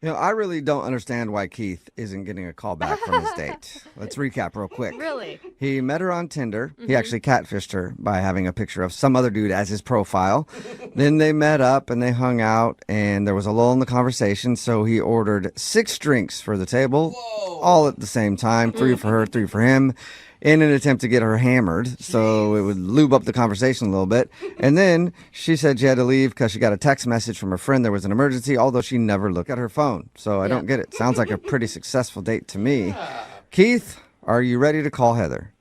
I really don't understand why Keith isn't getting a call back from his date. Let's recap real quick. Really? He met her on Tinder. He actually catfished her by having a picture of some other dude as his profile. Then they met up and they hung out, and there was a lull in the conversation, so he ordered 6 drinks for the table, all at the same time, 3 for her, 3 for him, in an attempt to get her hammered, so it would lube up the conversation a little bit. And then she said she had to leave because she got a text message from her friend there was an emergency, although she never looked at her phone. So I don't get it. Sounds like a pretty successful date to me. Keith, are you ready to call Heather?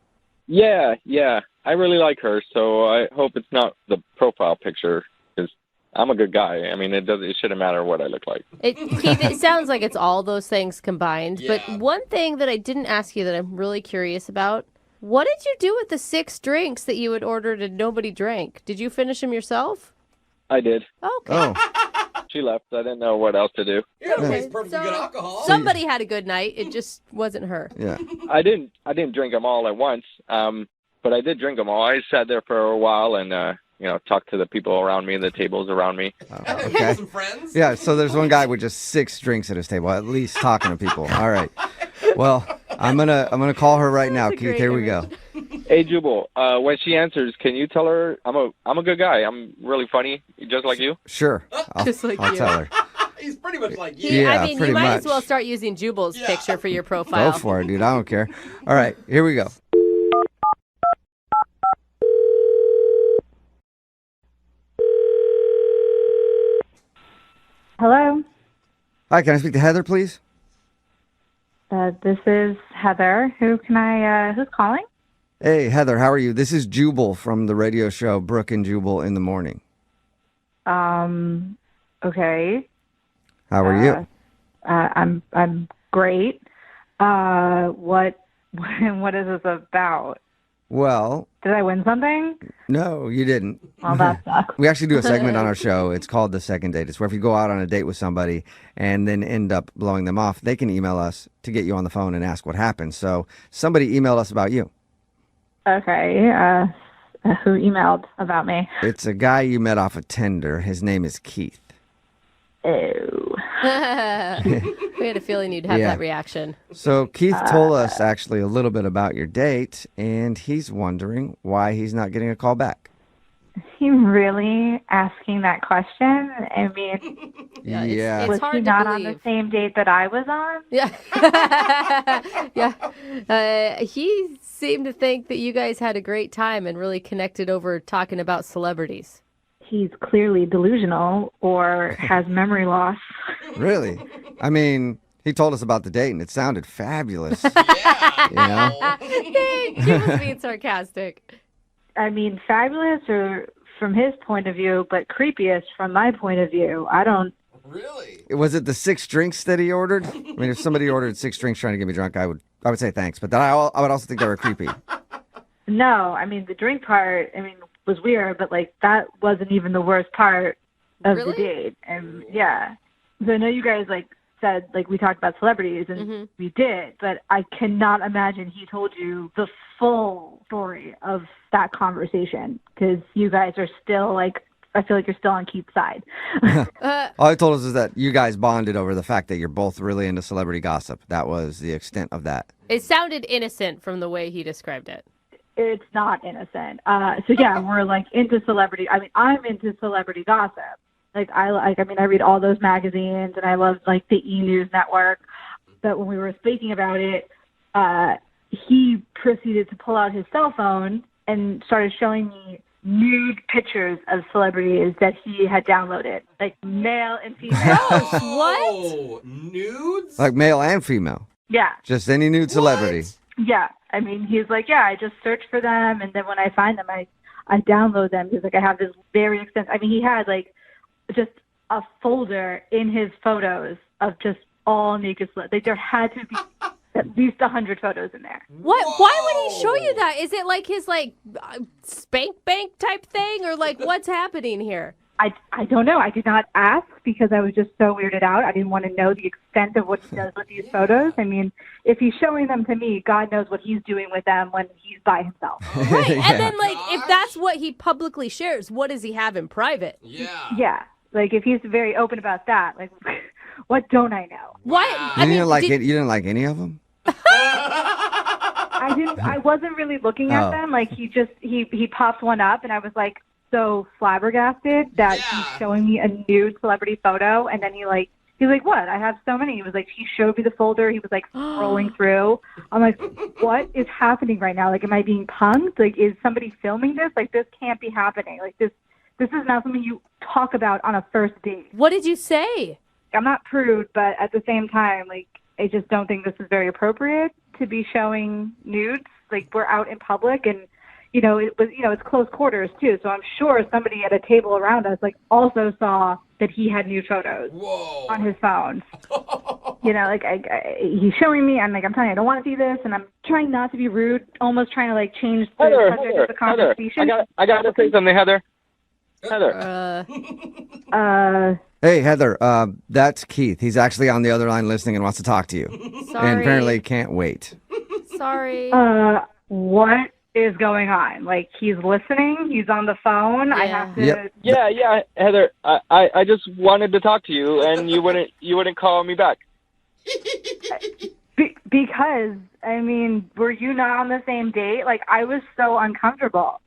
Yeah. I really like her, so I hope it's not the profile picture, because I'm a good guy. I mean, it shouldn't matter what I look like. Keith, it sounds like it's all those things combined. Yeah. But one thing that I didn't ask you that I'm really curious about, what did you do with the 6 drinks that you had ordered and nobody drank? Did you finish them yourself? I did. Okay. Oh, She left. I didn't know what else to do. Yeah, Okay, it's perfectly so good alcohol. somebody had a good night. It just wasn't her. yeah. I didn't drink them all at once, but I did drink them all. I sat there for a while and talked to the people around me, the tables around me. Okay. Some friends? Yeah, so there's one guy with just 6 drinks at his table, at least talking to people. All right. Well, I'm gonna call her right now, That's a Keith. great Here we go. Hey, Jubal, when she answers, can you tell her I'm a good guy. I'm really funny, just like you. Sure. Just like I'll you. tell her. He's pretty much like you. Yeah, I mean, pretty you might as much. well start using Jubal's Yeah. picture for your profile. Go for it, dude. I don't care. All right, here we go. Hello, Hi, can I speak to Heather, please? this is Heather. Who's calling? Hey, Heather, how are you? This is Jubal from the radio show Brooke and Juball in the morning. Okay. How are you? I'm great. What what is this about? Well, Did I win something? no, you didn't. Well, that sucks. We actually do a segment on our show. It's called The Second Date. It's where if you go out on a date with somebody and then end up blowing them off, they can email us to get you on the phone and ask what happened. So somebody emailed us about you. Okay. Who emailed about me? It's a guy you met off of Tinder. His name is Keith. Oh. We had a feeling you'd have Yeah. that reaction. So Keith told us actually a little bit about your date, and he's wondering why he's not getting a call back. He really asking that question? I mean, Yeah, Yeah. It's was hard he to not on believe. the same date that I was on? Yeah. Yeah. He seemed to think that you guys had a great time and really connected over talking about celebrities. He's clearly delusional or has memory loss. Really? I mean, he told us about the date, and it sounded fabulous. Yeah. You know? He was being sarcastic. I mean, fabulous or from his point of view, but creepiest from my point of view. I don't. Really? Was it the 6 drinks that he ordered? I mean, if somebody ordered 6 drinks trying to get me drunk, I would say thanks. But then I would also think they were creepy. No, I mean the drink part. I mean was weird, but like that wasn't even the worst part of Really? the date. And yeah, so I know you guys like said like we talked about celebrities, and we did, but I cannot imagine he told you the full story of that conversation because you guys are still like. I feel like you're still on Keith's side. All he told us is that you guys bonded over the fact that you're both really into celebrity gossip. That was the extent of that. It sounded innocent from the way he described it. It's not innocent. So yeah, we're like into celebrity. I mean, I'm into celebrity gossip. I read all those magazines and I love like the E! News Network. But when we were speaking about it, he proceeded to pull out his cell phone and started showing me nude pictures of celebrities that he had downloaded, like male and female. Oh, nudes? Like male and female. Yeah. Just any nude celebrity. Yeah. I mean, he's like, yeah, I just search for them, and then when I find them, I download them. He's like, I have this very extensive. I mean, he had like just a folder in his photos of just all naked celebrities. Like there had to be at least 100 photos in there. What? Why would he show you that? Is it like his spank bank type thing, or like what's happening here? I don't know. I did not ask because I was just so weirded out. I didn't want to know the extent of what he does with these photos. I mean, if he's showing them to me, God knows what he's doing with them when he's by himself. Right. Yeah. And then if that's what he publicly shares, what does he have in private? Yeah. Yeah. Like if he's very open about that, like What don't I know? What? You didn't like it. You didn't like any of them. I didn't. I wasn't really looking at Oh. them. Like he popped one up, and I was like so flabbergasted that he's showing me a nude celebrity photo, and then he's like, what? I have so many. He was like, he showed me the folder. He was like scrolling through. I'm like, what is happening right now? Like, am I being punked? Like, is somebody filming this? Like, this can't be happening. Like, this is not something you talk about on a first date. What did you say? I'm not prude, but at the same time, like, I just don't think this is very appropriate to be showing nudes. Like, we're out in public, and it's close quarters too. So I'm sure somebody at a table around us also saw that he had nude photos on his phone. He's showing me. I'm telling you, I don't want to see this, and I'm trying not to be rude, almost trying to change the subject of the conversation. I got to say something, Heather. Hey, Heather, that's Keith. He's actually on the other line listening and wants to talk to you. Sorry. And apparently can't wait. Sorry. What is going on? Like, he's listening. He's on the phone. Yeah. I have to. Yep. Yeah, Heather. I just wanted to talk to you, and you wouldn't call me back. Because were you not on the same date? Like, I was so uncomfortable.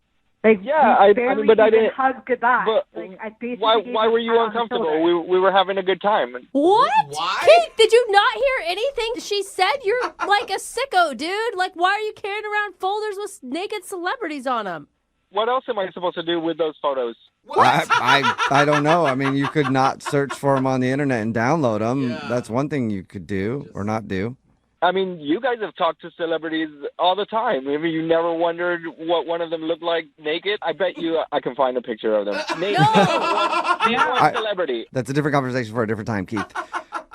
Like, we barely but I even didn't. hugged goodbye. But I basically why gave were him a you pat on the uncomfortable? shoulder. We were having a good time. What? Why? Kate, did you not hear anything? She said you're like a sicko, dude. Like, why are you carrying around folders with naked celebrities on them? What else am I supposed to do with those photos? I don't know. I mean, you could not search for them on the internet and download them. Yeah. That's one thing you could do or not do. I mean, you guys have talked to celebrities all the time. Maybe you never wondered what one of them looked like naked. I bet you I can find a picture of them. Name one celebrity. That's a different conversation for a different time, Keith.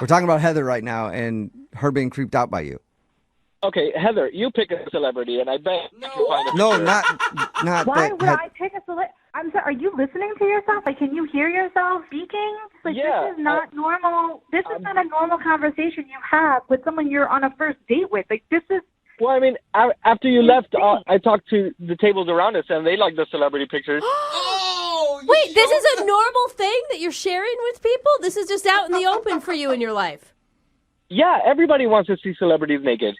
We're talking about Heather right now and her being creeped out by you. Okay, Heather, you pick a celebrity, and I bet you can find a No, picture. not Why that. would I pick a celebrity? I'm sorry, are you listening to yourself? Like, can you hear yourself speaking? Like, Yeah, this is not normal. This is not a normal conversation you have with someone you're on a first date with. Like, this is... Well, I mean, after you left, I talked to the tables around us, and they like the celebrity pictures. Oh, you Wait, this showed is a normal thing that you're sharing with people? This is just out in the open for you in your life. Yeah, everybody wants to see celebrities naked.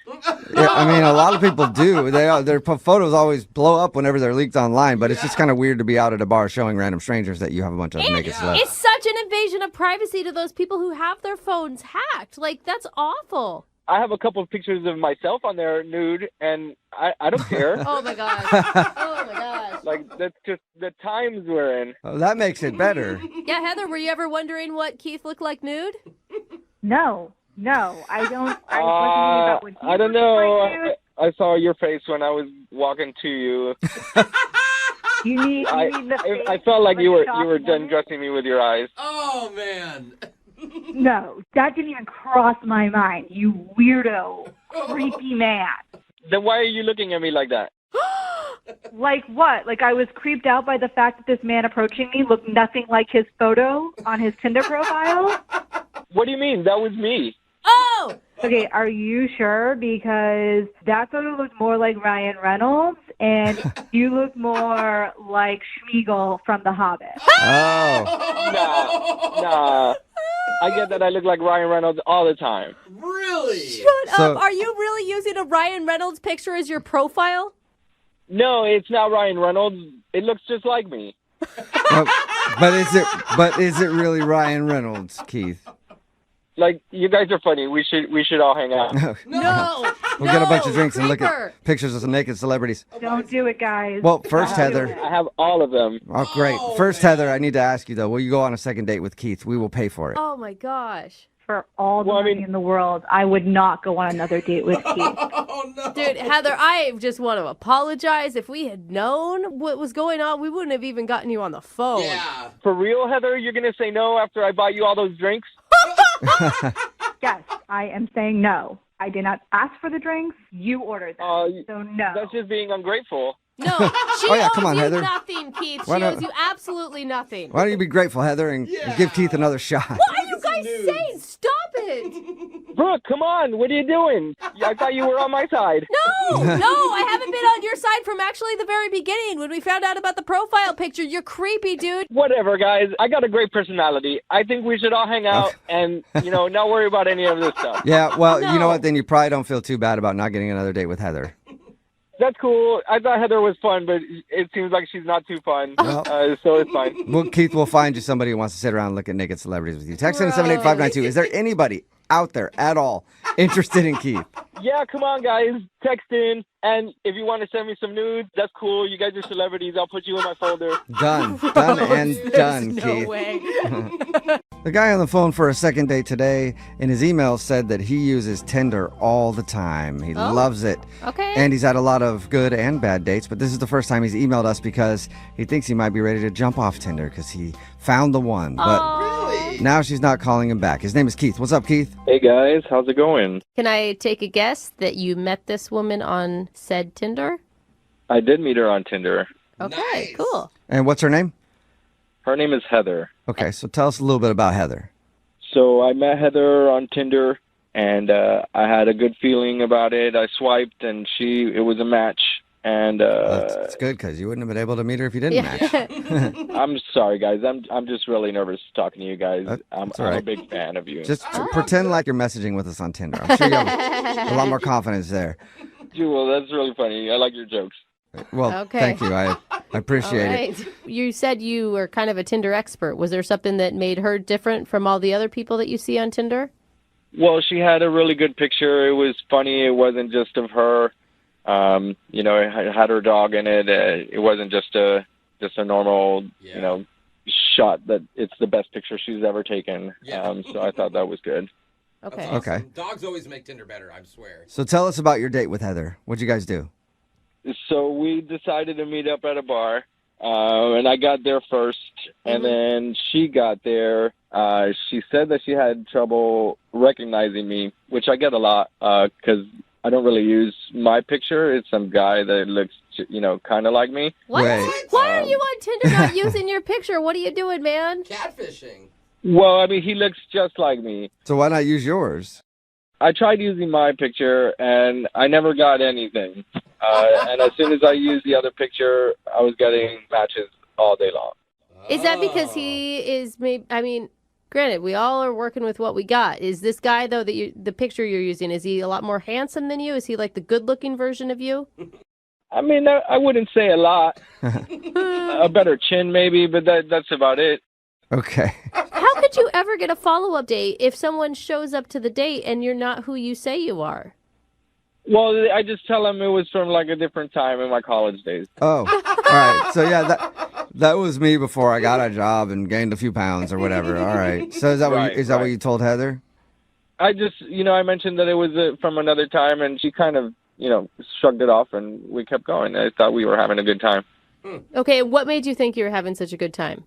Yeah, I mean, a lot of people do. Their photos always blow up whenever they're leaked online, but it's just kind of weird to be out at a bar showing random strangers that you have a bunch of naked celebs. It's such an invasion of privacy to those people who have their phones hacked. Like, that's awful. I have a couple of pictures of myself on there nude, and I don't care. Oh, my gosh. Oh, my gosh. Like, that's just the times we're in. Oh, that makes it better. Yeah, Heather, were you ever wondering what Keith looked like nude? No, I don't. I was thinking about what I don't looked know. like, dude. I saw your face when I was walking to you. You need the face. I felt like you were shocked done woman. dressing me with your eyes. Oh, man. No, that didn't even cross my mind. You weirdo, creepy man. Then why are you looking at me like that? Like what? Like, I was creeped out by the fact that this man approaching me looked nothing like his photo on his Tinder profile. What do you mean? That was me. Oh! Okay, are you sure? Because that photo looked more like Ryan Reynolds, and you look more like Schmeagol from The Hobbit. Oh. Nah. I get that I look like Ryan Reynolds all the time. Really? Shut So- up. Are you really using a Ryan Reynolds picture as your profile? No, it's not Ryan Reynolds. It looks just like me. But is it really Ryan Reynolds, Keith? Like, you guys are funny. We should all hang out. No. We'll get a bunch of drinks and look creeper. at pictures of some naked celebrities. Don't do it, guys. Well, first, Don't do Heather. it. I have all of them. Oh, great. Oh, First, man. Heather, I need to ask you, though. Will you go on a second date with Keith? We will pay for it. Oh, my gosh. For all the Well, I money mean- in the world, I would not go on another date with Keith. Oh, no. Dude, Heather, I just want to apologize. If we had known what was going on, we wouldn't have even gotten you on the phone. Yeah. For real, Heather? You're going to say no after I buy you all those drinks? Yes, I am saying no. I did not ask for the drinks. You ordered them. So no. That's just being ungrateful. No, she Oh, yeah, owes come on, you Heather. nothing, Keith. Why She not- owes you absolutely nothing. Why don't you be grateful, Heather, and give Keith another shot? What are you Some guys news. saying? Stop it. Brooke, come on. What are you doing? I thought you were on my side. No, I haven't been on your side from actually the very beginning when we found out about the profile picture. You're creepy, dude. Whatever, guys. I got a great personality. I think we should all hang out and, not worry about any of this stuff. Yeah, well, you know No. what? Then you probably don't feel too bad about not getting another date with Heather. That's cool. I thought Heather was fun, but it seems like she's not too fun. Well- So it's fine. Well, Keith will find you somebody who wants to sit around and look at naked celebrities with you. Text in 78592. Is there anybody out there at all interested in Keith? Yeah, come on, guys. Text in. And if you want to send me some nudes, that's cool. You guys are celebrities. I'll put you in my folder. Done and done, No Keith. way. The guy on the phone for a second date today in his email said that he uses Tinder all the time. He loves it. Okay. And he's had a lot of good and bad dates, but this is the first time he's emailed us because he thinks he might be ready to jump off Tinder because he found the one. But Really? now she's not calling him back. His name is Keith. What's up, Keith? Hey, guys. How's it going? Can I take a guess that you met this woman on said Tinder? I did meet her on Tinder. Okay, Nice. cool. And what's her name? Her name is Heather. Okay, so tell us a little bit about Heather. So I met Heather on Tinder, and I had a good feeling about it. I swiped, and it was a match. And That's good because you wouldn't have been able to meet her if you didn't match. I'm sorry, guys. I'm just really nervous talking to you guys. I'm all right. a big fan of you. Just pretend like you're messaging with us on Tinder. I'm sure you have a lot more confidence there. Jubal, that's really funny. I like your jokes. Well, Okay. thank you. I All appreciate it. right. You said you were kind of a Tinder expert. Was there something that made her different from all the other people that you see on Tinder? Well, she had a really good picture. It was funny. It wasn't just of her. It had her dog in it. It wasn't just a normal, shot that it's the best picture she's ever taken. Yeah. So I thought that was good. That's Okay. awesome. Okay. Dogs always make Tinder better, I swear. So tell us about your date with Heather. What'd you guys do? So we decided to meet up at a bar, and I got there first, and then she got there. She said that she had trouble recognizing me, which I get a lot because I don't really use my picture. It's some guy that looks, kind of like me. What? Wait. Why are you on Tinder not using your picture? What are you doing, man? Catfishing. Well, I mean, he looks just like me. So why not use yours? I tried using my picture, and I never got anything. And as soon as I used the other picture, I was getting matches all day long. Is that because he is maybe, I mean, granted, we all are working with what we got. Is this guy, though, the picture you're using, is he a lot more handsome than you? Is he like the good-looking version of you? I mean, I wouldn't say a lot. A better chin, maybe, but that's about it. Okay. How could you ever get a follow-up date if someone shows up to the date and you're not who you say you are? Well, I just tell him it was from like a different time in my college days. Oh, all right. So yeah, that was me before I got a job and gained a few pounds or whatever. All right. So is that Right, what you told Heather? I just, I mentioned that it was from another time, and she kind of, shrugged it off, and we kept going. I thought we were having a good time. Okay, what made you think you were having such a good time?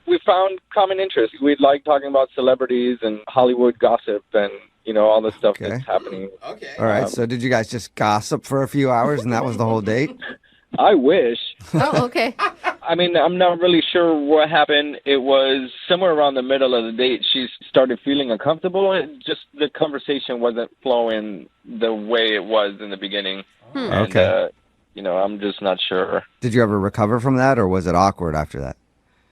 We found common interests. We like talking about celebrities and Hollywood gossip and, all the stuff Okay. that's happening. Okay. All right. So did you guys just gossip for a few hours and that was the whole date? I wish. Oh, okay. I mean, I'm not really sure what happened. It was somewhere around the middle of the date. She started feeling uncomfortable. Just the conversation wasn't flowing the way it was in the beginning. And, Okay. I'm just not sure. Did you ever recover from that or was it awkward after that?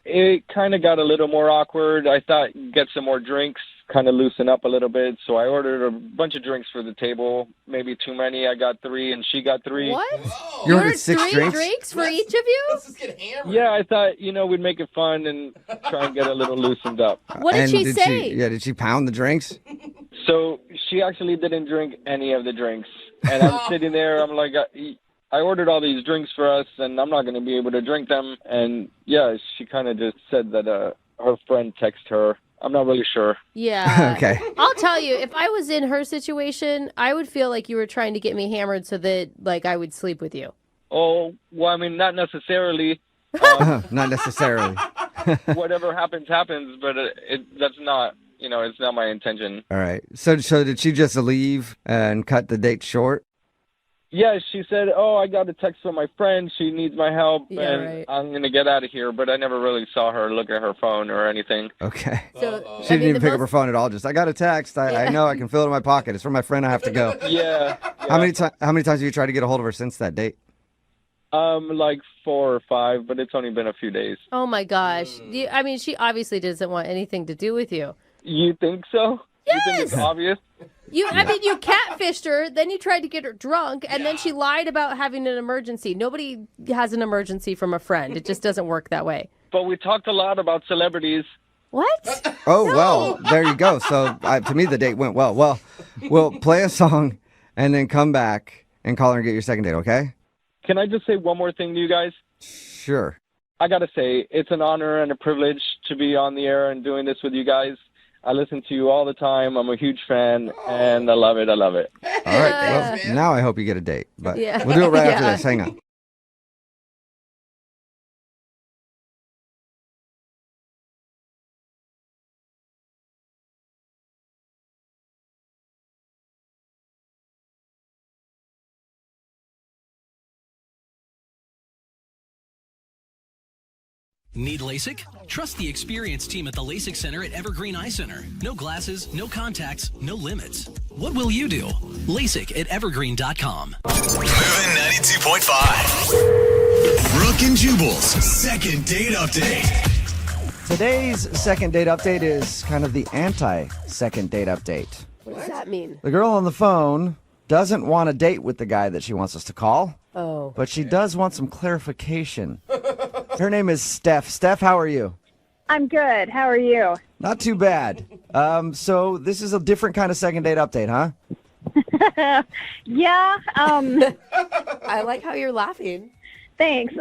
It kind of got a little more awkward. I thought get some more drinks, kind of loosen up a little bit. So I ordered a bunch of drinks for the table. Maybe too many. I got 3 and she got 3. What? Whoa. You You ordered ordered 6 three drinks? for each of you? Let's just get hammered. Yeah, I thought, we'd make it fun and try and get a little loosened up. What did And she say? Did she pound the drinks? So she actually didn't drink any of the drinks. And I'm sitting there, I'm like, I ordered all these drinks for us, and I'm not going to be able to drink them. And, yeah, she kind of just said that her friend texted her. I'm not really sure. Yeah. Okay. I'll tell you, if I was in her situation, I would feel like you were trying to get me hammered so that, like, I would sleep with you. Oh, well, I mean, not necessarily. Not necessarily. Whatever happens, happens, but that's not, it's not my intention. All right. So did she just leave and cut the date short? Yeah, she said, I got a text from my friend. She needs my help, Yeah, and right. I'm going to get out of here. But I never really saw her look at her phone or anything. Okay. So, She didn't even pick up her phone at all. Just, I got a text. I know I can feel it in my pocket. It's from my friend. I have to go. Yeah. How many times have you tried to get a hold of her since that date? Like 4 or 5, but it's only been a few days. Oh my gosh. I mean, she obviously doesn't want anything to do with you. You think so? You think it's Yes! obvious? I mean, you catfished her, then you tried to get her drunk, and then she lied about having an emergency. Nobody has an emergency from a friend. It just doesn't work that way. But we talked a lot about celebrities. What? Oh, well, there you go. So to me, the date went well. Well, we'll play a song and then come back and call her and get your second date, okay? Can I just say one more thing to you guys? Sure. I got to say, it's an honor and a privilege to be on the air and doing this with you guys. I listen to you all the time. I'm a huge fan, and I love it. I love it. All right. Well, man. now I hope you get a date. But Yeah. we'll do it right after Yeah. this. Hang on. Need LASIK? Trust the experienced team at the LASIK Center at Evergreen Eye Center. No glasses, no contacts, no limits. What will you do? LASIK at evergreen.com. Moving 92.5. Brooke and Jubal's second date update. Today's second date update is kind of the anti-second date update. What does that mean? The girl on the phone doesn't want a date with the guy that she wants us to call, Oh. but she does want some clarification. Her name is Steph. Steph, how are you? I'm good. How are you? Not too bad. So this is a different kind of second date update, huh? Yeah, I like how you're laughing. thanks.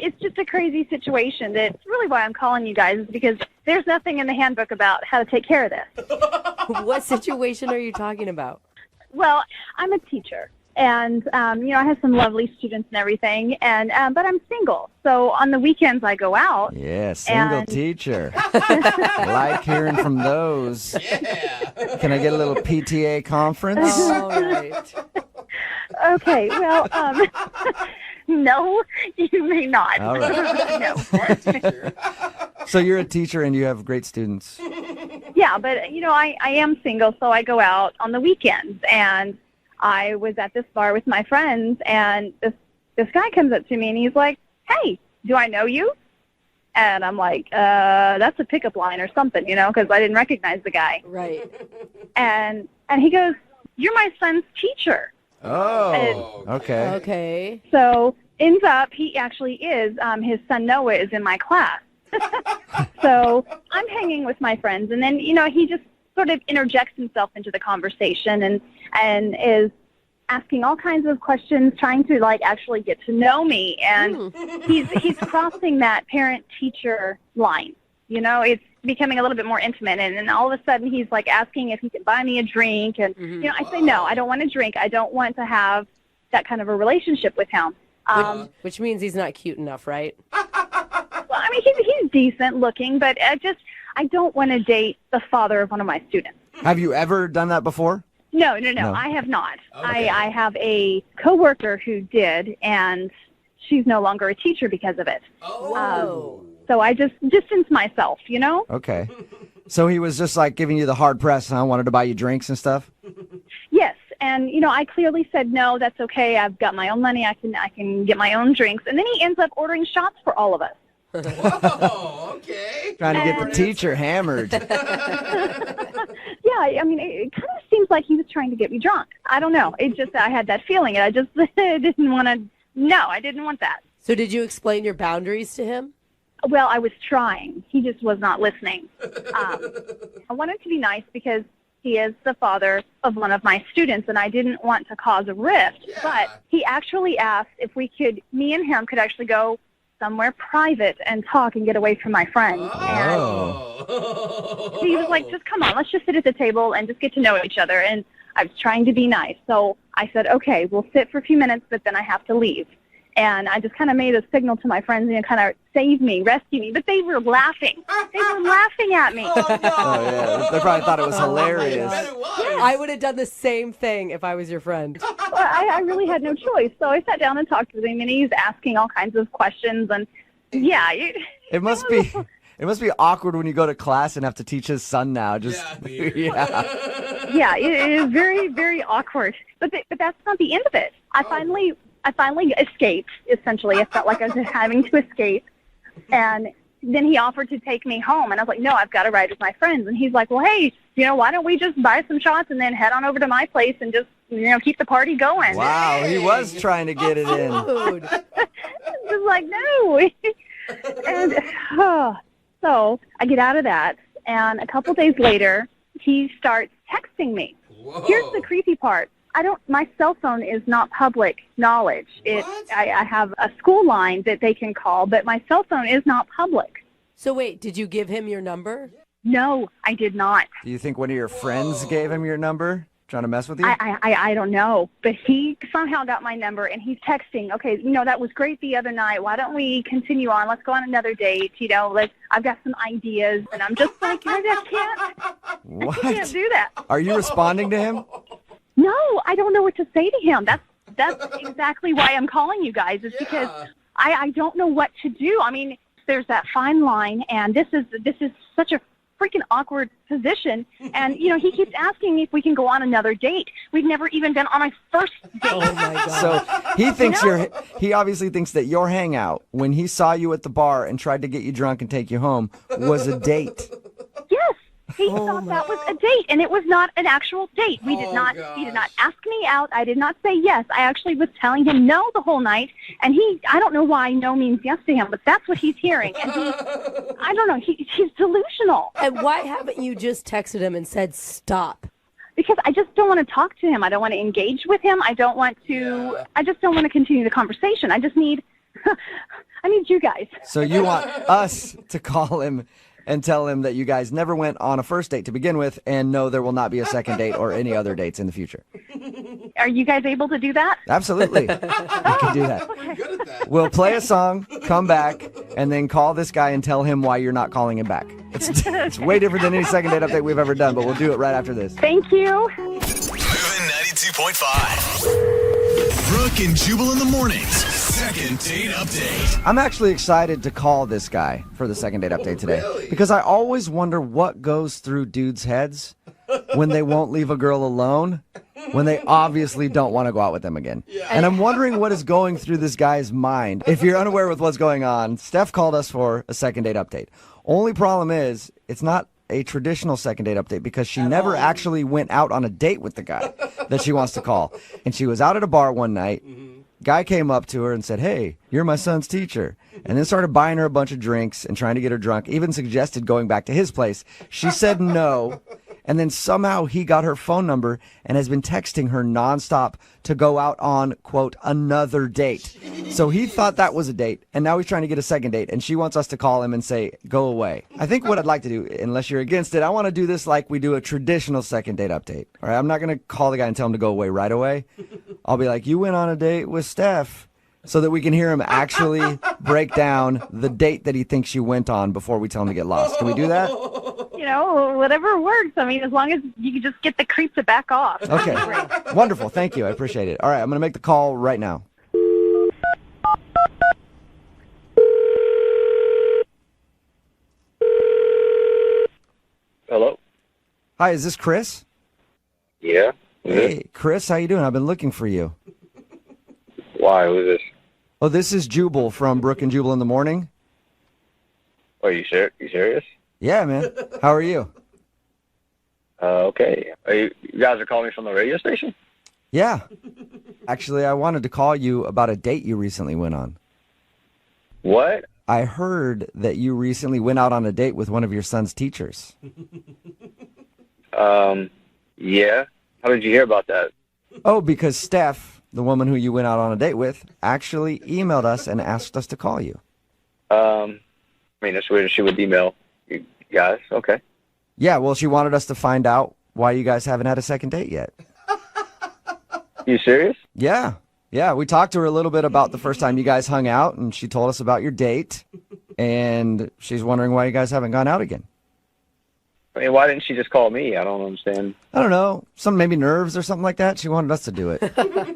It's just a crazy situation. That's really why I'm calling you guys, is because there's nothing in the handbook about how to take care of this. What situation are you talking about? Well, I'm a teacher, and I have some lovely students and everything, and but I'm single, so on the weekends I go out. Yeah, single And- teacher. I like hearing from those. Yeah. Can I get a little PTA conference? All right. Okay, well, no, you may not. All right. No. Smart teacher. So you're a teacher and you have great students. Yeah, but I am single, so I go out on the weekends, and I was at this bar with my friends, and this guy comes up to me and he's like, "Hey, do I know you?" And I'm like, that's a pickup line or something, because I didn't recognize the guy. Right. And he goes, "You're my son's teacher." Oh, okay. Okay. So ends up, he actually is. His son Noah is in my class. So I'm hanging with my friends, and then he just sort of interjects himself into the conversation and is asking all kinds of questions, trying to actually get to know me. And he's crossing that parent-teacher line. It's becoming a little bit more intimate, and all of a sudden he's asking if he can buy me a drink, and I say no, I don't want a drink. I don't want to have that kind of a relationship with him. Which means he's not cute enough, right? Well, I mean, he's decent looking, but I don't want to date the father of one of my students. Have you ever done that before? No, No. I have not. Okay. I have a coworker who did, and she's no longer a teacher because of it. Oh. So I just distance myself, Okay. So he was just giving you the hard press, huh? Wanted to buy you drinks and stuff? Yes, and I clearly said no. That's okay. I've got my own money. I can get my own drinks. And then he ends up ordering shots for all of us. Whoa, okay. Trying to get the teacher hammered. Yeah, I mean, it kind of seems like he was trying to get me drunk. I don't know. I had that feeling, and I just didn't want to. No, I didn't want that. So did you explain your boundaries to him? Well, I was trying. He just was not listening. I wanted to be nice because he is the father of one of my students, and I didn't want to cause a rift. Yeah. But he actually asked if me and him could actually go somewhere private and talk and get away from my friends. Oh. And he was like, just come on, let's just sit at the table and just get to know each other. And I was trying to be nice. So I said, okay, we'll sit for a few minutes, but then I have to leave. And I just kind of made a signal to my friends, kind of save me, rescue me. But they were laughing. They were laughing at me. Oh, no. Oh, yeah. They probably thought it was hilarious. I bet it was. I would have done the same thing if I was your friend. Well, I really had no choice. So I sat down and talked with him, and he's asking all kinds of questions. And, yeah. It must be awkward when you go to class and have to teach his son now. Just weird. Yeah, it is very, very awkward. But that's not the end of it. I I finally escaped, essentially. I felt like I was having to escape. And then he offered to take me home. And I was like, no, I've got to ride with my friends. And he's like, well, hey, why don't we just buy some shots and then head on over to my place and just, keep the party going. Wow, he was trying to get it in. Just like, no. And so I get out of that. And a couple days later, he starts texting me. Whoa. Here's the creepy part. My cell phone is not public knowledge. I have a school line that they can call, but my cell phone is not public. So wait, did you give him your number? No, I did not. Do you think one of your friends gave him your number, trying to mess with you? I don't know, but he somehow got my number, and he's texting, okay, that was great the other night. Why don't we continue on? Let's go on another date. I've got some ideas, and I'm just like, What? I can't do that. Are you responding to him? No, I don't know what to say to him. That's exactly why I'm calling you guys, is because I don't know what to do. I mean, there's that fine line, and this is such a freaking awkward position. And, he keeps asking me if we can go on another date. We've never even been on a first date. Oh, my God. So he thinks he obviously thinks that your hangout, when he saw you at the bar and tried to get you drunk and take you home, was a date. Yes. He thought that was a date, and it was not an actual date. He did not ask me out. I did not say yes. I actually was telling him no the whole night, and I don't know why no means yes to him, but that's what he's hearing. And I don't know, he's delusional. And why haven't you just texted him and said stop? Because I just don't want to talk to him. I don't want to engage with him. I just don't want to continue the conversation. I just need, I need you guys. So you want us to call him and tell him that you guys never went on a first date to begin with, and no, there will not be a second date or any other dates in the future. Are you guys able to do that? Absolutely. We can do that. You're good at that. We'll play a song, come back, and then call this guy and tell him why you're not calling him back. It's way different than any second date update we've ever done, but we'll do it right after this. Thank you. Moving 92.5. Brooke and Jubal in the mornings. Second date update. I'm actually excited to call this guy for the second date update today. Really? Because I always wonder what goes through dudes' heads when they won't leave a girl alone, when they obviously don't want to go out with them again. Yeah. And I'm wondering what is going through this guy's mind. If you're unaware with what's going on, Steph called us for a second date update. Only problem is, it's not a traditional second date update because she never actually went out on a date with the guy that she wants to call. And she was out at a bar one night. Guy came up to her and said, hey, you're my son's teacher. And then started buying her a bunch of drinks and trying to get her drunk, even suggested going back to his place. She said no. And then somehow he got her phone number and has been texting her nonstop to go out on, quote, another date. So he thought that was a date, and now he's trying to get a second date, and she wants us to call him and say, go away. I think what I'd like to do, unless you're against it, I want to do this like we do a traditional second date update. All right, I'm not going to call the guy and tell him to go away right away. I'll be like, you went on a date with Steph, so that we can hear him actually break down the date that he thinks you went on before we tell him to get lost. Can we do that? Whatever works. I mean, as long as you can just get the creep to back off. Okay. Wonderful. Thank you. I appreciate it. All right, I'm going to make the call right now. Hello? Hi, is this Chris? Yeah? Hey, Chris, how you doing? I've been looking for you. Why? Who's this? Oh, this is Jubal from Brooke and Juball in the morning. Are you serious? Yeah, man. How are you? Okay. You guys are calling me from the radio station? Yeah. Actually, I wanted to call you about a date you recently went on. What? I heard that you recently went out on a date with one of your son's teachers. Yeah. How did you hear about that? Oh, because Steph, the woman who you went out on a date with, actually emailed us and asked us to call you. I mean, that's weird. She would email you guys. Okay. Yeah, well, she wanted us to find out why you guys haven't had a second date yet. You serious? Yeah. Yeah, we talked to her a little bit about the first time you guys hung out, and she told us about your date, and she's wondering why you guys haven't gone out again. I mean, why didn't she just call me? I don't understand. I don't know. Some maybe nerves or something like that. She wanted us to do it.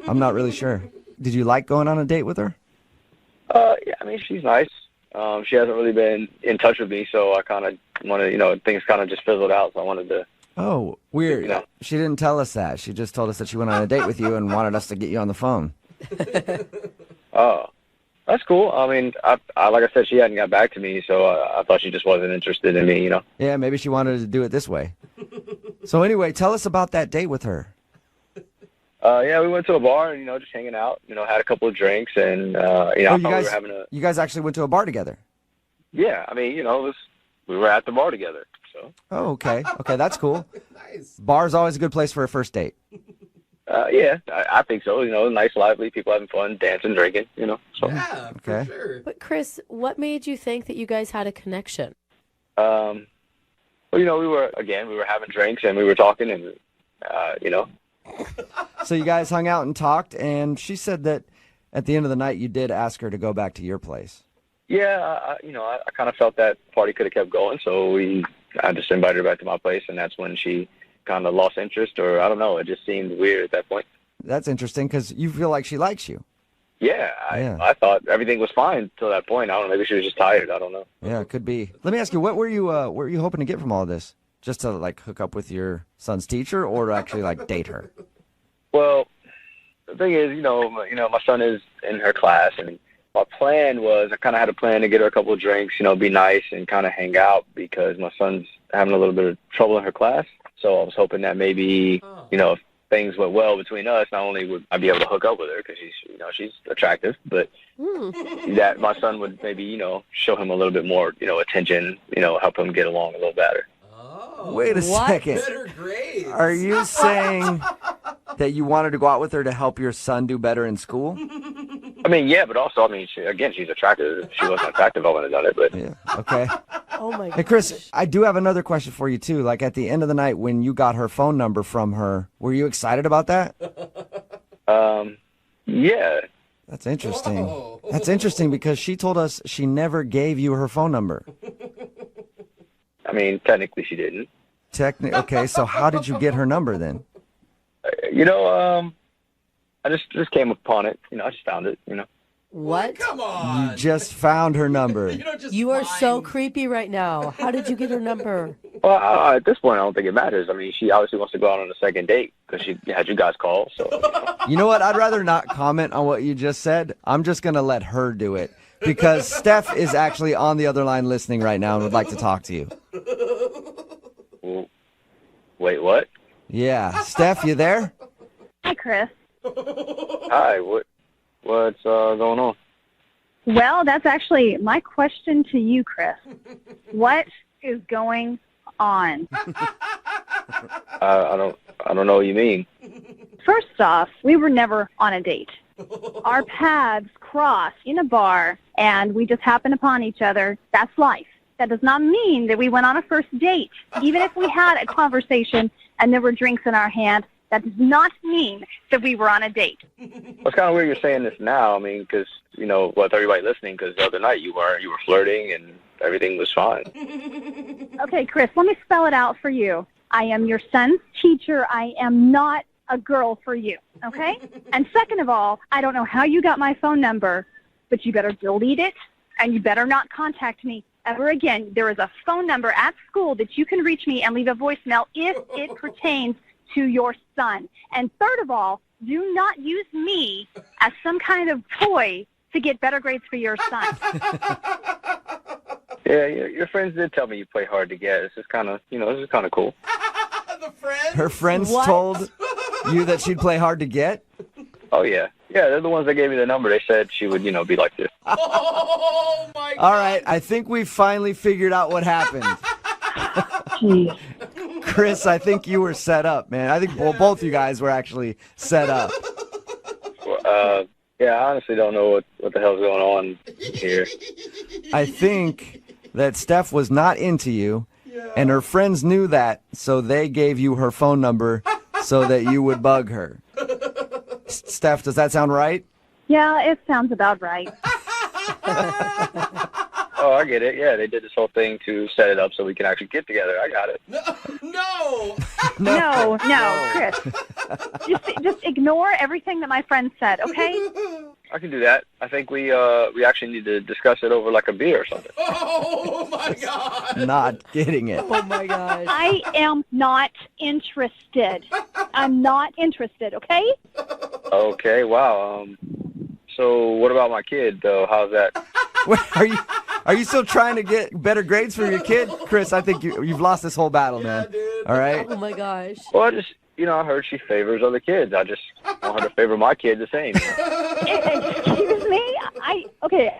I'm not really sure. Did you like going on a date with her? Yeah, I mean, she's nice. She hasn't really been in touch with me, so I kind of wanted, things kind of just fizzled out, so I wanted to. Oh, weird. She didn't tell us that. She just told us that she went on a date with you and wanted us to get you on the phone. Oh, that's cool. I mean, I like I said, she hadn't got back to me, so I thought she just wasn't interested in me, you know? Yeah, maybe she wanted to do it this way. So anyway, tell us about that date with her. Yeah, we went to a bar and, just hanging out, had a couple of drinks and, I thought we were having You guys actually went to a bar together? Yeah, I mean, we were at the bar together, so. Oh, okay. Okay, that's cool. Nice. Bar's always a good place for a first date. Yeah, I think so. Nice, lively, people having fun, dancing, drinking, so. Yeah, Okay. for sure. But Chris, what made you think that you guys had a connection? Well, we were having drinks and we were talking and, So you guys hung out and talked, and she said that at the end of the night you did ask her to go back to your place. Yeah, I kind of felt that party could have kept going, so I just invited her back to my place, and that's when she kind of lost interest, or I don't know, it just seemed weird at that point. That's interesting because you feel like she likes you. Yeah, I thought everything was fine till that point. I don't know, maybe she was just tired. I don't know. Yeah, it could be. Let me ask you, what were you hoping to get from all this? Just to like hook up with your son's teacher, or to actually like date her? Well, the thing is, my son is in her class, and my plan was, I kind of had a plan to get her a couple of drinks, be nice and kind of hang out because my son's having a little bit of trouble in her class. So I was hoping that maybe, if things went well between us, not only would I be able to hook up with her because she's attractive, but that my son would maybe, show him a little bit more, attention, help him get along a little better. Oh. Wait a second. Better grades. Are you saying that you wanted to go out with her to help your son do better in school? I mean, yeah, but also, she's attractive. If she wasn't attractive, I wouldn't have done it, but. Yeah, okay. Oh my god. Hey, Chris, I do have another question for you, too. Like, at the end of the night, when you got her phone number from her, were you excited about that? Yeah. That's interesting. Whoa. That's interesting because she told us she never gave you her phone number. I mean, technically she didn't. Okay, so how did you get her number then? I just came upon it. I just found it, What? Come on. You just found her number. You are so creepy right now. How did you get her number? Well, at this point, I don't think it matters. I mean, she obviously wants to go out on a second date because she had you guys call, so. You know what? I'd rather not comment on what you just said. I'm just going to let her do it because Steph is actually on the other line listening right now and would like to talk to you. Well, wait, what? Yeah. Steph, you there? Hi, Chris. Hi, what's going on? Well, that's actually my question to you, Chris. What is going on? I don't know what you mean. First off, we were never on a date. Our paths crossed in a bar, and we just happened upon each other. That's life. That does not mean that we went on a first date. Even if we had a conversation and there were drinks in our hand, that does not mean that we were on a date. Well, it's kind of weird you're saying this now. I mean, because, with everybody listening, because the other night you were flirting and everything was fine. Okay, Chris, let me spell it out for you. I am your son's teacher. I am not a girl for you, okay? And second of all, I don't know how you got my phone number, but you better delete it, and you better not contact me ever again. There is a phone number at school that you can reach me and leave a voicemail if it pertains to your son. And third of all, do not use me as some kind of toy to get better grades for your son. Yeah, your friends did tell me you play hard to get. This is kind of, cool. The friends? Her friends What? told you that she'd play hard to get? Oh, yeah. Yeah, they're the ones that gave me the number. They said she would, be like this. Oh, my God. All right, I think we finally figured out what happened. Jeez. Chris, I think you were set up, man. I think both you guys were actually set up. Yeah, I honestly don't know what the hell's going on here. I think that Steph was not into you, and her friends knew that, so they gave you her phone number so that you would bug her. Steph, does that sound right? Yeah, it sounds about right. Oh, I get it. Yeah, they did this whole thing to set it up so we can actually get together. I got it. No. No, Chris. Just ignore everything that my friend said, okay? I can do that. I think we actually need to discuss it over like a beer or something. Oh, my God. Not getting it. Oh my gosh. I am not interested. I'm not interested, okay? Okay, wow. So what about my kid, though? How's that? Wait, are you still trying to get better grades for your kid? Chris, I think you've lost this whole battle, man. Dude. All right? Oh, my gosh. Well, I heard she favors other kids. I just want her to favor my kid the same. Excuse me?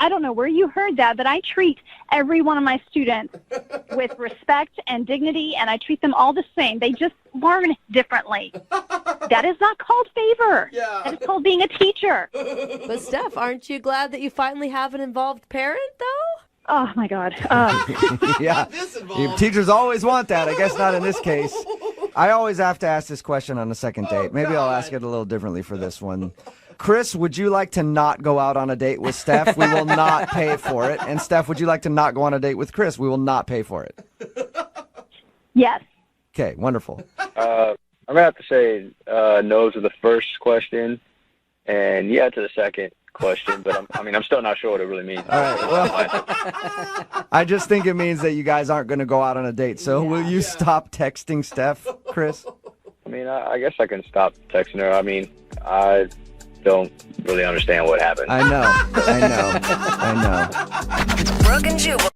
I don't know where you heard that, but I treat every one of my students with respect and dignity, and I treat them all the same. They just learn differently. That is not called favor. Yeah. That is called being a teacher. But, Steph, aren't you glad that you finally have an involved parent, though? Oh, my God. Yeah. This involved. Teachers always want that. I guess not in this case. I always have to ask this question on the second date. Maybe I'll ask it a little differently for this one. Chris, would you like to not go out on a date with Steph? We will not pay for it. And Steph, would you like to not go on a date with Chris? We will not pay for it. Yes. Okay, wonderful. I'm going to have to say no to the first question and yeah to the second question, but I'm still not sure what it really means. All right, well, I just think it means that you guys aren't going to go out on a date. So will you stop texting Steph, Chris? I guess I can stop texting her. I don't really understand what happened. I know. Brooke and Jubal.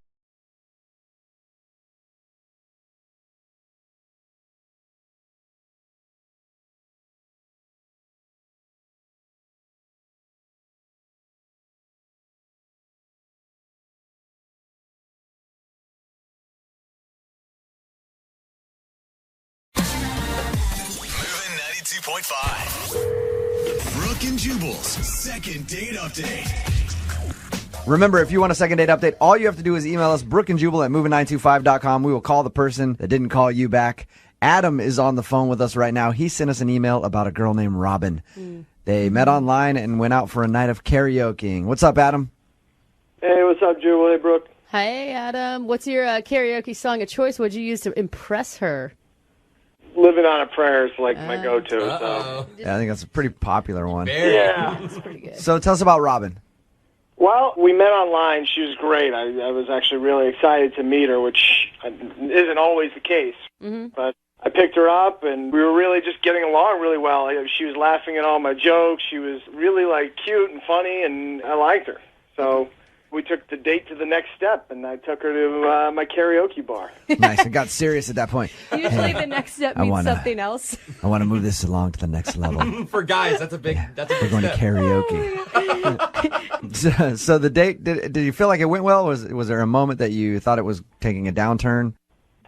Moving 92.5. Brooke and Jubal's second date update. Remember, if you want a second date update, all you have to do is email us, brookeandjubal@moving925.com. We will call the person that didn't call you back. Adam is on the phone with us right now. He sent us an email about a girl named Robin. They met online and went out for a night of karaokeing. What's up, Adam? Hey, what's up, Jubal? Hey, Brooke. Hey, Adam. What's your karaoke song of choice? What'd you use to impress her? Living on a Prayer is like my go-to. So. Yeah, I think that's a pretty popular one. Yeah. That's pretty good. So tell us about Robin. Well, we met online. She was great. I was actually really excited to meet her, which isn't always the case. Mm-hmm. But I picked her up, and we were really just getting along really well. She was laughing at all my jokes. She was really, cute and funny, and I liked her. So we took the date to the next step, and I took her to my karaoke bar. Nice. It got serious at that point. Usually the next step means something else. I want to move this along to the next level. For guys, that's a big We're going to karaoke. So the date, did you feel like it went well? Was there a moment that you thought it was taking a downturn?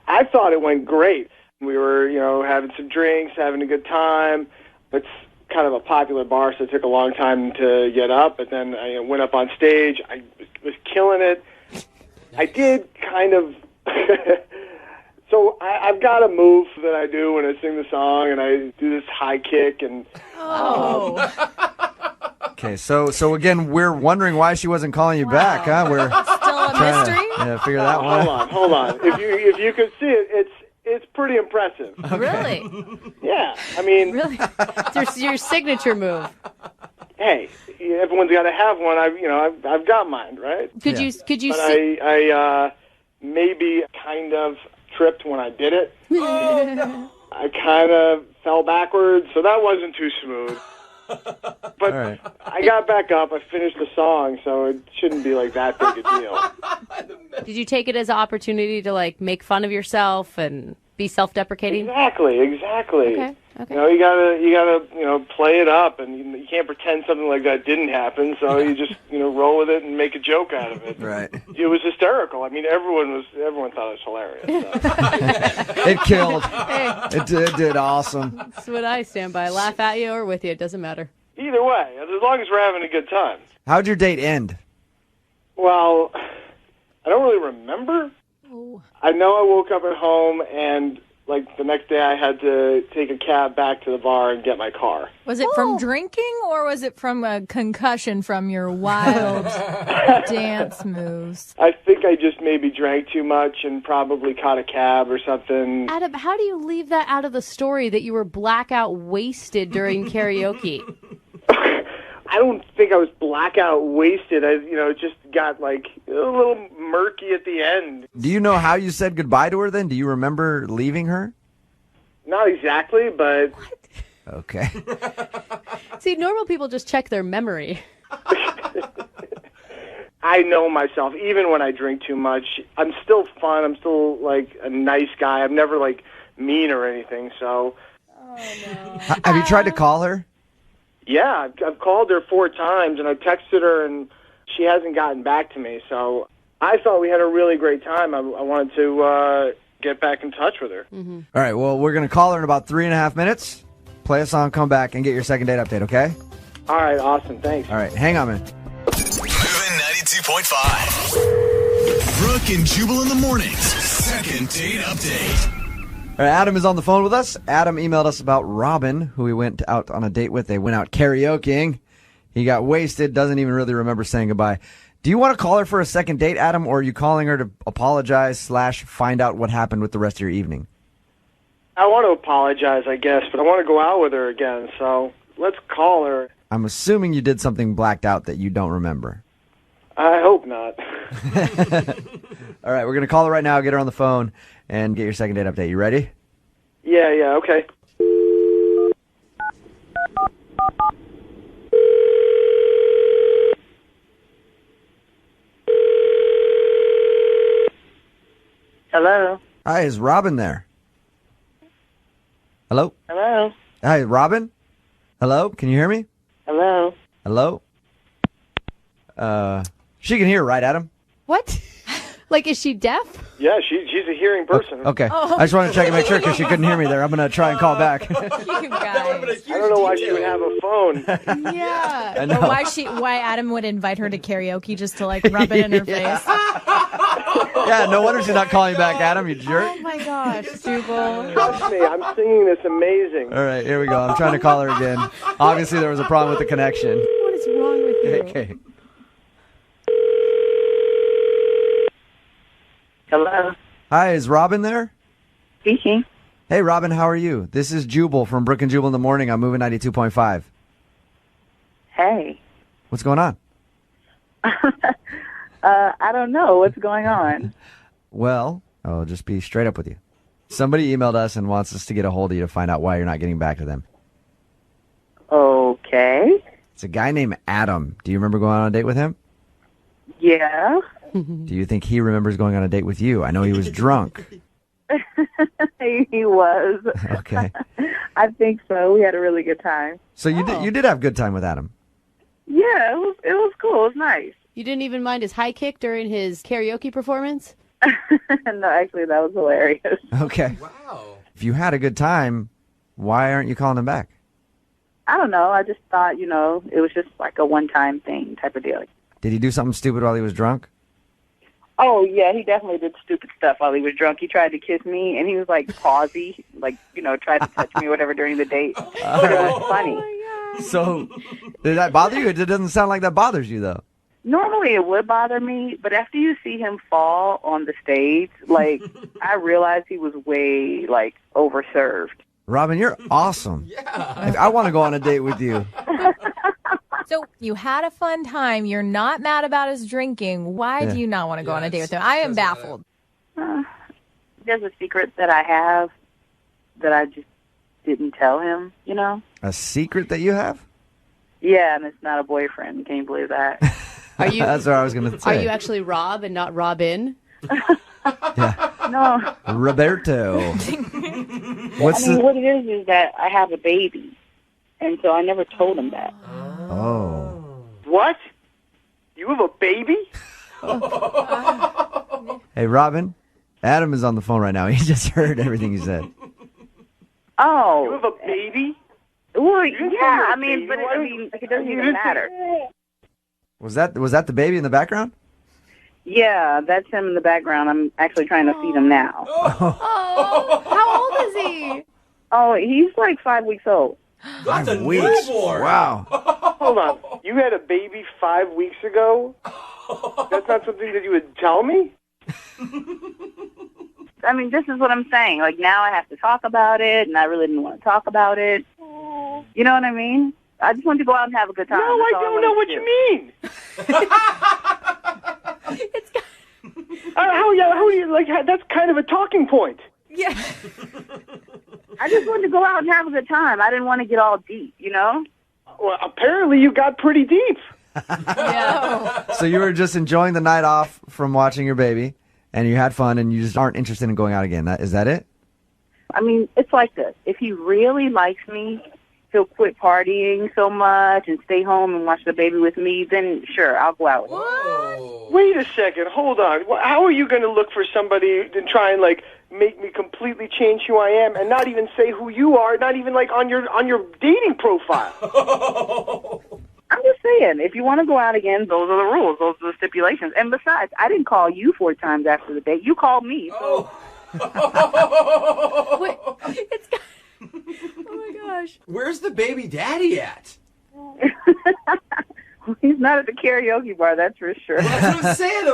I thought it went great. We were, having some drinks, having a good time. It's kind of a popular bar, so it took a long time to get up. But then I went up on stage. I was killing it. I did kind of... So I've got a move that I do when I sing the song, and I do this high kick. And Okay, so again, we're wondering why she wasn't calling you back, huh? We're Still a mystery? figure that one out. hold on. If you could see it, it's pretty impressive. Really? Yeah, Really? It's your signature move. Hey, everyone's got to have one. I've got mine, right? Could you But see? I maybe kind of tripped when I did it. I kind of fell backwards, so that wasn't too smooth. But All right. I got back up. I finished the song, so it shouldn't be that big a deal. Did you take it as an opportunity to make fun of yourself and be self-deprecating? Exactly. Okay. You gotta play it up, and you can't pretend something like that didn't happen. So you just roll with it and make a joke out of it. Right. It was hysterical. Everyone thought it was hilarious. So. It killed. It did awesome. That's what I stand by. Laugh at you or with you. It doesn't matter. Either way, as long as we're having a good time. How'd your date end? Well, I don't really remember. Oh. I know I woke up at home and the next day I had to take a cab back to the bar and get my car. Was it from drinking or was it from a concussion from your wild dance moves? I think I just maybe drank too much and probably caught a cab or something. Adam, how do you leave that out of the story that you were blackout wasted during karaoke? I don't think I was blackout wasted. It just got a little murky at the end. Do you know how you said goodbye to her then? Do you remember leaving her? Not exactly, but... Okay. See, normal people just check their memory. I know myself. Even when I drink too much, I'm still fun. I'm still, like, a nice guy. I'm never, like, mean or anything, so... Oh, no. Have you tried to call her? Yeah, I've called her 4 times, and I texted her, and she hasn't gotten back to me, so I thought we had a really great time. I wanted to get back in touch with her. Mm-hmm. All right, well, we're going to call her in about 3.5 minutes. Play a song, come back, and get your second date update, okay? All right, awesome. Thanks. All right, hang on, man. Moving 92.5. Brooke and Jubal in the mornings. Second date update. All right, Adam is on the phone with us. Adam emailed us about Robin, who he went out on a date with. They went out karaokeing. He got wasted, doesn't even really remember saying goodbye. Do you want to call her for a second date, Adam, or are you calling her to apologize / find out what happened with the rest of your evening? I want to apologize, I guess, but I want to go out with her again, so let's call her. I'm assuming you did something blacked out that you don't remember. I hope not. All right, we're going to call her right now, get her on the phone, and get your second date update. You ready? Yeah, okay. Hello? Hi, is Robin there? Hello? Hello? Hi, Robin? Hello? Can you hear me? Hello? Hello? She can hear, right, Adam? What? Like, is she deaf? Yeah, she's a hearing person. Okay. Oh. I just wanted to check and make sure because she couldn't hear me there. I'm going to try and call back. You guys. I don't know why she would have a phone. Yeah. I know. Or why Adam would invite her to karaoke just to like rub it in her face. Yeah, no wonder she's not calling back, Adam, you jerk. Oh my gosh, Jubal. Trust me, I'm singing this amazing. All right, here we go. I'm trying to call her again. Obviously, there was a problem with the connection. What is wrong with you? Okay. Hello? Hi, is Robin there? Speaking. Hey, Robin, how are you? This is Jubal from Brooke and Jubal in the morning. I'm moving 92.5. Hey. What's going on? I don't know. What's going on? Well, I'll just be straight up with you. Somebody emailed us and wants us to get a hold of you to find out why you're not getting back to them. Okay. It's a guy named Adam. Do you remember going on a date with him? Yeah. Do you think he remembers going on a date with you? I know he was drunk. He was. Okay. I think so. We had a really good time. So you did have a good time with Adam. Yeah, it was cool. It was nice. You didn't even mind his high kick during his karaoke performance? No, actually, that was hilarious. Okay. Wow. If you had a good time, why aren't you calling him back? I don't know. I just thought, it was just like a one-time thing type of deal. Did he do something stupid while he was drunk? Oh, yeah, he definitely did stupid stuff while he was drunk. He tried to kiss me, and he was, like, pausy, like, tried to touch me or whatever during the date. But it was funny. So, did that bother you? It doesn't sound like that bothers you, though. Normally it would bother me, but after you see him fall on the stage, like, I realized he was way, like, overserved. Robin, you're awesome. Yeah. I want to go on a date with you. So you had a fun time. You're not mad about his drinking. Why do you not want to go on a date with him? I am baffled. There's a secret that I have that I just didn't tell him, A secret that you have? Yeah, and it's not a boyfriend. Can you believe that? Are you? That's what I was going to say. Are you actually Rob and not Robin? Yeah. No. Roberto. What it is that I have a baby, and so I never told him that. Oh. What? You have a baby? Hey, Robin, Adam is on the phone right now. He just heard everything you said. Oh. You have a baby? Well, You didn't yeah, say I mean, but it doesn't even matter. Was that the baby in the background? Yeah, that's him in the background. I'm actually trying to feed him now. Oh, how old is he? Oh, he's like 5 weeks old. That's a 5 weeks. newborn. Wow. Hold on. You had a baby 5 weeks ago? That's not something that you would tell me? I mean, this is what I'm saying. Like, now I have to talk about it, and I really didn't want to talk about it. You know what I mean? I just wanted to go out and have a good time. No, I don't know what you mean. How are you, like, that's kind of a talking point. Yeah. I just wanted to go out and have a good time. I didn't want to get all deep, Well, apparently you got pretty deep. So you were just enjoying the night off from watching your baby, and you had fun, and you just aren't interested in going out again. Is that it? I mean, it's like this. If he really likes me, he'll quit partying so much and stay home and watch the baby with me, then sure, I'll go out with him. Wait a second. Hold on. How are you going to look for somebody to try and, like, make me completely change who I am and not even say who you are, not even, like, on your dating profile? I'm just saying, if you want to go out again, those are the rules. Those are the stipulations. And besides, I didn't call you 4 times after the date. You called me. So. Wait, oh my gosh. Where's the baby daddy at? He's not at the karaoke bar, that's for sure. Well, that's what I'm saying.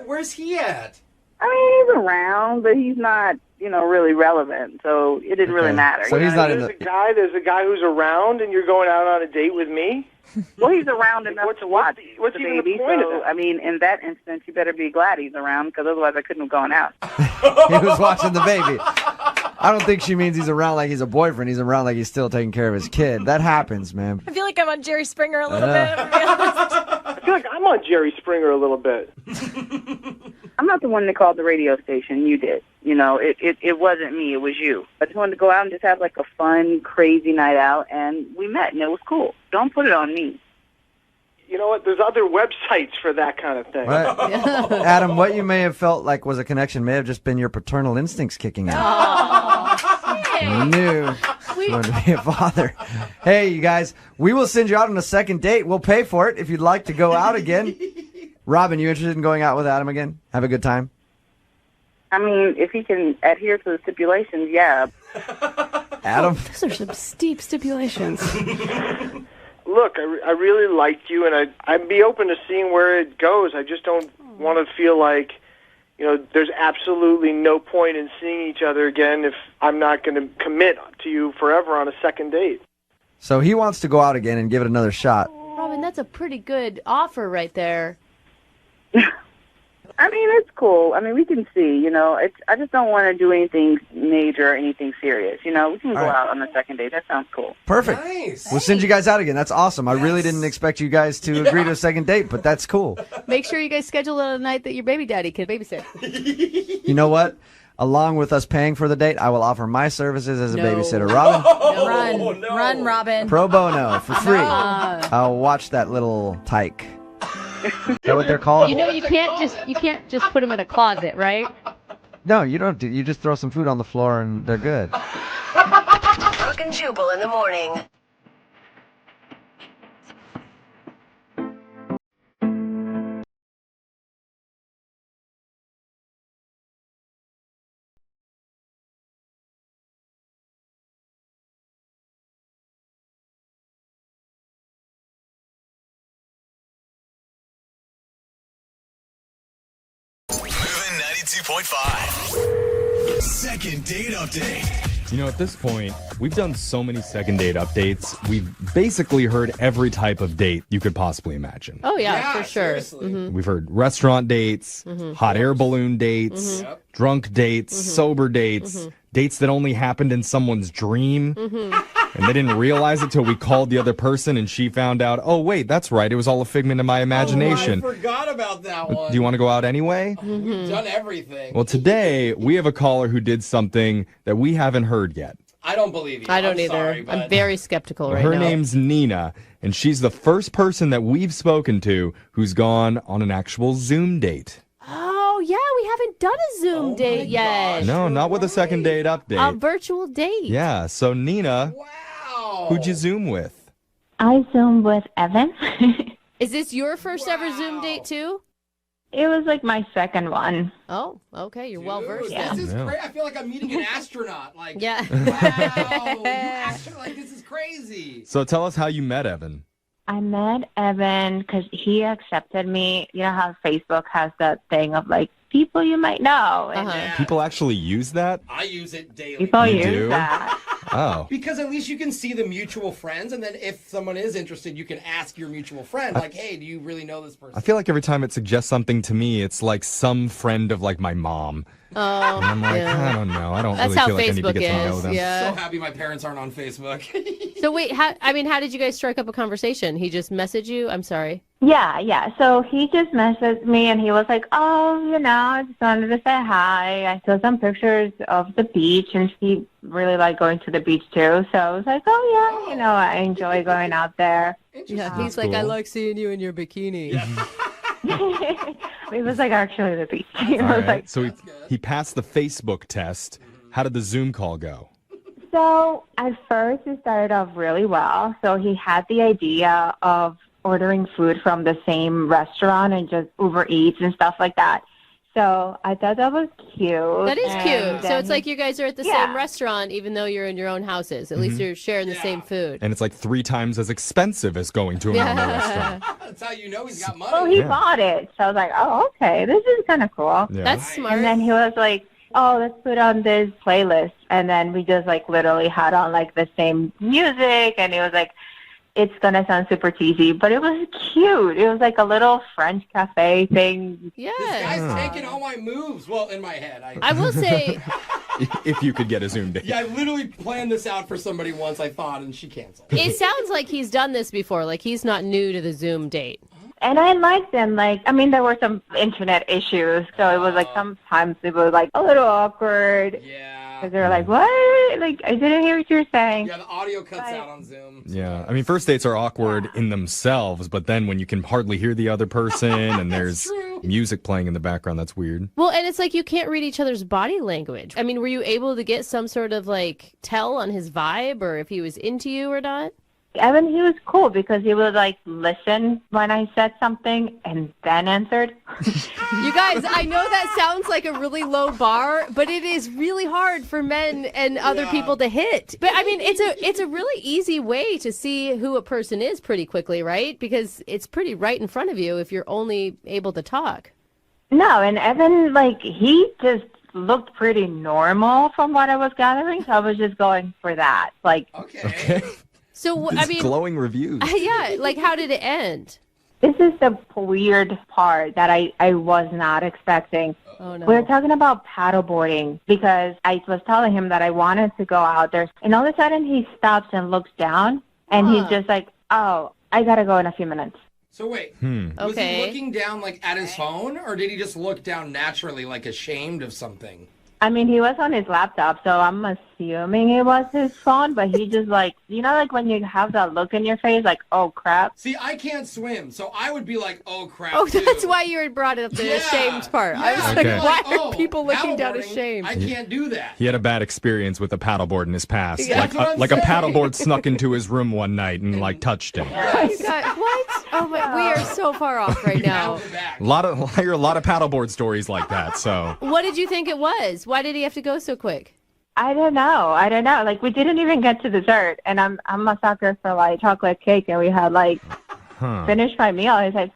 Where's he at? I mean, he's around, but he's not, really relevant. So it didn't really matter. So he's not in There's a guy who's around, and you're going out on a date with me? Well, he's around enough to watch what's the even baby. the point of So, that? I mean, in that instance, you better be glad he's around, because otherwise I couldn't have gone out. He was watching the baby. I don't think she means he's around like he's a boyfriend. He's around like he's still taking care of his kid. That happens, man. I feel like I'm on Jerry Springer a little bit. To be honest. I feel like I'm on Jerry Springer a little bit. I'm not the one that called the radio station. You did. It wasn't me. It was you. I just wanted to go out and just have like a fun, crazy night out, and we met, and it was cool. Don't put it on me. You know what? There's other websites for that kind of thing. Right. Adam, what you may have felt like was a connection may have just been your paternal instincts kicking out. You knew you wanted to be a father. Hey, you guys, we will send you out on a second date. We'll pay for it if you'd like to go out again. Robin, you interested in going out with Adam again? Have a good time? I mean, if he can adhere to the stipulations, yeah. Adam? Those are some steep stipulations. Look, I really liked you, and I'd be open to seeing where it goes. I just don't want to feel like, there's absolutely no point in seeing each other again if I'm not going to commit to you forever on a second date. So he wants to go out again and give it another shot. Robin, that's a pretty good offer right there. I mean, it's cool. I mean, we can see, I just don't want to do anything major or anything serious. We can go out on the second date. That sounds cool. Perfect. Nice. We'll send you guys out again. That's awesome. I really didn't expect you guys to agree to a second date, but that's cool. Make sure you guys schedule it a night that your baby daddy can babysit. You know what? Along with us paying for the date, I will offer my services as a babysitter. Robin? Run, Robin. Pro bono, for free. I'll watch that little tyke. Is that what they're called? You can't just put them in a closet, right? No, you don't. You just throw some food on the floor and they're good. Brooke and Jubal in the morning. Moving 92.5. Second date update. At this point, we've done so many second date updates. We've basically heard every type of date you could possibly imagine. Oh, yeah, for sure. Mm-hmm. We've heard restaurant dates, hot air balloon dates, drunk dates, sober dates, dates that only happened in someone's dream. And they didn't realize it till we called the other person and she found out, oh, wait, that's right. It was all a figment of my imagination. I forgot about that one. Do you want to go out anyway? We've done everything. Well, today we have a caller who did something that we haven't heard yet. I don't believe you. I don't I'm either. sorry, but... I'm very skeptical right Her now. name's Nina, and she's the first person that we've spoken to who's gone on an actual Zoom date. Oh, yeah, we haven't done a Zoom date yet. No, not with a second date update. A virtual date. Yeah, so Nina, who'd you Zoom with? I Zoomed with Evan. Is this your first ever Zoom date, too? It was like my second one. Oh, okay. You're well versed. This is great. I feel like I'm meeting an astronaut. Like, yeah. Wow, this is crazy. So tell us how you met Evan. I met Evan because he accepted me. You know how Facebook has that thing of like people you might know. And People actually use that? I use it daily. people You use do? that. Oh. Because at least you can see the mutual friends, and then if someone is interested, you can ask your mutual friend, like, hey, do you really know this person? I feel like every time it suggests something to me, it's like some friend of like my mom. Oh, And I'm like, yeah. I don't know. I don't That's really how feel like I need to Facebook get to know is, them. yeah. So happy my parents aren't on Facebook. So wait, how did you guys strike up a conversation? He just messaged you? I'm sorry. Yeah. So he just messaged me and he was like, oh, I just wanted to say hi. I saw some pictures of the beach and he really liked going to the beach too. So I was like, oh, yeah, I enjoy going out there. Yeah, he's like, I like seeing you in your bikini. It was like actually the beach. All right. So he passed the Facebook test. How did the Zoom call go? So at first it started off really well. So he had the idea of ordering food from the same restaurant and just Uber Eats and stuff like that. So I thought that was cute. That is cute. So it's like you guys are at the same restaurant, even though you're in your own houses. At least you're sharing the same food. And it's like 3 times as expensive as going to a normal restaurant. That's how you know he's got money. Well, he bought it. So I was like, oh, okay, this is kind of cool. Yeah. That's smart. And then he was like, oh, let's put on this playlist. And then we just like literally had on like the same music. And he was like, it's going to sound super cheesy, but it was cute. It was like a little French cafe thing. Yeah. This guy's taking all my moves. Well, in my head. I will say... If you could get a Zoom date. Yeah, I literally planned this out for somebody once, I thought, and she canceled. It sounds like he's done this before. Like he's not new to the Zoom date. And I liked them. There were some internet issues. So it was like sometimes it was like a little awkward. Yeah. Because they were like, what? Like, I didn't hear what you were saying. Yeah, the audio cuts out on Zoom. Yeah. I mean, first dates are awkward in themselves, but then when you can hardly hear the other person and there's music playing in the background, that's weird. Well, and it's like you can't read each other's body language. I mean, were you able to get some sort of like tell on his vibe or if he was into you or not? Evan, he was cool because he would like listen when I said something and then answered. You guys, I know that sounds like a really low bar, but it is really hard for men and other people to hit. But I mean, it's a really easy way to see who a person is pretty quickly, right? Because it's pretty right in front of you if you're only able to talk. No, and Evan, he just looked pretty normal from what I was gathering, so I was just going for that. Okay. So, I mean, glowing reviews. Yeah, how did it end? This is the weird part that I was not expecting. Oh, no. We were talking about paddleboarding because I was telling him that I wanted to go out there. And all of a sudden he stops and looks down and he's just like, oh, I got to go in a few minutes. So wait, was he looking down at his phone or did he just look down naturally ashamed of something? I mean, he was on his laptop, so I'm assuming it was his phone, but he just when you have that look in your face, oh, crap. See, I can't swim, so I would be like, oh, crap, Oh, that's why you had brought up the ashamed part. I was like, why are people looking down ashamed? I can't do that. He had a bad experience with a paddleboard in his past. Yeah. A paddleboard snuck into his room one night and touched him. What? Oh my, we are so far off right now. I hear a lot of paddleboard stories like that, so. What did you think it was? Why did he have to go so quick? I don't know. We didn't even get to dessert, and I'm a sucker for chocolate cake, and we had finished my meal. I was like,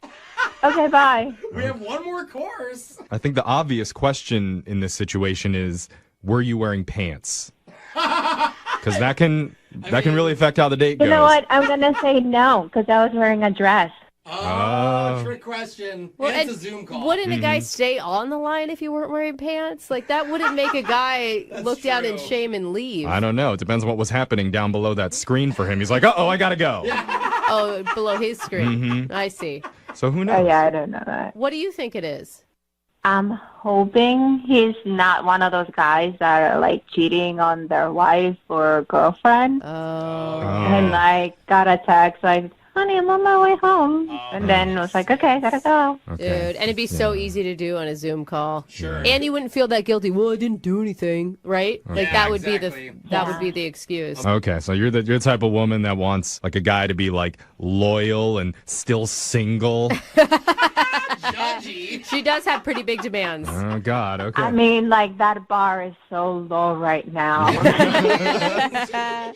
okay, bye. We have one more course. I think the obvious question in this situation is, were you wearing pants? Because that can really affect how the date goes. You know what? I'm gonna say no because I was wearing a dress. Trick question. And it's a Zoom call. Wouldn't a guy stay on the line if you weren't wearing pants? That wouldn't make a guy look down in shame and leave. I don't know. It depends on what was happening down below that screen for him. He's like, uh-oh, I gotta go. Oh, below his screen. I see. So who knows? Oh, yeah, I don't know that. What do you think it is? I'm hoping he's not one of those guys that are cheating on their wife or girlfriend. Oh. And got a text honey, I'm on my way home. And then it was okay, gotta go. Dude, and it'd be so easy to do on a Zoom call. Sure. And you wouldn't feel that guilty. Well, I didn't do anything, right? Okay. That would be the excuse. Okay, so you're the type of woman that wants a guy to be loyal and still single. Judgy. She does have pretty big demands. Oh God, okay. I mean, that bar is so low right now.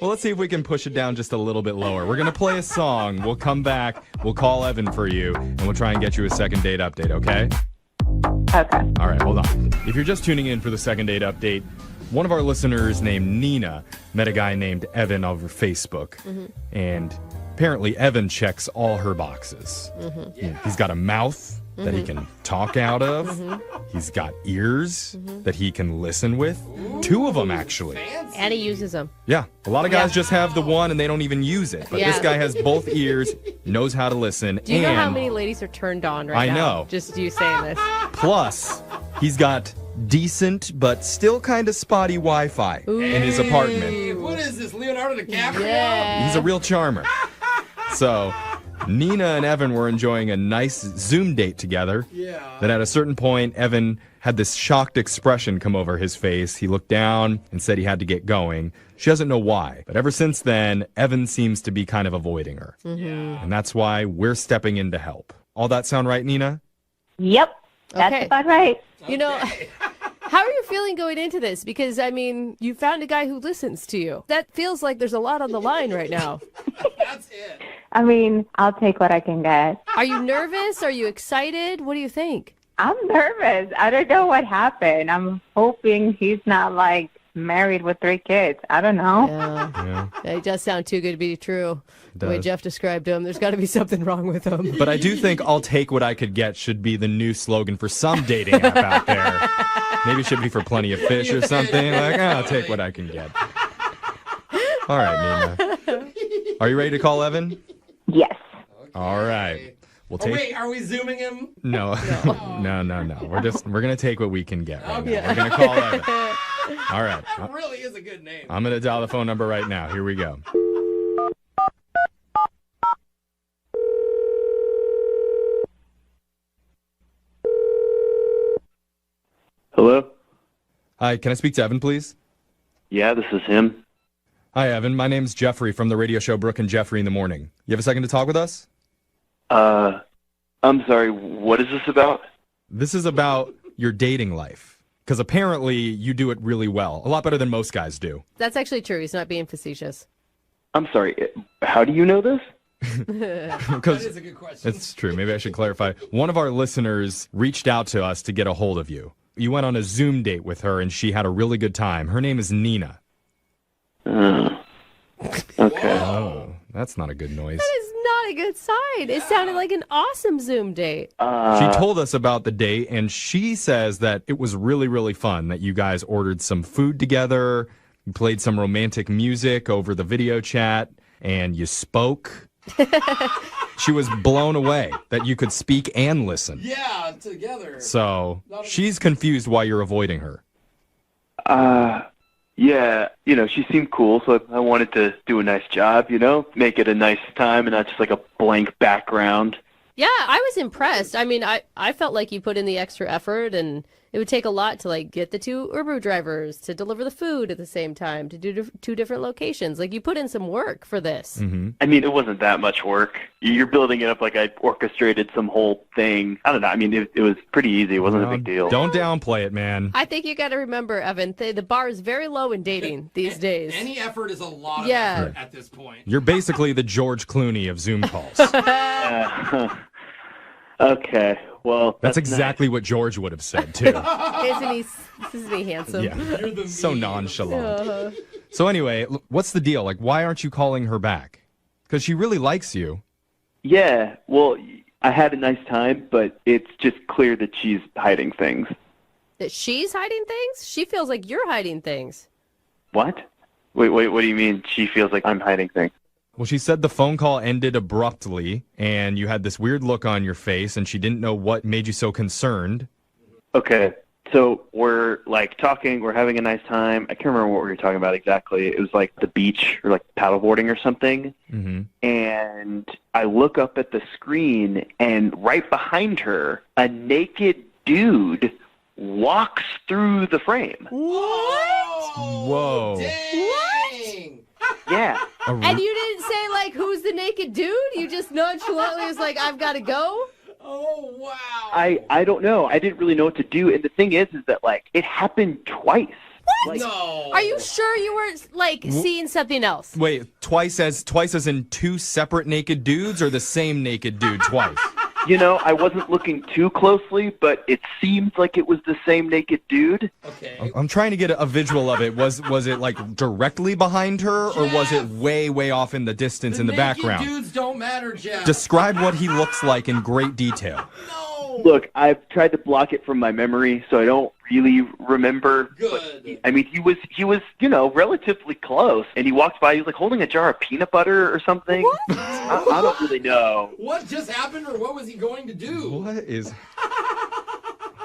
Well, let's see if we can push it down just a little bit lower. We're gonna play a song. We'll come back. We'll call Evan for you, and we'll try and get you a second date update. Okay? Okay. All right, hold on. If you're just tuning in for the second date update, one of our listeners named Nina met a guy named Evan over Facebook, and apparently Evan checks all her boxes. Mm-hmm. He's got a mouth. that he can talk out of. He's got ears that he can listen with. 2 of them, actually. And he uses them. Yeah, a lot of guys just have the one and they don't even use it. But this guy has both ears, knows how to listen. Do you know how many ladies are turned on right now? I know. Just you saying this. Plus, he's got decent but still kind of spotty Wi-Fi in his apartment. What is this, Leonardo DiCaprio? Yeah. He's a real charmer. So, Nina and Evan were enjoying a nice Zoom date together. Yeah. Then at a certain point, Evan had this shocked expression come over his face. He looked down and said he had to get going. She doesn't know why. But ever since then, Evan seems to be kind of avoiding her. And that's why we're stepping in to help. All that sound right, Nina? Yep. That's about right. You know, how are you feeling going into this? Because, I mean, you found a guy who listens to you. That feels like there's a lot on the line right now. That's it. I mean, I'll take what I can get. Are you nervous? Are you excited? What do you think? I'm nervous. I don't know what happened. I'm hoping he's not, like, married with 3 kids. I don't know. Yeah. It does sound too good to be true. The way does. Jeff described him, there's got to be something wrong with him. But I do think I'll take what I could get should be the new slogan for some dating app out there. Maybe it should be for Plenty of Fish or something. Like, I'll take what I can get. All right, Nina. Are you ready to call Evan? Yes. All right. We'll take... wait, are we zooming him? No. No. We're gonna take what we can get right Okay. now. We're gonna call Evan. All right. That really is a good name. I'm gonna dial the phone number right now. Here we go. Hello? Hi, can I speak to Evan, please? Yeah, this is him. Hi, Evan. My name's Jeffrey from the radio show Brooke and Jeffrey in the Morning. You have a second to talk with us? I'm sorry, what is this about? This is about your dating life. Because apparently you do it really well. A lot better than most guys do. That's actually true. He's not being facetious. I'm sorry, how do you know this? Because that is a good question. It's true. Maybe I should clarify. One of our listeners reached out to us to get a hold of you. You went on a Zoom date with her, and she had a really good time. Her name is Nina. Okay. Oh, that's not a good noise. That is not a good sign. It sounded like an awesome Zoom date. She told us about the date, and she says that it was really, really fun, that you guys ordered some food together, you played some romantic music over the video chat, and you spoke. She was blown away that you could speak and listen. Yeah, together. So she's confused why you're avoiding her. Yeah, she seemed cool, so I wanted to do a nice job, make it a nice time and not just like a blank background. Yeah, I was impressed. I mean, I felt like you put in the extra effort, and it would take a lot to, like, get the 2 Uber drivers to deliver the food at the same time, to do 2 different locations. Like, you put in some work for this. Mm-hmm. I mean, it wasn't that much work. You're building it up like I orchestrated some whole thing. I don't know. I mean, it was pretty easy. It wasn't a big deal. Don't downplay it, man. I think you got to remember, Evan, the bar is very low in dating these days. Any effort is a lot of effort at this point. You're basically the George Clooney of Zoom calls. Okay, well... That's exactly what George would have said, too. Isn't he handsome? Yeah, so nonchalant. So anyway, what's the deal? Like, why aren't you calling her back? Because she really likes you. Yeah, well, I had a nice time, but it's just clear that she's hiding things. That she's hiding things? She feels like you're hiding things. What? Wait, what do you mean she feels like I'm hiding things? Well, she said the phone call ended abruptly, and you had this weird look on your face, and she didn't know what made you so concerned. Okay, so we're, like, talking, we're having a nice time. I can't remember what we were talking about exactly. It was, like, the beach or, like, paddleboarding or something. Mm-hmm. And I look up at the screen, and right behind her, a naked dude walks through the frame. What? Whoa. What? Yeah. And you didn't say, like, who's the naked dude? You just nonchalantly was like, I've got to go? Oh, wow. I don't know. I didn't really know what to do. And the thing is that, like, it happened twice. What? Like, No. Are you sure you weren't, like, seeing something else? Wait, twice as in 2 separate naked dudes, or the same naked dude twice? I wasn't looking too closely, but it seemed like it was the same naked dude. Okay. I'm trying to get a visual of it. Was it like directly behind her, or was it way, way off in the distance in the background? Dudes don't matter, Jeff. Describe what he looks like in great detail. No. Look, I've tried to block it from my memory, so I don't really remember. Good. But, I mean, he was, relatively close, and he walked by. He was like holding a jar of peanut butter or something. What? I don't really know. What just happened, or what was he going to do? What is...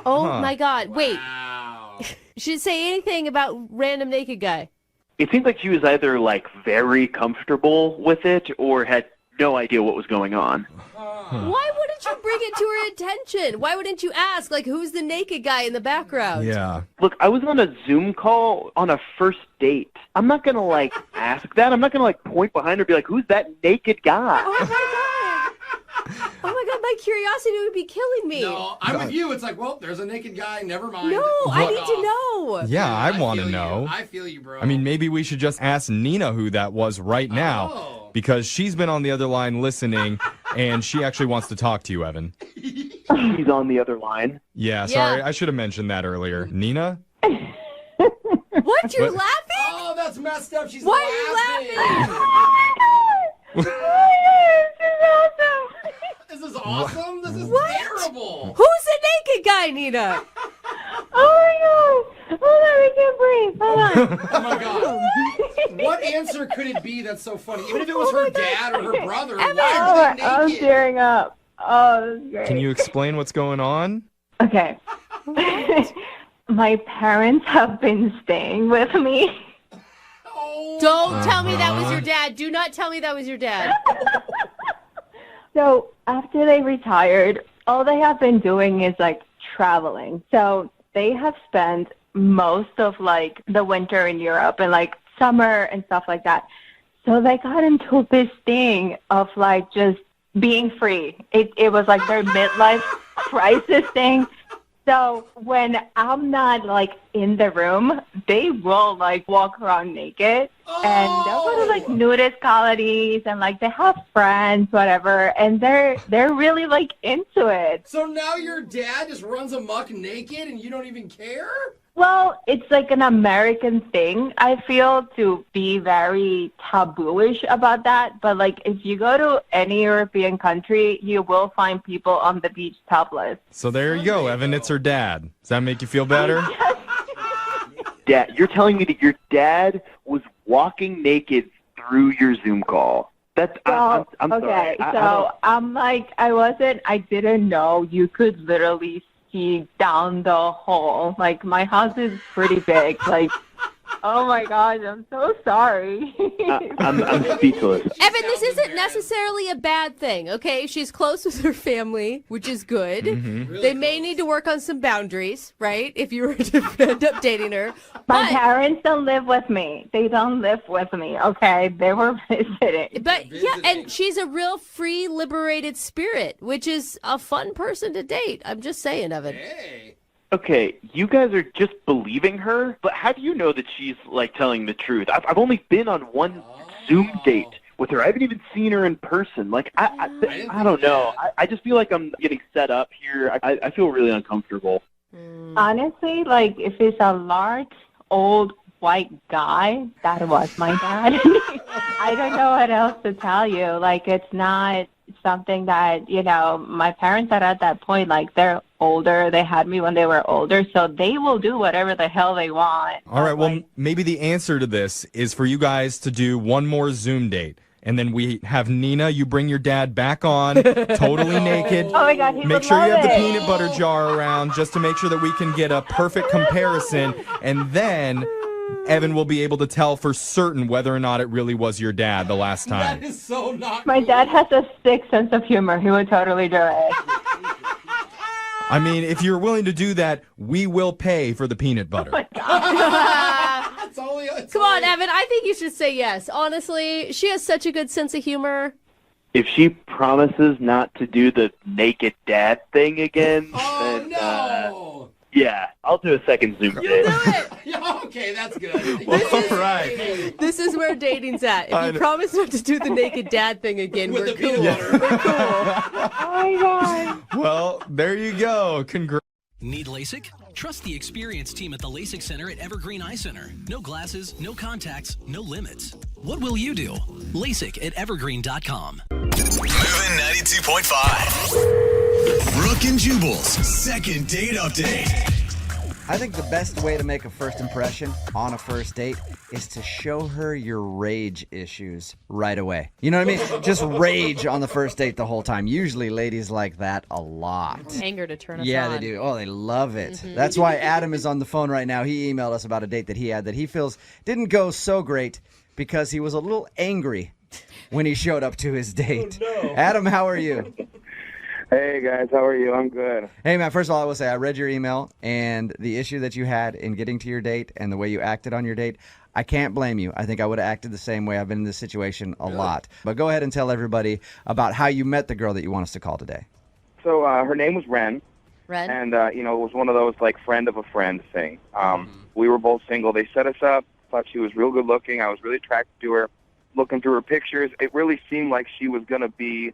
Oh Huh. my God! Wait, Wow. should it say anything about random naked guy? It seemed like he was either, like, very comfortable with it or had no idea what was going on. Why wouldn't you bring it to her attention? Why wouldn't you ask, like, who's the naked guy in the background? Yeah. Look, I was on a Zoom call on a first date. I'm not going to, like, ask that. I'm not going to, like, point behind her and be like, who's that naked guy? Oh my God! Oh my God! My curiosity would be killing me. No, I'm with you. It's like, well, there's a naked guy. Never mind. No, I need to know. Yeah, I want to feel know. You. I feel you, bro. I mean, maybe we should just ask Nina who that was right now, because she's been on the other line listening, and she actually wants to talk to you, Evan. She's on the other line. Yeah, sorry, I should have mentioned that earlier. Nina? What? You're laughing? Oh, that's messed up. She's Why are you laughing? This is awesome. This is terrible. Who's the naked guy, Nina? Oh my God! Hold on, I can't breathe. Hold on. Oh my God. What answer could it be that's so funny? Even if it was her dad or her brother, why are they I'm naked? tearing up. Oh, this is great. Can you explain what's going on? Okay. My parents have been staying with me. Don't tell me that was your dad. Do not tell me that was your dad. So after they retired, all they have been doing is like traveling. So they have spent most of like the winter in Europe and like summer and stuff like that. So they got into this thing of like just being free. It was like their midlife crisis thing. So when I'm not like in the room, they will like walk around naked and they'll go to like nudist colonies and like they have friends, whatever, and they're really like into it. So now your dad just runs amok naked and you don't even care? Well, it's like an American thing, I feel, to be very tabooish about that. But like if you go to any European country, you will find people on the beach topless. So there you go, Evan. It's her dad. Does that make you feel better? Dad, you're telling me that your dad was walking naked through your Zoom call. That's I'm okay, sorry. so I'm like, I didn't know you could literally see down the hole. Like, my house is pretty big. Like, oh my gosh, I'm so sorry. I'm speechless. Evan, this isn't necessarily a bad thing, okay? She's close with her family, which is good. Mm-hmm. They may need to work on some boundaries, right? If you were to end up dating her. My parents don't live with me. They don't live with me, okay? They were visiting. But yeah, and she's a real free, liberated spirit, which is a fun person to date. I'm just saying, Evan. Okay, you guys are just believing her, but how do you know that she's, like, telling the truth? I've only been on one Zoom date with her. I haven't even seen her in person. Like, I don't know. I just feel like I'm getting set up here. I feel really uncomfortable. Honestly, like, if it's a large, old, white guy, that was my dad. I don't know what else to tell you. Like, it's not something that, you know, my parents are at that point, like, they're older. They had me when they were older, so they will do whatever the hell they want. All right, well, maybe the answer to this is for you guys to do one more Zoom date. And then we have Nina, you bring your dad back on, totally naked. Oh my God, he Make would sure you love have the it. peanut butter jar around just to make sure that we can get a perfect comparison. And then Evan will be able to tell for certain whether or not it really was your dad the last time. That is so not My dad has a sick sense of humor. He would totally do it. I mean, if you're willing to do that, we will pay for the peanut butter. Come on, Evan. I think you should say yes. Honestly, she has such a good sense of humor. If she promises not to do the naked dad thing again, then, yeah, I'll do a second Zoom date. Okay, that's good. All right. This is where dating's at. If you promise not to do the naked dad thing again, we're cool. butter. We're cool. Oh my God. Well, there you go. Congrats. Need LASIK? Trust the experienced team at the LASIK Center at Evergreen Eye Center. No glasses, no contacts, no limits. What will you do? LASIK at evergreen.com. Moving 92.5. Brooke and Jubal's second date update. I think the best way to make a first impression on a first date is to show her your rage issues right away. You know what I mean? Just rage on the first date the whole time. Usually ladies like that a lot. Anger to turn us Yeah, on. they do. Oh, they love it. That's why Adam is on the phone right now. He emailed us about a date that he had that he feels didn't go so great because he was a little angry when he showed up to his date. Oh, no. Adam, how are you? Hey, guys. How are you? I'm good. Hey, man, first of all, I will say I read your email, and the issue that you had in getting to your date and the way you acted on your date, I can't blame you. I think I would have acted the same way. I've been in this situation a lot. But go ahead and tell everybody about how you met the girl that you want us to call today. So her name was Ren. Ren? And, it was one of those, friend of a friend thing. We were both single. They set us up. Thought she was real good looking. I was really attracted to her. Looking through her pictures, it really seemed like she was going to be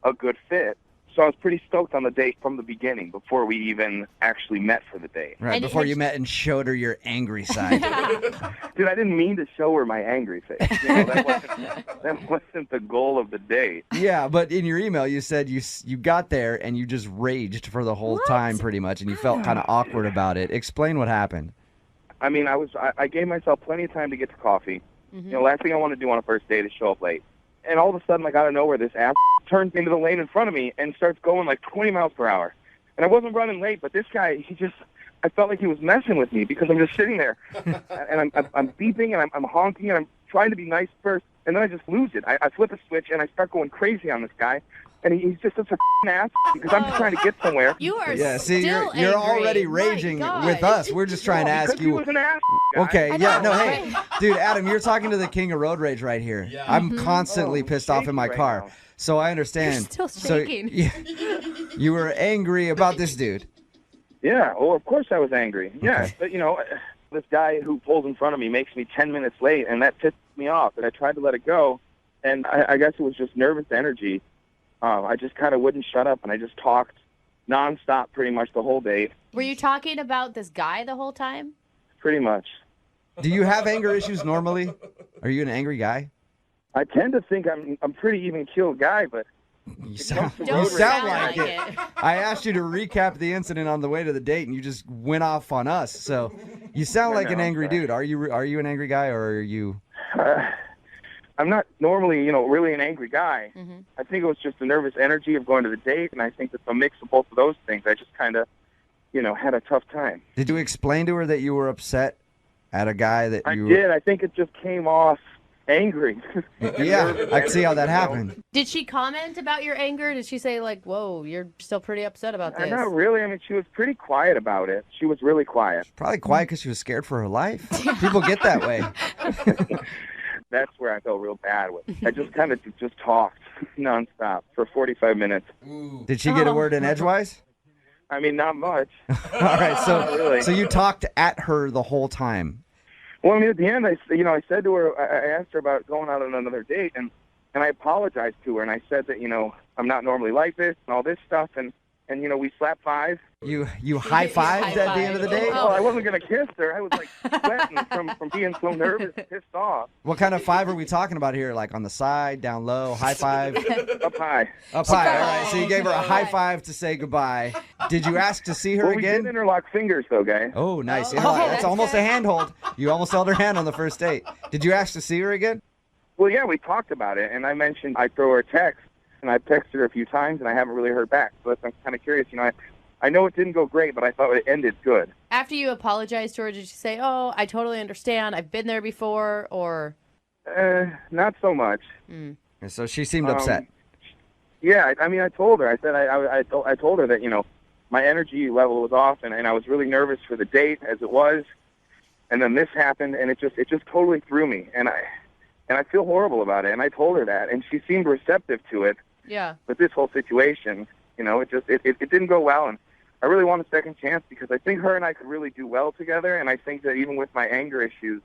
a good fit. So I was pretty stoked on the date from the beginning before we even actually met for the date. Right, before you met and showed her your angry side. Dude, I didn't mean to show her my angry face. That wasn't the goal of the date. Yeah, but in your email you said you got there and you just raged for the whole time pretty much, and you felt kind of awkward about it. Explain what happened. I mean, I gave myself plenty of time to get to coffee. Last thing I want to do on a first date is show up late. And all of a sudden, out of nowhere, this ass turns into the lane in front of me and starts going 20 miles per hour. And I wasn't running late, but this guy, I felt like he was messing with me because I'm just sitting there. And I'm beeping and I'm honking and I'm trying to be nice first. And then I just lose it. I flip a switch and I start going crazy on this guy. And he's just such a ass because I'm just trying to get somewhere. You are you're already raging with us. We're just trying to ask you. He was an ass guy. Okay, hey, dude, Adam, you're talking to the king of road rage right here. Yeah. I'm constantly pissed off in my car, now. So I understand. You're still shaking. So, you were angry about this dude. Yeah, well, of course I was angry. Yeah, okay. But this guy who pulls in front of me makes me 10 minutes late, and that pissed me off. And I tried to let it go, and I guess it was just nervous energy. I just kind of wouldn't shut up, and I just talked nonstop pretty much the whole date. Were you talking about this guy the whole time? Pretty much. Do you have anger issues normally? Are you an angry guy? I tend to think I'm pretty even-keeled guy, but you sound like it. I asked you to recap the incident on the way to the date, and you just went off on us. So you sound like an angry dude. Are you an angry guy, or are you? I'm not normally, really an angry guy. I think it was just the nervous energy of going to the date, and I think that the mix of both of those things, I just kind of, had a tough time. Did you explain to her that you were upset at a guy that you... I did. I think it just came off angry. Yeah, I can see how that happened. Did she comment about your anger? Did she say, whoa, you're still pretty upset about this? Not really. I mean, she was pretty quiet about it. She was really quiet. Probably quiet because she was scared for her life. People get that way. That's where I felt real bad with. I just kind of just talked nonstop for 45 minutes. Ooh. Did she get a word in edgewise? I mean, not much. All right, really. So you talked at her the whole time. Well, I mean, at the end, I said to her, I asked her about going out on another date, and I apologized to her, and I said that, I'm not normally like this and all this stuff, and we slapped five. You high-fived at the end of the day? Oh, I wasn't going to kiss her. I was, sweating from being so nervous and pissed off. What kind of five are we talking about here? Like on the side, down low, high five? Up high. Up high, all right. So you gave her a high five to say goodbye. Did you ask to see her again? We did interlock fingers, though, guy. Oh, nice. That's almost a handhold. You almost held her hand on the first date. Did you ask to see her again? Well, yeah, we talked about it, and I mentioned I'd throw her a text. And I've texted her a few times, and I haven't really heard back. So I'm kind of curious. I know it didn't go great, but I thought it ended good. After you apologized to her, did you say, oh, I totally understand, I've been there before, or? Not so much. So she seemed upset. Yeah, I mean, I told her. I said I told her that, my energy level was off, and I was really nervous for the date as it was. And then this happened, and it just totally threw me. And I feel horrible about it, and I told her that, and she seemed receptive to it. Yeah. But this whole situation, it didn't go well, and I really want a second chance because I think her and I could really do well together, and I think that even with my anger issues,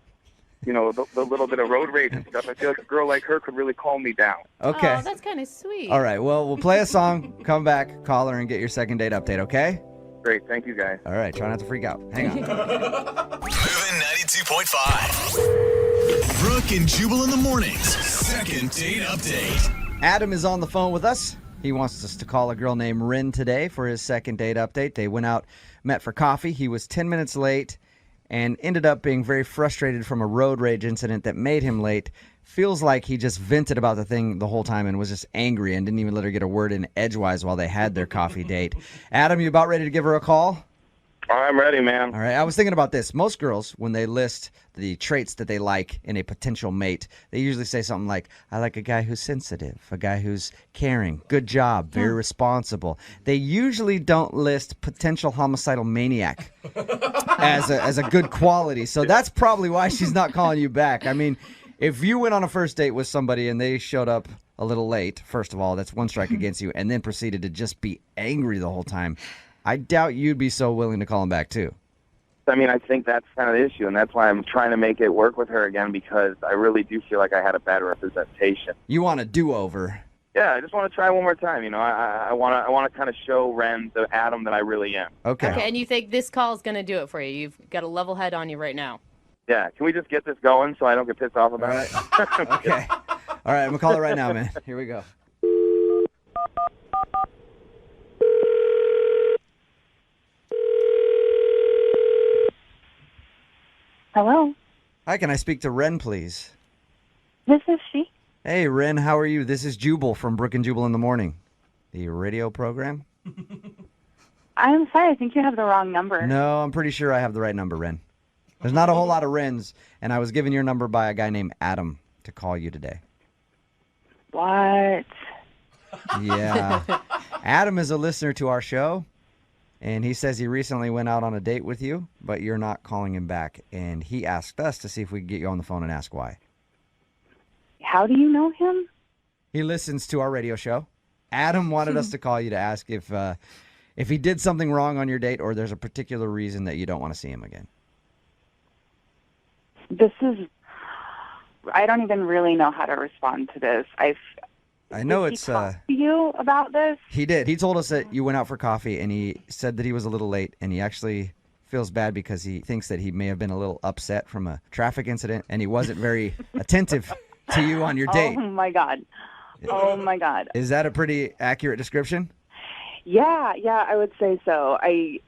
the little bit of road rage and stuff, I feel like a girl like her could really calm me down. Okay. Oh, that's kind of sweet. All right, well, we'll play a song, come back, call her, and get your second date update, okay? Great, thank you, guys. All right, try not to freak out. Hang on. Moving 92.5. Brooke and Jubal in the mornings. Second date update. Adam is on the phone with us. He wants us to call a girl named Rin today for his second date update. They went out, met for coffee. He was 10 minutes late and ended up being very frustrated from a road rage incident that made him late. Feels like he just vented about the thing the whole time and was just angry and didn't even let her get a word in edgewise while they had their coffee date. Adam, you about ready to give her a call? I'm ready, man. All right, I was thinking about this. Most girls, when they list the traits that they like in a potential mate, they usually say something like, I like a guy who's sensitive, a guy who's caring, good job, very responsible. They usually don't list potential homicidal maniac as a good quality. So that's probably why she's not calling you back. I mean, if you went on a first date with somebody and they showed up a little late, first of all, that's one strike against you, and then proceeded to just be angry the whole time, I doubt you'd be so willing to call him back, too. I mean, I think that's kind of the issue, and that's why I'm trying to make it work with her again, because I really do feel like I had a bad representation. You want a do-over. Yeah, I just want to try one more time. You know, I want to kind of show Ren the Adam that I really am. Okay. Okay, and you think this call is going to do it for you? You've got a level head on you right now. Yeah, can we just get this going so I don't get pissed off about it? Okay. All right, I'm going to call it right now, man. Here we go. Hello? Hi, can I speak to Ren, please? This is she. Hey, Ren, how are you? This is Jubal from Brooke and Juball in the Morning, the radio program. I'm sorry, I think you have the wrong number. No, I'm pretty sure I have the right number, Ren. There's not a whole lot of Rens, and I was given your number by a guy named Adam to call you today. What? Yeah. Adam is a listener to our show, and he says he recently went out on a date with you, but you're not calling him back. And he asked us to see if we could get you on the phone and ask why. How do you know him? He listens to our radio show. Adam wanted us to call you to ask if he did something wrong on your date or there's a particular reason that you don't want to see him again. I don't even really know how to respond to this. I know Did it's he talk to you about this? He did. He told us that you went out for coffee and he said that he was a little late and he actually feels bad because he thinks that he may have been a little upset from a traffic incident and he wasn't very attentive to you on your date. Oh my God. Oh my God. Is that a pretty accurate description? Yeah, I would say so. I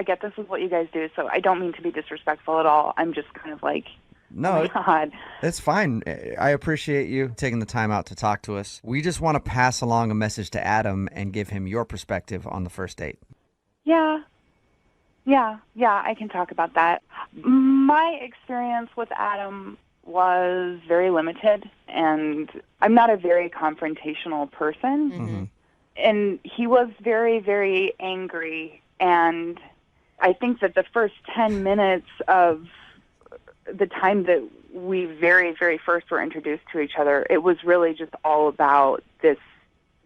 get this is what you guys do, so I don't mean to be disrespectful at all. I'm just kind of like, no, oh my God. It's fine. I appreciate you taking the time out to talk to us. We just want to pass along a message to Adam and give him your perspective on the first date. Yeah, I can talk about that. My experience with Adam was very limited, and I'm not a very confrontational person. Mm-hmm. And he was very, very angry, and I think that the first 10 minutes of the time that we very, very first were introduced to each other, it was really just all about this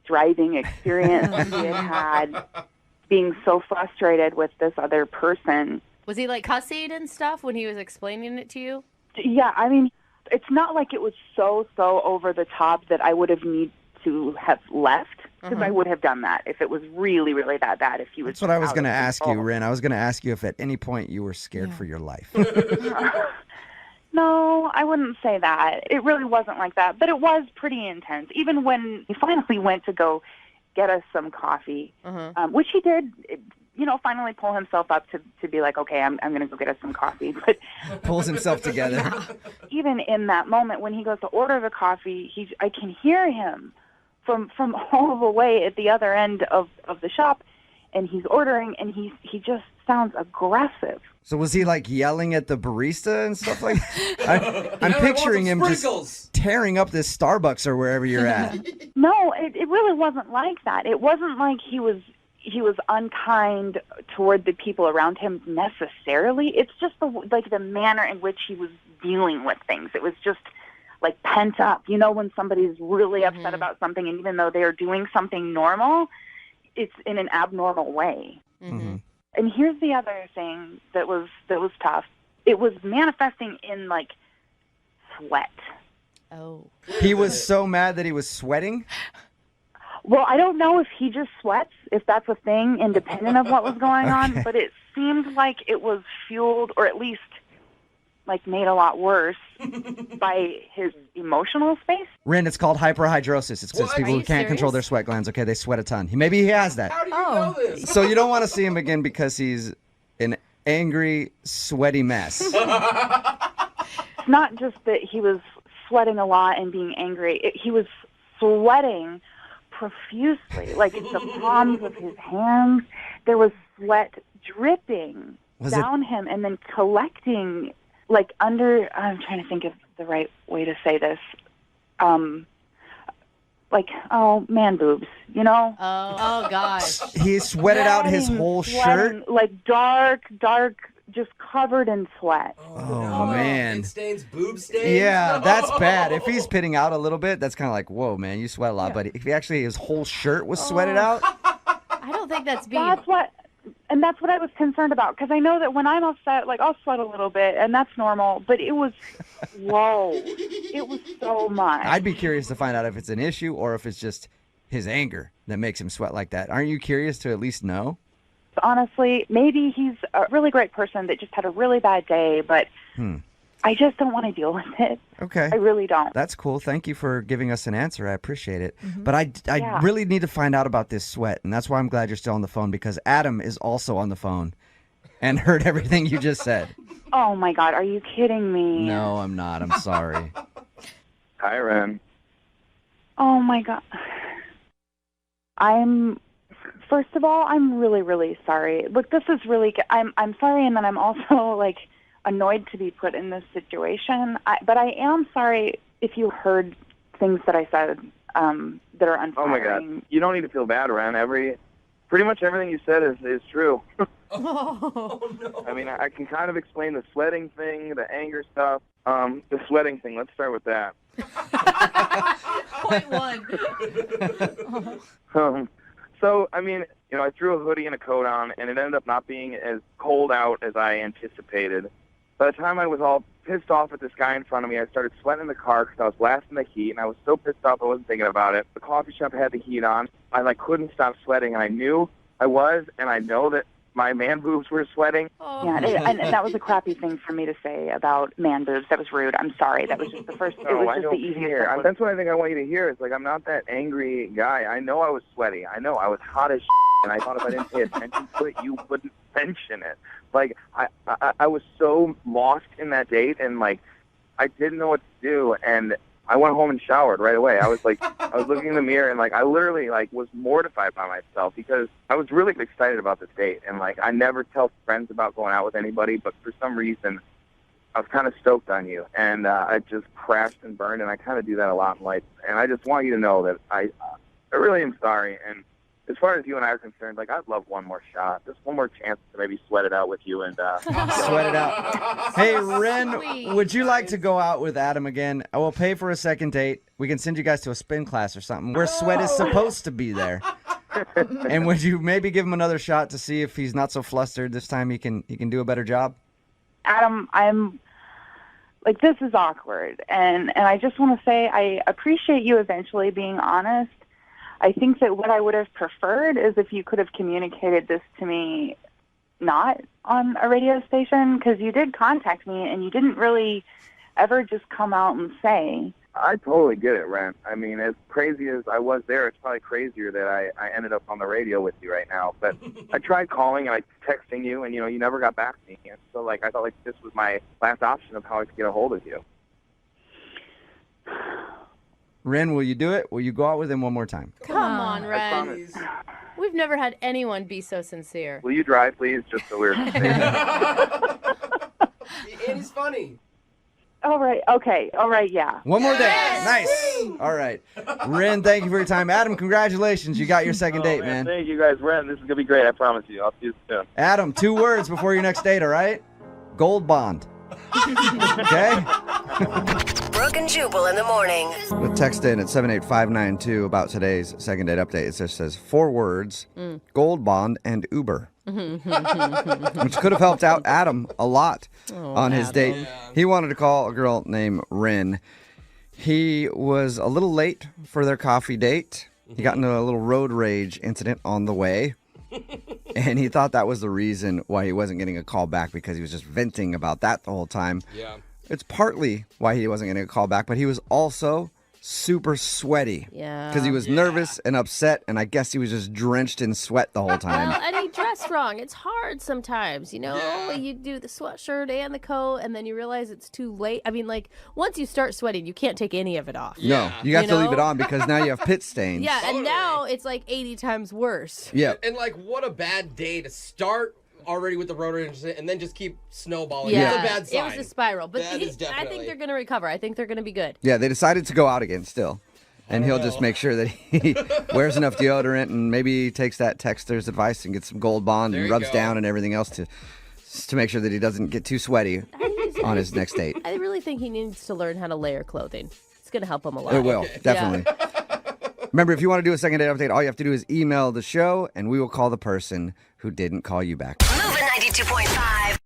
driving experience he had being so frustrated with this other person. Was he like cussing and stuff when he was explaining it to you? Yeah, I mean, it's not like it was so over the top that I would have need to have left, because I would have done that if it was really, really that bad. If he was. That's what I was going to ask you, Ren. I was going to ask you if at any point you were scared for your life. No, I wouldn't say that. It really wasn't like that, but it was pretty intense. Even when he finally went to go get us some coffee, which he did, finally pull himself up to be like, okay, I'm going to go get us some coffee. But pulls himself together. Even in that moment when he goes to order the coffee, I can hear him from all the way at the other end of the shop, and he's ordering, and he just sounds aggressive. So was he like yelling at the barista and stuff like that? I'm picturing him just tearing up this Starbucks or wherever you're at. No, it really wasn't like that. It wasn't like he was unkind toward the people around him necessarily. It's just the manner in which he was dealing with things. It was just like pent up. You know, when somebody's really upset about something, and even though they are doing something normal, it's in an abnormal way. Mm-hmm. And here's the other thing that was tough. It was manifesting in like sweat. Oh. He was so mad that he was sweating? Well, I don't know if he just sweats, if that's a thing, independent of what was going on, but it seemed like it was fueled, or at least like made a lot worse by his emotional space. Ren, it's called hyperhidrosis. It's What? people Are who you can't control their serious? sweat glands. Okay, they sweat a ton. Maybe he has that. How do you know this? So you don't want to see him again because he's an angry, sweaty mess. It's not just that he was sweating a lot and being angry. He was sweating profusely, like the palms of his hands. There was sweat dripping down him and then collecting, like under. I'm trying to think of the right way to say this. Like, man boobs, you know? Oh gosh. He sweated out his whole shirt. Sweating, like dark, just covered in sweat. Oh, man. It stains, boob stains. Yeah, that's bad. If he's pitting out a little bit, that's kind of like, whoa, man, you sweat a lot. But if he actually, his whole shirt was sweated out. I don't think that's being. That's what I was concerned about, because I know that when I'm upset, like, I'll sweat a little bit, and that's normal. But it was, whoa, it was so much. I'd be curious to find out if it's an issue or if it's just his anger that makes him sweat like that. Aren't you curious to at least know? Honestly, maybe he's a really great person that just had a really bad day, but I just don't want to deal with it. Okay. I really don't. That's cool. Thank you for giving us an answer. I appreciate it. But I Yeah. really need to find out about this sweat, and that's why I'm glad you're still on the phone, because Adam is also on the phone and heard everything you just said. Oh, my God. Are you kidding me? No, I'm not. I'm sorry. Hi, Ren. Oh, my God. First of all, I'm really, really sorry. Look, this is really, I'm sorry, and then I'm also, like, annoyed to be put in this situation. But I am sorry if you heard things that I said that are unflattering. Oh my God! You don't need to feel bad, Ren. Pretty much everything you said is true. Oh no! I mean, I can kind of explain the sweating thing, the anger stuff. The sweating thing. Let's start with that. Point one. So, I mean, I threw a hoodie and a coat on, and it ended up not being as cold out as I anticipated. By the time I was all pissed off at this guy in front of me, I started sweating in the car because I was blasting the heat, and I was so pissed off I wasn't thinking about it. The coffee shop had the heat on. I couldn't stop sweating, and I knew I was, and I know that my man boobs were sweating. Yeah, and that was a crappy thing for me to say about man boobs. That was rude. I'm sorry. That was just the first. It No, was I just don't the easiest. care. thing. That's what I think I want you to hear. Is like, I'm not that angry guy. I know I was sweaty. I know I was hot as and I thought if I didn't pay attention to it, you wouldn't mention it. Like, I was so lost in that date, and like, I didn't know what to do, and I went home and showered right away. I was like, I was looking in the mirror, and like, I literally like was mortified by myself because I was really excited about this date, and like, I never tell friends about going out with anybody, but for some reason, I was kind of stoked on you, and I just crashed and burned, and I kind of do that a lot in life, and I just want you to know that I really am sorry, and as far as you and I are concerned, like, I'd love one more shot, just one more chance to maybe sweat it out with you and Sweat it out. Hey, Ren, would you like to go out with Adam again? I will pay for a second date. We can send you guys to a spin class or something where sweat is supposed to be there. And would you maybe give him another shot to see if he's not so flustered this time? He can do a better job. Adam, I'm like, this is awkward, and I just want to say I appreciate you eventually being honest. I think that what I would have preferred is if you could have communicated this to me not on a radio station, because you did contact me and you didn't really ever just come out and say. I totally get it, Ren. I mean, as crazy as I was there, it's probably crazier that I ended up on the radio with you right now. But I tried calling and texting you, and, you never got back to me. And so, like, I felt like this was my last option of how I could get a hold of you. Ren, will you do it? Will you go out with him one more time? Come on, Ren. We've never had anyone be so sincere. Will you drive, please, just so we're And he's funny. All right. Okay. All right. Yeah. One more day. Nice. All right. Ren, thank you for your time. Adam, congratulations. You got your second date, man. Thank you, guys. Ren, this is going to be great. I promise you. I'll see you soon. Adam, 2 words before your next date, all right? Gold bond. Okay? Brooke and Jubal in the morning. The text in at 78592 about today's second date update. It just says 4 words, gold bond and Uber. Which could have helped out Adam a lot on his date. He wanted to call a girl named Ren. He was a little late for their coffee date. He got into a little road rage incident on the way. And he thought that was the reason why he wasn't getting a call back, because he was just venting about that the whole time. Yeah. It's partly why he wasn't getting a call back, but he was also super sweaty. Yeah. Because he was nervous and upset, and I guess he was just drenched in sweat the whole time. Well, and he dressed wrong. It's hard sometimes, You do the sweatshirt and the coat, and then you realize it's too late. I mean, like, once you start sweating, you can't take any of it off. No, you have to leave it on because now you have pit stains. Yeah, and now it's like 80 times worse. Yeah. And like, what a bad day to start already with the rotor incident and then just keep snowballing. Yeah, It's a bad sign. it was a spiral. But That is I definitely- think they're going to recover. I think they're going to be good. Yeah, they decided to go out again still. And he'll just make sure that he wears enough deodorant and maybe takes that texter's advice and gets some Gold Bond There and you rubs go. down and everything else to make sure that he doesn't get too sweaty on his next date. I really think he needs to learn how to layer clothing. It's going to help him a lot. It will, definitely. Remember, if you want to do a second date update, all you have to do is email the show, and we will call the person who didn't call you back. Moving 92.5.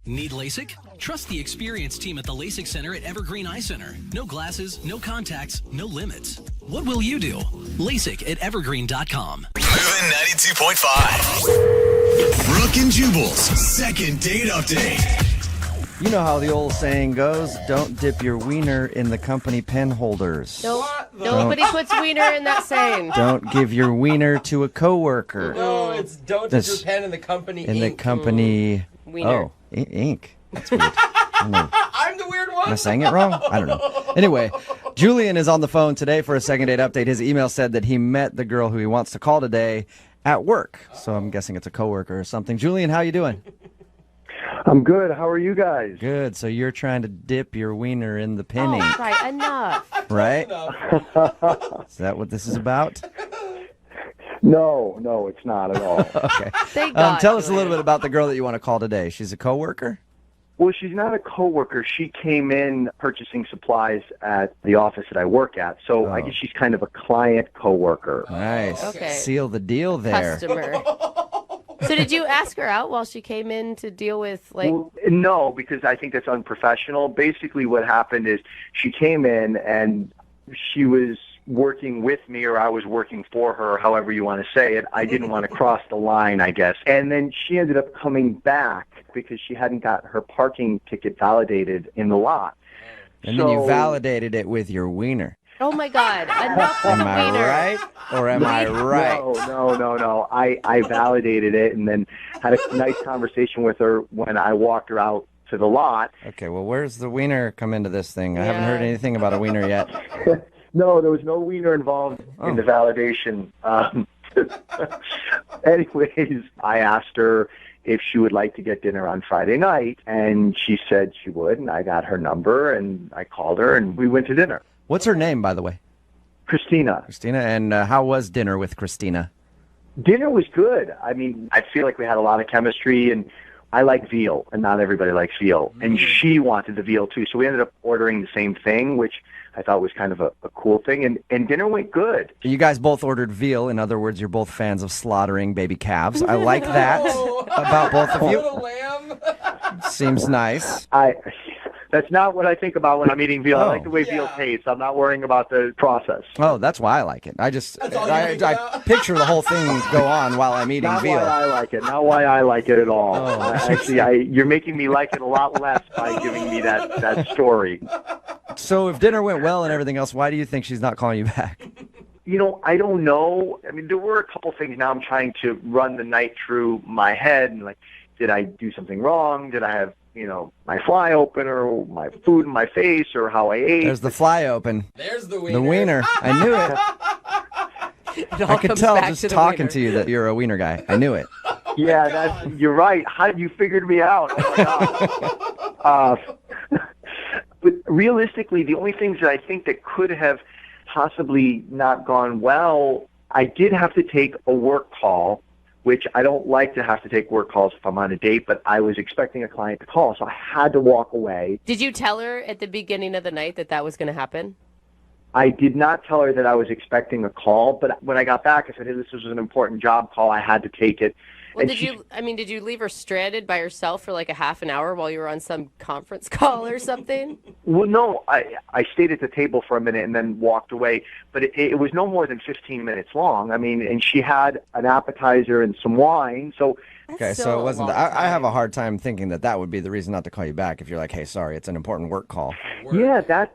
Need LASIK? Trust the experienced team at the LASIK Center at Evergreen Eye Center. No glasses, no contacts, no limits. What will you do? LASIK at evergreen.com. Moving 92.5. Brooke and Jubal's second date update. You know how the old saying goes, don't dip your wiener in the company pen holders. Nobody puts wiener in that saying. Don't give your wiener to a coworker. No, it's don't dip your pen in the company In the ink. company... Wiener. Oh, ink. That's weird. I don't know. I'm the weird one. Am I saying it wrong? I don't know. Anyway, Julian is on the phone today for a second date update. His email said that he met the girl who he wants to call today at work. So I'm guessing it's a coworker or something. Julian, how you doing? I'm good. How are you guys? Good. So you're trying to dip your wiener in the penny, Oh, right, enough. right? Is that what this is about? No, it's not at all. Okay. Thank God, Tell us a Julian. little bit about the girl that you want to call today. She's a coworker? Well, she's not a coworker. She came in purchasing supplies at the office that I work at. So I guess she's kind of a client coworker. Nice. Okay. Seal the deal there. Customer. So did you ask her out while she came in to deal with, like... Well, no, because I think that's unprofessional. Basically what happened is she came in and she was working with me, or I was working for her, however you want to say it. I didn't want to cross the line, I guess. And then she ended up coming back because she hadn't got her parking ticket validated in the lot. And then you validated it with your wiener. Oh, my God. Enough with Am the I wiener. right? Or am I right? No. I validated it and then had a nice conversation with her when I walked her out to the lot. Okay, well, where's the wiener come into this thing? I haven't heard anything about a wiener yet. No, there was no wiener involved in the validation. Anyways, I asked her if she would like to get dinner on Friday night, and she said she would, and I got her number, and I called her, and we went to dinner. What's her name, by the way? Christina. Christina, and how was dinner with Christina? Dinner was good. I mean, I feel like we had a lot of chemistry, and I like veal, and not everybody likes veal. And she wanted the veal, too, so we ended up ordering the same thing, which I thought was kind of a cool thing, and dinner went good. You guys both ordered veal. In other words, you're both fans of slaughtering baby calves. I like that about both of you. Seems nice. That's not what I think about when I'm eating veal. I like the way veal tastes. I'm not worrying about the process. Oh, that's why I like it. I picture the whole thing go on while I'm eating Not veal. why I like it. Not why I like it at all. Actually, you're making me like it a lot less by giving me that story. So if dinner went well and everything else, why do you think she's not calling you back? You know, I don't know. I mean, there were a couple things now I'm trying to run the night through my head. And like, did I do something wrong? Did I have, my fly open, or my food in my face, or how I ate? There's the fly open. There's the The wiener. I knew it. I could tell just talking to you that you're a wiener guy. I knew it. Yeah, you're right. How did you figure me out? Oh, my God. But realistically, the only things that I think that could have possibly not gone well, I did have to take a work call, which I don't like to have to take work calls if I'm on a date, but I was expecting a client to call, so I had to walk away. Did you tell her at the beginning of the night that was going to happen? I did not tell her that I was expecting a call, but when I got back, I said, hey, this was an important job call. I had to take it. Well, did you leave her stranded by herself for like a half an hour while you were on some conference call or something? Well, no, I stayed at the table for a minute and then walked away, but it was no more than 15 minutes long. I mean, and she had an appetizer and some wine, so... Okay, so it wasn't. I have a hard time thinking that would be the reason not to call you back if you're like, hey, sorry, it's an important work call. Yeah,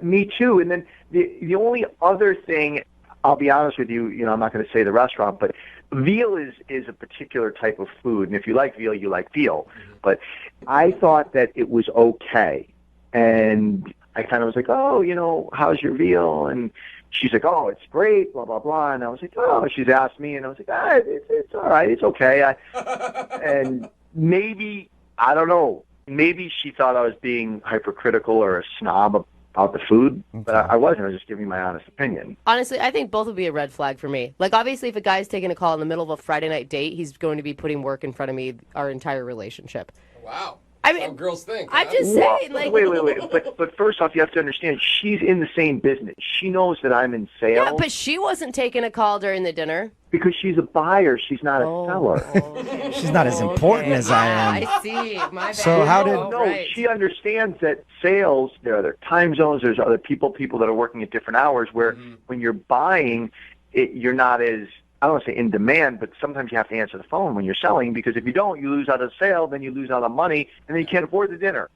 me too. And then the only other thing, I'll be honest with you, I'm not going to say the restaurant, but veal is a particular type of food, and if you like veal, you like veal. But I thought that it was okay, and I kind of was like, oh, how's your veal? And she's like, oh, it's great, blah, blah, blah. And I was like, oh, she's asked me, and I was like, it's all right, it's okay. And maybe, I don't know, maybe she thought I was being hypercritical or a snob about the food, but I wasn't. I was just giving my honest opinion. Honestly, I think both would be a red flag for me. Like, obviously, if a guy's taking a call in the middle of a Friday night date, he's going to be putting work in front of me our entire relationship. Wow. I mean, how girls think. I'm just saying, like... Wait. But first off, you have to understand, she's in the same business. She knows that I'm in sales. Yeah, but she wasn't taking a call during the dinner. Because she's a buyer. She's not a seller. She's not as important as I am. I see. My bad. So how did... No, she understands that sales, there are other time zones, there's other people that are working at different hours, where when you're buying, you're not as... I don't want to say in demand, but sometimes you have to answer the phone when you're selling, because if you don't, you lose out on sale, then you lose out on money, and then you can't afford the dinner.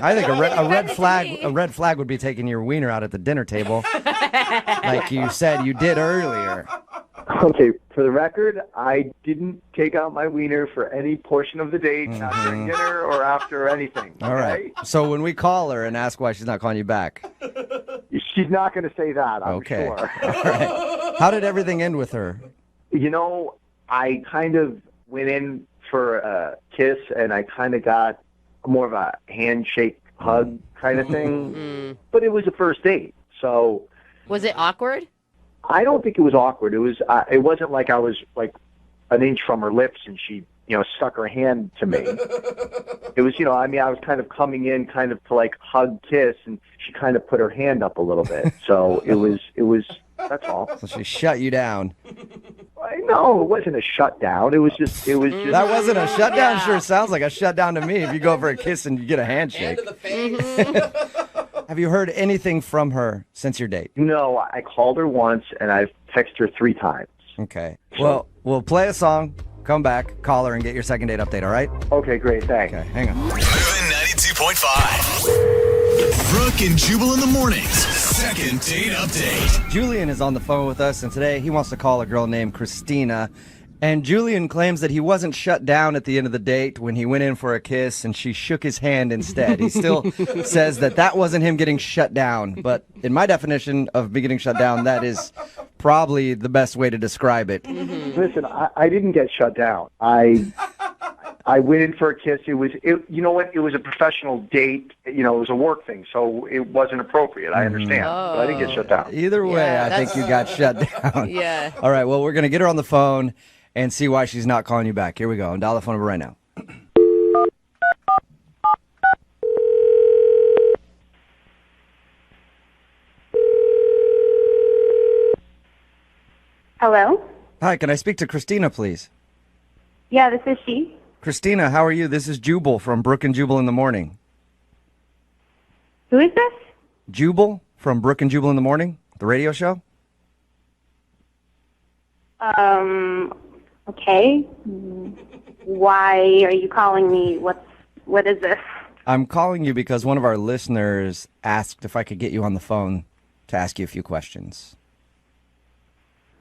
I think a red flag would be taking your wiener out at the dinner table, like you said you did earlier. Okay, for the record, I didn't take out my wiener for any portion of the date, not during dinner or after or anything. All right. So when we call her and ask why she's not calling you back, she's not going to say that, I'm sure. All right. How did everything end with her? I kind of went in for a kiss, and I kind of got more of a handshake, hug kind of thing. But it was a first date, so... Was it awkward? I don't think it was awkward. It was. It wasn't like I was like an inch from her lips and she, stuck her hand to me. It was, I was kind of coming in kind of to like hug, kiss, and she kind of put her hand up a little bit. So it was, that's all. So she shut you down. No, it wasn't a shutdown. It was just. That wasn't a shutdown? Yeah. Sure sounds like a shutdown to me if you go for a kiss and you get a handshake. Hand to the face. Have you heard anything from her since your date? No, I called her once, and I've texted her 3 times. Okay. Well, we'll play a song, come back, call her, and get your second date update, all right? Okay, great. Thanks. Okay, hang on. Moving 92.5. Brooke and Jubal in the mornings. Second date update. Julian is on the phone with us, and today he wants to call a girl named Christina. And Julian claims that he wasn't shut down at the end of the date when he went in for a kiss and she shook his hand instead. He still says that wasn't him getting shut down. But in my definition of me getting shut down, that is probably the best way to describe it. Listen, I didn't get shut down. I went in for a kiss. It was a professional date. It was a work thing, so it wasn't appropriate. I understand, but I didn't get shut down. Either way, I think you got shut down. Yeah. All right, well, we're going to get her on the phone and see why she's not calling you back. Here we go. And dial the phone number right now. Hello? Hi, can I speak to Christina, please? Yeah, this is she. Christina, how are you? This is Jubal from Brooke and Juball in the morning. Who is this? Jubal from Brooke and Juball in the morning, the radio show. Okay. Why are you calling me? What is this? I'm calling you because one of our listeners asked if I could get you on the phone to ask you a few questions.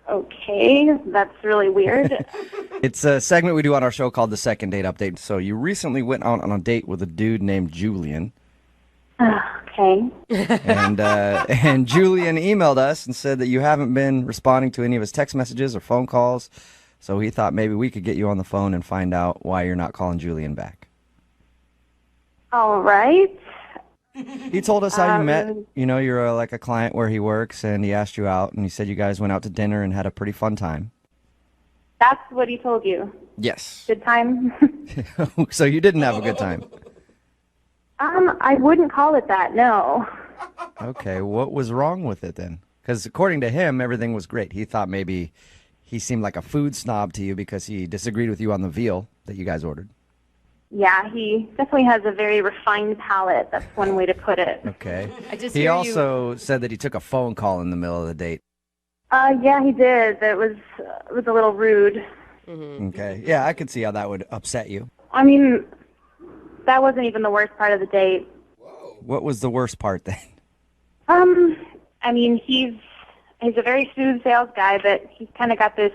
Okay, that's really weird. It's a segment we do on our show called the Second Date Update. So you recently went out on a date with a dude named Julian. Okay. And Julian emailed us and said that you haven't been responding to any of his text messages or phone calls. So he thought maybe we could get you on the phone and find out why you're not calling Julian back. All right. He told us how you met. You're like a client where he works, and he asked you out, and he said you guys went out to dinner and had a pretty fun time. That's what he told you? Yes. Good time? So you didn't have a good time? I wouldn't call it that, no. Okay, what was wrong with it then? Because according to him, everything was great. He thought maybe he seemed like a food snob to you because he disagreed with you on the veal that you guys ordered. Yeah, he definitely has a very refined palate. That's one way to put it. Okay. I just He hear also said that he took a phone call in the middle of the date. Yeah, he did. It was a little rude. Okay. Yeah, I could see how that would upset you. I mean, that wasn't even the worst part of the date. What was the worst part then? I mean, he's a very smooth sales guy, but he's kind of got this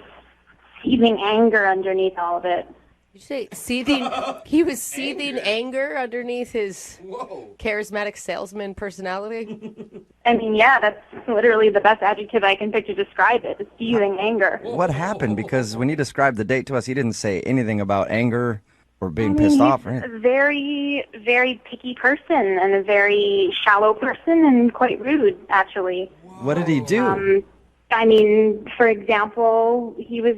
seething anger underneath all of it. Did you say seething? He was seething anger underneath his charismatic salesman personality? I mean, yeah, that's literally the best adjective I can pick to describe it, seething anger. What happened? Because when you described the date to us, he didn't say anything about anger or being pissed off or He's anything. a very, very picky person and a very shallow person and quite rude, actually. What did he do? I mean, for example, he was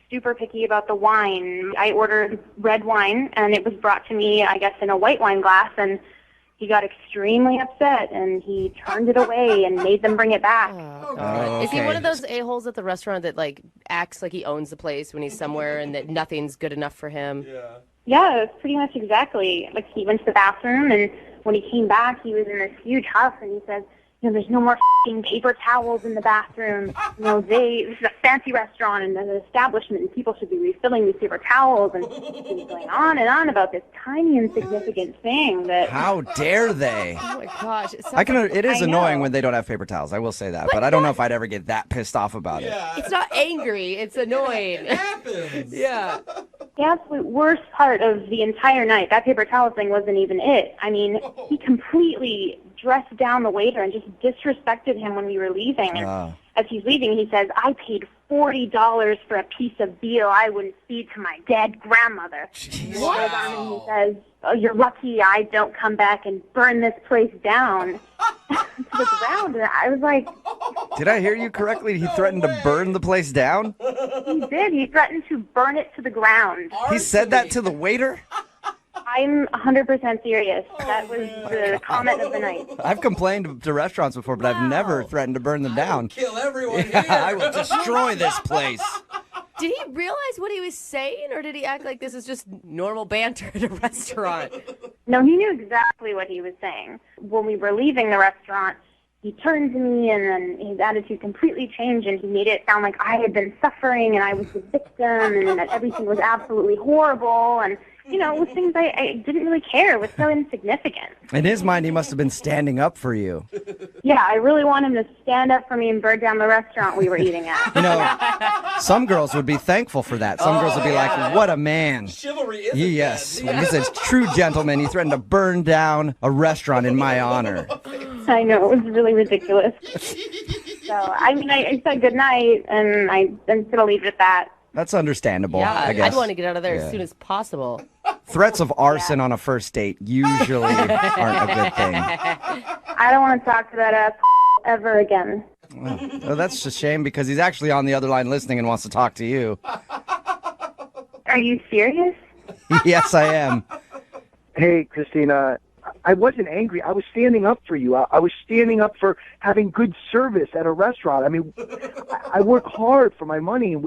super picky about the wine. I ordered red wine, and it was brought to me, I guess, in a white wine glass, and he got extremely upset, and he turned it away and made them bring it back. Is he one of those a-holes at the restaurant that, like, acts like he owns the place when he's somewhere and that nothing's good enough for him? Yeah, it's pretty much exactly. Like, he went to the bathroom, and when he came back, he was in this huge huff, and he said, you know, there's no more f***ing paper towels in the bathroom. You know, this is a fancy restaurant and an establishment, and people should be refilling these paper towels. And he was going on and on about this tiny insignificant thing that... How dare they? Oh, my gosh. It is I annoying know. when they don't have paper towels. I will say that. But I don't know if I'd ever get that pissed off about it. It's not angry. It's annoying. It happens. Yeah. The absolute worst part of the entire night, that paper towel thing wasn't even it. I mean, he completely dressed down the waiter and just disrespected him when we were leaving. And as he's leaving, he says, I paid $40 for a piece of veal I wouldn't feed to my dead grandmother. He goes on and he says, oh, you're lucky I don't come back and burn this place down to the ground. And I was like... Did I hear you correctly? He threatened to burn the place down? He did. He threatened to burn it to the ground. He said that to the waiter? I'm 100% serious. That was the comment of the night. I've complained to restaurants before, but I've never threatened to burn them down. Kill everyone Yeah, here. I will destroy this place. Did he realize what he was saying, or did he act like this is just normal banter at a restaurant? No, he knew exactly what he was saying. When we were leaving the restaurant, he turned to me, and then his attitude completely changed, and he made it sound like I had been suffering, and I was the victim, and that everything was absolutely horrible, and, you know, it was things I didn't really care. It was so insignificant. In his mind, he must have been standing up for you. Yeah, I really want him to stand up for me and burn down the restaurant we were eating at. You know, some girls would be thankful for that. Some girls would be like, what a man. Chivalry is Yes, he's a true gentleman. He threatened to burn down a restaurant in my honor. I know, it was really ridiculous. So, I mean, I said goodnight, and I'm going to leave it at that. That's understandable, Yeah, I guess. I'd want to get out of there as soon as possible. Threats of arson on a first date usually aren't a good thing. I don't want to talk to that ass ever again. Well, that's a shame because he's actually on the other line listening and wants to talk to you. Are you serious? Yes, I am. Hey, Christina, I wasn't angry. I was standing up for you. I was standing up for having good service at a restaurant. I mean, I work hard for my money.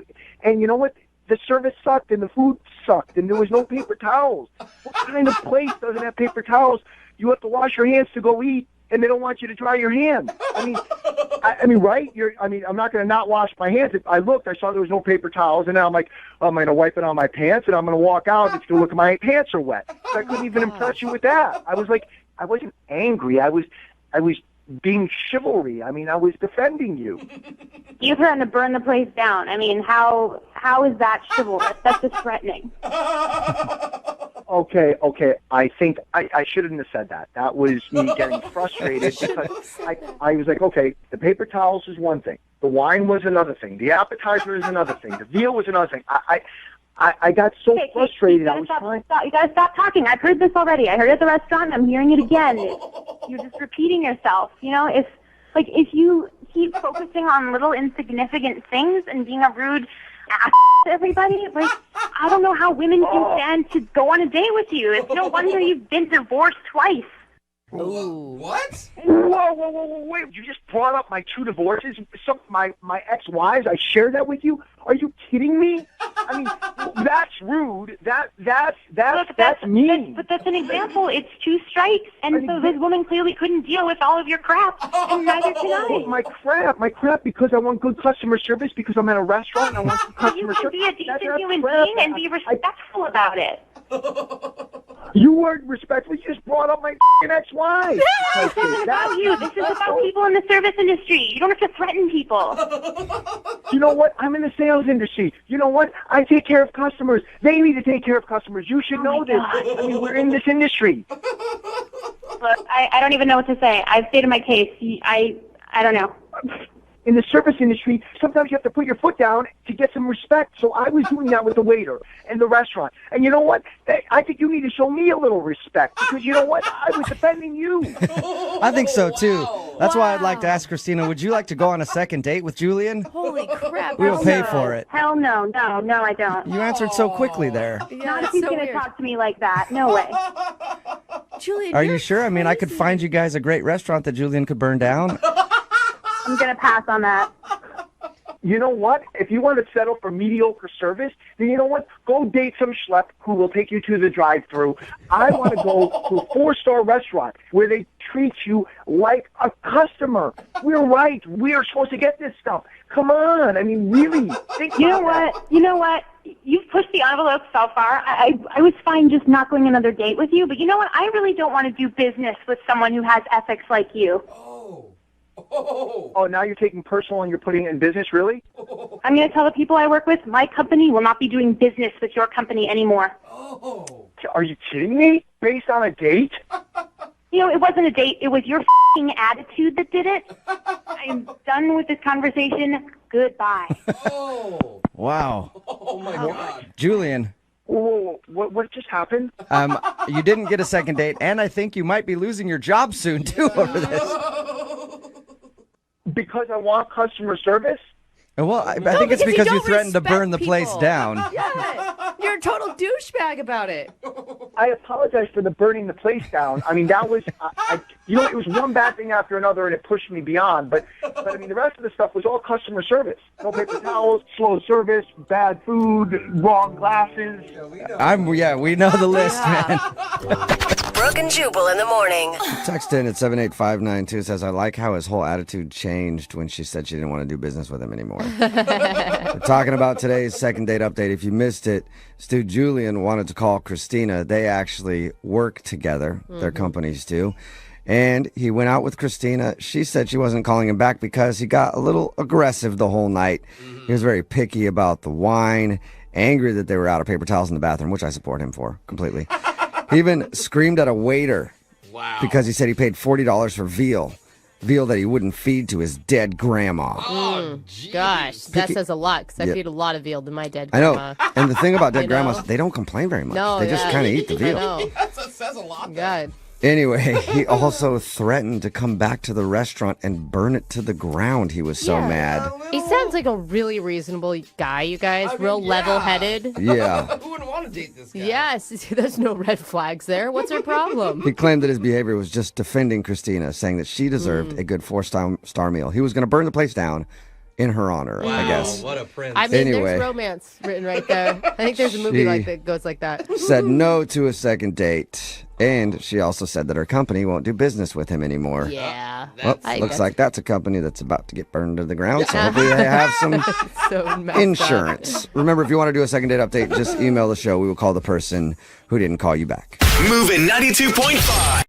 And you know what? The service sucked and the food sucked and there was no paper towels. What kind of place doesn't have paper towels? You have to wash your hands to go eat, and they don't want you to dry your hands. I mean, right? I'm not going to not wash my hands. If I looked, I saw there was no paper towels, and now I'm like, I'm going to wipe it on my pants, and I'm going to walk out. It's going to look like my pants are wet. So I couldn't even impress you with that. I was like, I wasn't angry. I was being chivalry. I mean, I was defending you. You threatened to burn the place down. I mean, how is that chivalrous? That's just threatening. Okay. I think I shouldn't have said that. That was me getting frustrated because I was like, okay, the paper towels is one thing. The wine was another thing. The appetizer is another thing. The veal was another thing. I got so frustrated. You gotta stop talking. I've heard this already. I heard it at the restaurant. I'm hearing it again. You're just repeating yourself. You know, if you keep focusing on little insignificant things and being a rude ass to everybody, like, I don't know how women can stand to go on a date with you. It's no wonder you've been divorced twice. What? Whoa! Wait, you just brought up my two divorces, my ex-wives. I shared that with you. Are you kidding me? I mean, that's rude. That's mean. But that's an example. It's 2 strikes, and so this woman clearly couldn't deal with all of your crap, and neither can I. Oh, my crap, because I want good customer service, because I'm at a restaurant and I want good customer service. You can be a decent human being and be respectful about it. You weren't respectful. You just brought up my ex-wife. This isn't about you. This is about people in the service industry. You don't have to threaten people. You know what? I'm in the sales industry. You know what? I take care of customers. They need to take care of customers. You should know this. I mean, we're in this industry. Look, I don't even know what to say. I've stated my case. I don't know. In the service industry, sometimes you have to put your foot down to get some respect. So I was doing that with the waiter in the restaurant. And you know what? I think you need to show me a little respect, because you know what? I was defending you. I think so, too. That's why I'd like to ask Christina, would you like to go on a second date with Julian? Holy crap. We will pay for it. Hell no. No, I don't. You answered so quickly there. Not if he's going to talk to me like that. No way. Julian, Are you sure? I mean, I could find you guys a great restaurant that Julian could burn down. I'm going to pass on that. You know what? If you want to settle for mediocre service, then you know what? Go date some schlep who will take you to the drive-thru. I want to go to a 4-star restaurant where they treat you like a customer. We're right. We are supposed to get this stuff. Come on. I mean, really. Think You know about what? You know what? You've pushed the envelope so far. I was fine just not going another date with you, but you know what? I really don't want to do business with someone who has ethics like you. Oh, now you're taking personal and you're putting it in business, really? I'm going to tell the people I work with, my company will not be doing business with your company anymore. Are you kidding me? Based on a date? You know, it wasn't a date. It was your f***ing attitude that did it. I'm done with this conversation. Goodbye. Wow. Oh, my God. Julian. Whoa, what just happened? You didn't get a second date, and I think you might be losing your job soon, too, over this. Because I want customer service? Well, I think it's because you threatened to burn the place down. Yeah, you're a total douchebag about it. I apologize for the burning the place down. I mean, that was, it was one bad thing after another, and it pushed me beyond. But I mean, the rest of the stuff was all customer service. No paper towels, slow service, bad food, wrong glasses. We know the list, man. Brooke and Jubal in the morning. Text in at 78592 says, I like how his whole attitude changed when she said she didn't want to do business with him anymore. We're talking about today's second date update. If you missed it, Stu Julian wanted to call Christina. They actually work together. Their companies do. And he went out with Christina. She said she wasn't calling him back because he got a little aggressive the whole night. He was very picky about the wine, angry that they were out of paper towels in the bathroom, which I support him for completely. He even screamed at a waiter because he said he paid $40 for veal that he wouldn't feed to his dead grandma. Gosh, that says a lot, because I feed a lot of veal to my dead I know. grandma. And the thing about dead grandmas, they don't complain very much. No, they just kind of eat the veal. I know. That says a lot. God. Anyway, he also threatened to come back to the restaurant and burn it to the ground. He was so mad. He sounds like a really reasonable guy, you guys. Real level-headed. Yeah. Who wouldn't want to date this guy? Yes. There's no red flags there. What's her problem? He claimed that his behavior was just defending Christina, saying that she deserved a good 4-star meal. He was going to burn the place down in her honor, I guess. What a prince. I mean, Anyway. there's romance written right there. I think there's a movie that goes like that. Said no to a second date. And she also said that her company won't do business with him anymore. Yeah. Well, looks like that's a company that's about to get burned to the ground. So hopefully they have some insurance. Remember, if you want to do a second date update, just email the show. We will call the person who didn't call you back. Moving 92.5.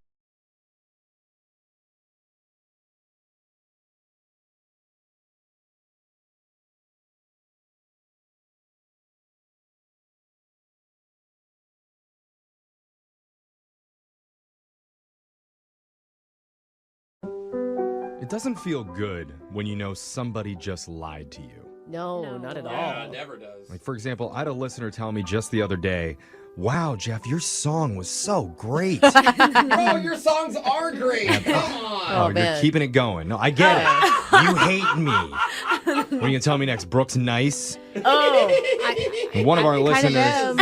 It doesn't feel good when you know somebody just lied to you. No, not at all. Yeah, it never does. Like, for example, I had a listener tell me just the other day, wow, Jeff, your song was so great. Bro, your songs are great. Come on. You're keeping it going. No, I get it. You hate me. What are you going to tell me next? Brooke's nice? One of our listeners,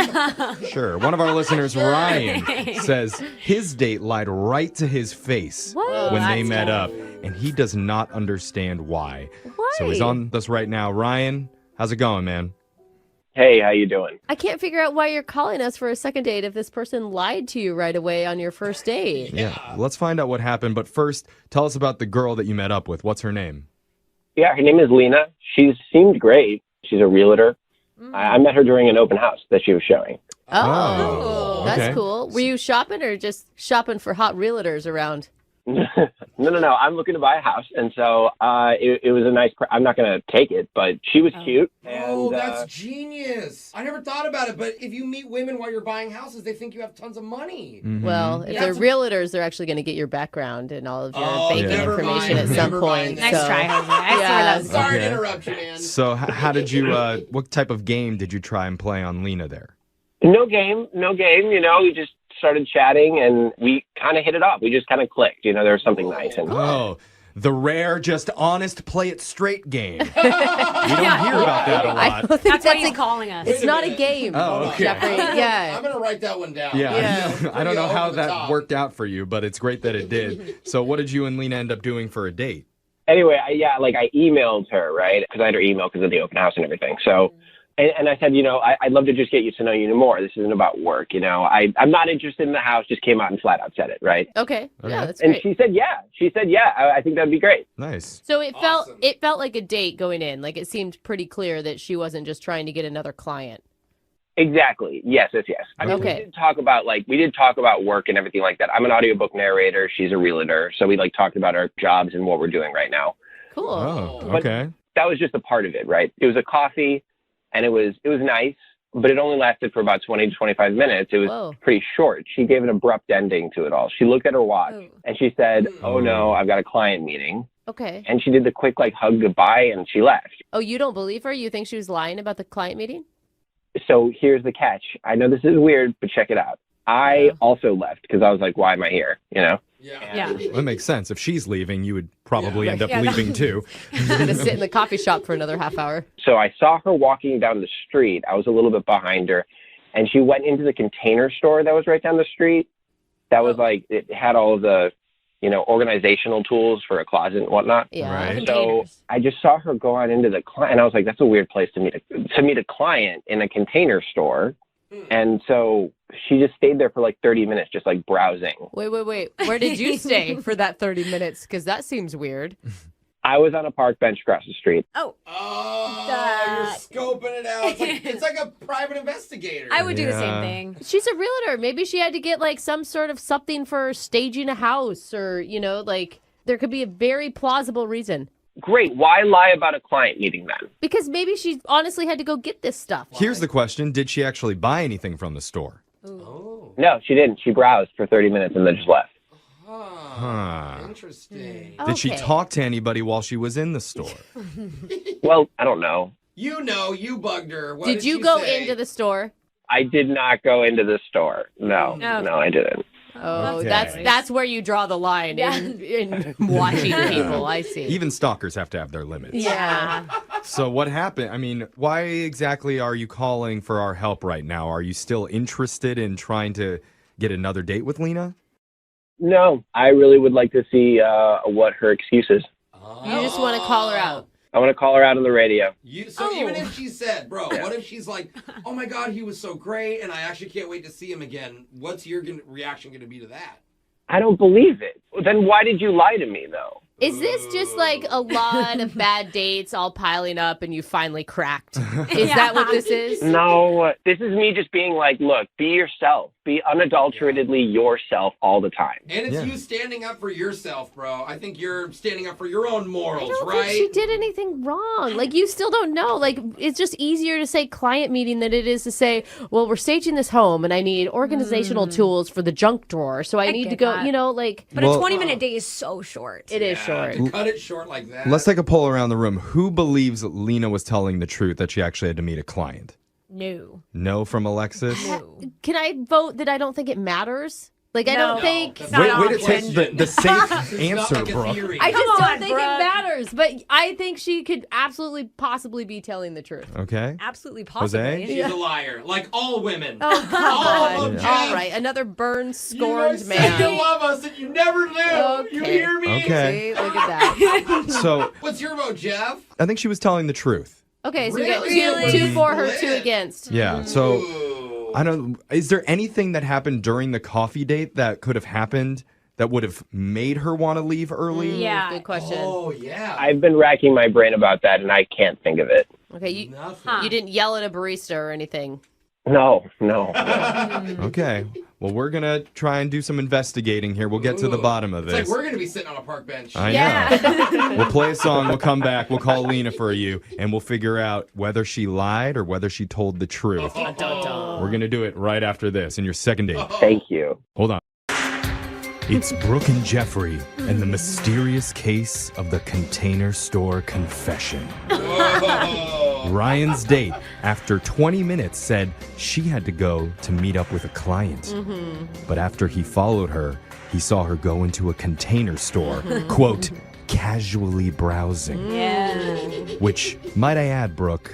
one of our listeners, Ryan, says his date lied right to his face when they met up. and he does not understand why. Why? So he's on this right now. Ryan, how's it going, man? Hey, how you doing? I can't figure out why you're calling us for a second date if this person lied to you right away on your first date. Yeah. Let's find out what happened. But first, tell us about the girl that you met up with. What's her name? Yeah, her name is Lena. She seemed great. She's a realtor. I met her during an open house that she was showing. Oh, okay. That's cool. Were you shopping or just shopping for hot realtors around? No. I'm looking to buy a house, and so it was a nice. I'm not going to take it, but she was cute. Oh, And, that's genius. I never thought about it, but if you meet women while you're buying houses, they think you have tons of money. Well, if they're realtors, they're actually going to get your background and all of your banking never information mind, at some never point. mind. So. Nice try, Jose. I see where that was going. Sorry to interrupt you, man. So how did you, what type of game did you try and play on Lena there? No game. You know, we just started chatting, and we kind of hit it off. We just kind of clicked. You know, there was something nice. And Oh, the rare, just honest, play it straight game. We don't hear about that a I lot. don't think That's what he's calling us. It's not a game. Oh, okay. Jeffrey. Yeah. I'm going to write that one down. Yeah, I don't know Pretty how over the that top. worked out for you, but it's great that it did. So what did you and Lena end up doing for a date? anyway, I emailed her, right? Because I had her email because of the open house and everything. So, and I said, I'd love to just get to know you more. This isn't about work. I'm not interested in the house. Just came out and flat out said it, right? Okay. Yeah, that's and great. she said, yeah. I think that'd be great. Nice. So it felt like a date going in. Like it seemed pretty clear that she wasn't just trying to get another client. Exactly. Yes. I mean, Okay. we did talk about work and everything like that. I'm an audiobook narrator. She's a realtor. So we talked about our jobs and what we're doing right now. Cool. Oh, But okay. that was just a part of it, right? It was a coffee and it was nice, but it only lasted for about 20 to 25 minutes. It was pretty short. She gave an abrupt ending to it all. She looked at her watch and she said, "Oh no, I've got a client meeting." Okay. And she did the quick hug goodbye and she left. Oh, you don't believe her? You think she was lying about the client meeting? So here's the catch. I know this is weird, but check it out. I also left because I was like, why am I here? Yeah. That makes sense. If she's leaving, you would probably end up leaving too. I'm going to sit in the coffee shop for another half hour. So I saw her walking down the street. I was a little bit behind her, and she went into the Container store that was right down the street. That was it had all of the, organizational tools for a closet and whatnot. Yeah. Right. So I just saw her go on into the client, and I was like, that's a weird place to meet a client in a Container store. And so she just stayed there for 30 minutes, just browsing. Wait. Where did you stay for that 30 minutes? Because that seems weird. I was on a park bench across the street. Oh, you're scoping it out. It's like a private investigator. I would do the same thing. She's a realtor. Maybe she had to get some sort of something for staging a house or, there could be a very plausible reason. Great. Why lie about a client meeting then? Because maybe she honestly had to go get this stuff. Here's the question. Did she actually buy anything from the store? No, she didn't. She browsed for 30 minutes and then just left. Huh. Interesting. Did she talk to anybody while she was in the store? Well, I don't know. You bugged her. What Did you she go say? into the store? I did not go into the store. No, I didn't. Oh, Okay. that's where you draw the line in watching people. I see. Even stalkers have to have their limits. Yeah. So what happened? I mean, why exactly are you calling for our help right now? Are you still interested in trying to get another date with Lena? No, I really would like to see what her excuse is. You just want to call her out. I want to call her out on the radio. Even if she said, bro, what if she's like, oh my God, he was so great and I actually can't wait to see him again. What's your reaction going to be to that? I don't believe it. Then why did you lie to me, though? Is this just a lot of bad dates all piling up and you finally cracked? Is that what this is? No, this is me just being look, be yourself. Be unadulteratedly yourself all the time. And it's you standing up for yourself, bro. I think you're standing up for your own morals, I don't right? think she did anything wrong. You still don't know. It's just easier to say client meeting than it is to say, well, we're staging this home and I need organizational tools for the junk drawer. So I need to go, that. But a 20-minute date is so short. It is short. To cut it short like that. Let's take a poll around the room. Who believes Lena was telling the truth that she actually had to meet a client? No. No from Alexis? Can I vote that I don't think it matters? I don't think... Way to take the safe answer, Brooke. I just don't think it matters, but I think she could absolutely possibly be telling the truth. Okay. Absolutely Jose? possibly. She's a liar, like all women. Oh, come all on. of them, All right, another burned, scorned you man. You love us and you never do. Okay. You hear me? Okay. See, look at So What's your vote, Jeff? I think she was telling the truth. Okay, so Really? we got two for her, Split. 2 against. Yeah. So I don't. Is there anything that happened during the coffee date that could have happened that would have made her want to leave early? Yeah. Good question. Oh, yeah. I've been racking my brain about that, and I can't think of it. Okay, you didn't yell at a barista or anything. No. Okay. Well, we're gonna try and do some investigating here. We'll get to the bottom of It's like this. we're going to be sitting on a park bench. I know. We'll play a song. We'll come back. We'll call Lena for you, and we'll figure out whether she lied or whether she told the truth. We're gonna do it right after this in your second date. Thank you. Hold on. It's Brooke and Jeffrey and the mysterious case of the Container Store confession. Ryan's date, after 20 minutes, said she had to go to meet up with a client. But after he followed her, he saw her go into a container store, quote, casually browsing. Yeah. Which, might I add, Brooke,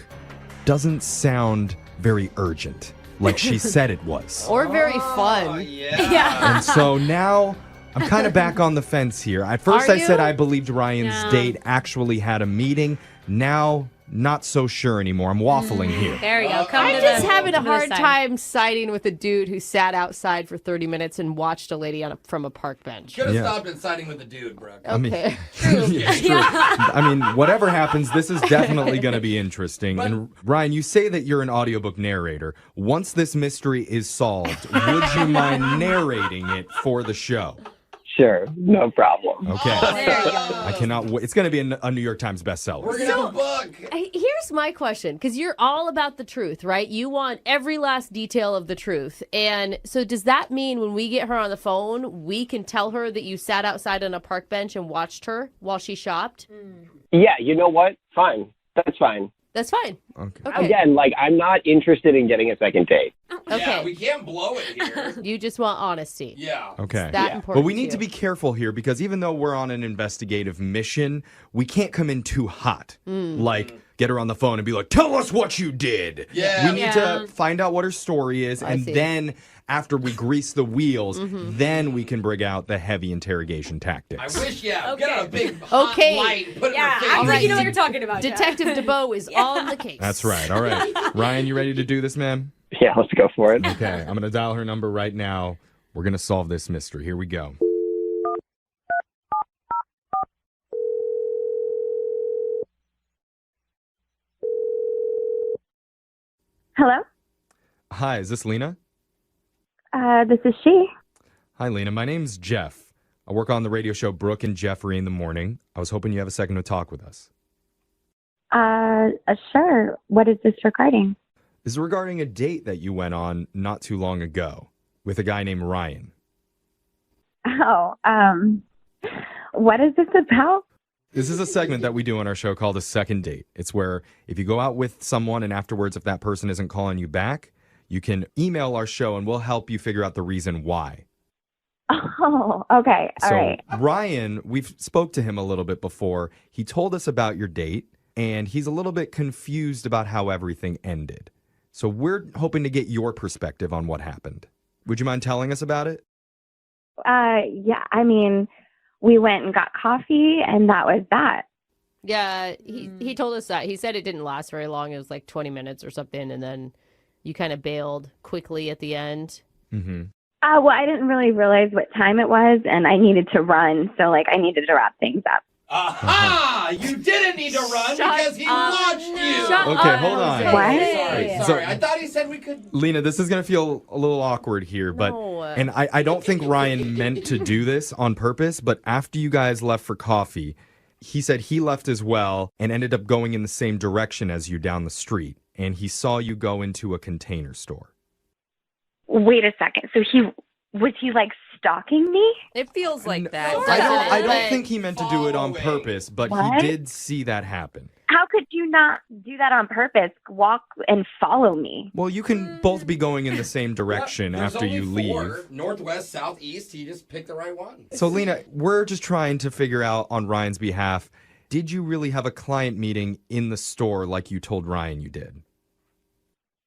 doesn't sound very urgent, like she said it was. Or very fun. Yeah. And so now I'm kind of back on the fence here. At first Are I said you? I believed Ryan's No. date actually had a meeting. Now, not so sure anymore. I'm waffling here. There you go. Come I'm to just the, having a come to the hard side. time siding with a dude who sat outside for 30 minutes and watched a lady from a park bench. Should have Yeah. stopped and siding with the dude, Brooke. I mean, Okay. yeah, it's true. I mean, whatever happens, this is definitely going to be interesting. And Ryan, you say that you're an audiobook narrator. Once this mystery is solved, would you mind narrating it for the show? Sure, no problem. Okay. There you go. I cannot wait. It's going to be a New York Times bestseller. We're going to have a book. Here's my question, because you're all about the truth, right? You want every last detail of the truth. And so does that mean when we get her on the phone, we can tell her that you sat outside on a park bench and watched her while she shopped? Yeah, you know what? Fine. That's fine. That's fine. Okay. Again, like, I'm not interested in getting a second date. Okay. Yeah, we can't blow it here. You just want honesty. Yeah. Okay. That Yeah. important But we need to you. be careful here because even though we're on an investigative mission, we can't come in too hot. Like, get her on the phone and be like, tell us what you did. Yeah. We need to find out what her story is. I And see. then after we grease the wheels, then we can bring out the heavy interrogation I tactics. wish, get Okay. on a big hot Okay. light, put it Yeah, in her face. act All like right, you know what you're talking about. Jeff. Detective DeBoe is on the case. That's right. All right. Ryan, you ready to do this, ma'am? Yeah, let's go for it. Okay. I'm going to dial her number right now. We're going to solve this mystery. Here we go. Hello? Hi, is this Lena? This is she. Hi, Lena. My name's Jeff. I work on the radio show Brooke and Jeffrey in the morning. I was hoping you have a second to talk with us. Sure. What is this regarding? This is regarding a date that you went on not too long ago with a guy named Ryan. Oh, what is this about? This is a segment that we do on our show called a second date. It's where if you go out with someone and afterwards, if that person isn't calling you back, you can email our show and we'll help you figure out the reason why. Oh, okay. All So right. Ryan, we've spoke to him a little bit before. He told us about your date and he's a little bit confused about how everything ended. So we're hoping to get your perspective on what happened. Would you mind telling us about it? Yeah, I mean, we went and got coffee, and that was that. Yeah, he told us that. He said it didn't last very long. It was like 20 minutes or something, and then you kind of bailed quickly at the end. Mm-hmm. Well, I didn't really realize what time it was, and I needed to run, so, I needed to wrap things up. Aha! You didn't need to run because he watched you. Okay, hold on. What? Sorry. I thought he said we could. Lena, this is going to feel a little awkward here, but and I don't think Ryan meant to do this on purpose, but after you guys left for coffee, he said he left as well and ended up going in the same direction as you down the street, and he saw you go into a container store. Wait a second. So was he stalking me? It feels like that. I don't think he meant to do it on purpose, but What? he did see that happen. How could you not do that on purpose? Walk and follow me. Well, you can both be going in the same direction There's after only you four. leave. Northwest, southeast. He just picked the right one. So, Lena, we're just trying to figure out on Ryan's behalf, did you really have a client meeting in the store like you told Ryan you did?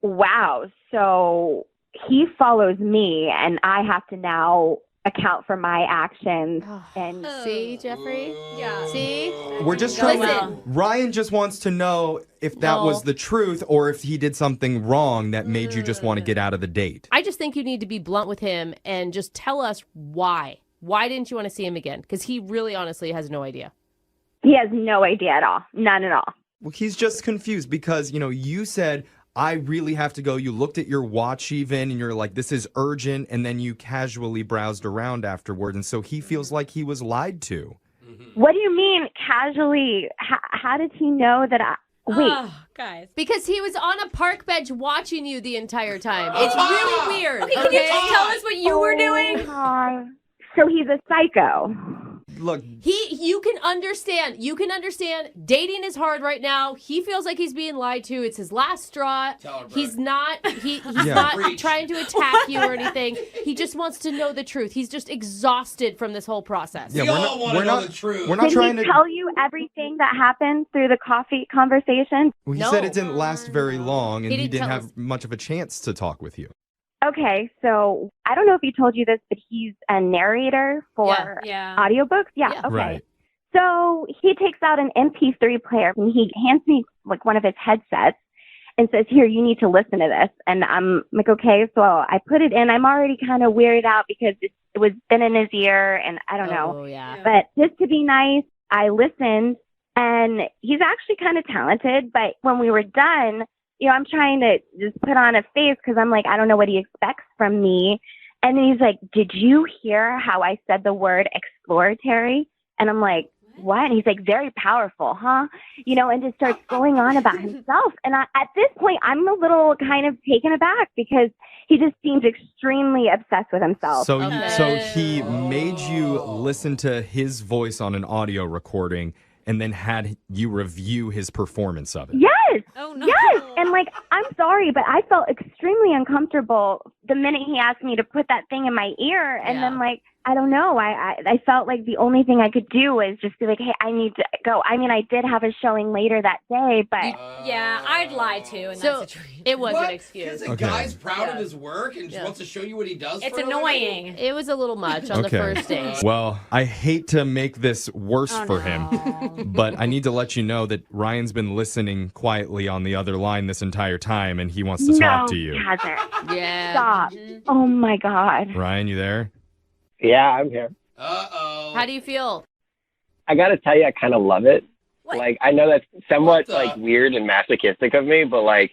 Wow. So he follows me, and I have to now account for my actions. And see, Jeffrey? Yeah. See? We're just trying Listen. Ryan just wants to know if that was the truth or if he did something wrong that made you just want to get out of the date. I just think you need to be blunt with him and just tell us why. Why didn't you want to see him again? Because he really honestly has no idea. he has no idea at all. None at all. Well, he's just confused because, you said, I really have to go. You looked at your watch even, and you're like, this is urgent, and then you casually browsed around afterward, and so he feels like he was lied to. What do you mean casually? How did he know that Wait. Oh, guys. Because he was on a park bench watching you the entire time. It's really weird. Okay, can you just tell us what you were doing? So he's a psycho. Look, you can understand. You can understand. Dating is hard right now. He feels like he's being lied to. It's his last straw. He's not. He's not trying to attack you or anything. He just wants to know the truth. He's just exhausted from this whole process. Yeah, we're not the truth. We're not trying Did to he tell you everything that happened through the coffee conversation? Well, he said it didn't last very long, and He he didn't didn't tell have much of a chance to talk with you. Okay, so I don't know if he told you this, but he's a narrator for audiobooks. Yeah, okay. Right. So he takes out an MP3 player and he hands me like one of his headsets and says, "Here, you need to listen to this." And I'm like, okay. So I put it in. I'm already kind of weirded out because it was been in his ear and I don't know. Oh, yeah. But just to be nice, I listened and he's actually kind of talented. But when we were done, I'm trying to just put on a face because I'm like, I don't know what he expects from me. And then he's like, "Did you hear how I said the word exploratory?" And I'm like, "What?" And he's like, "Very powerful, huh?" And just starts going on about himself. And at this point, I'm a little kind of taken aback because he just seems extremely obsessed with himself. So he made you listen to his voice on an audio recording and then had you review his performance of it. Yes. Oh, no. Yes. And I'm sorry, but I felt extremely uncomfortable the minute he asked me to put that thing in my ear. And then I don't know. I felt like the only thing I could do was just be like, "Hey, I need to go." I mean, I did have a showing later that day, but Yeah, I'd lie too in that situation. It was What? an excuse. Because a guy's proud of his work and just wants to show you what he does. It's for a living? annoying. It was a little much on the first date. Well, I hate to make this worse for him, but I need to let you know that Ryan's been listening quietly on the other line this entire time, and he wants to talk to you. he hasn't. Yeah. Stop. Oh my God. Ryan, you there? Yeah, I'm here. How do you feel? I got to tell you, I kind of love it. Like, I know that's somewhat weird and masochistic of me, but I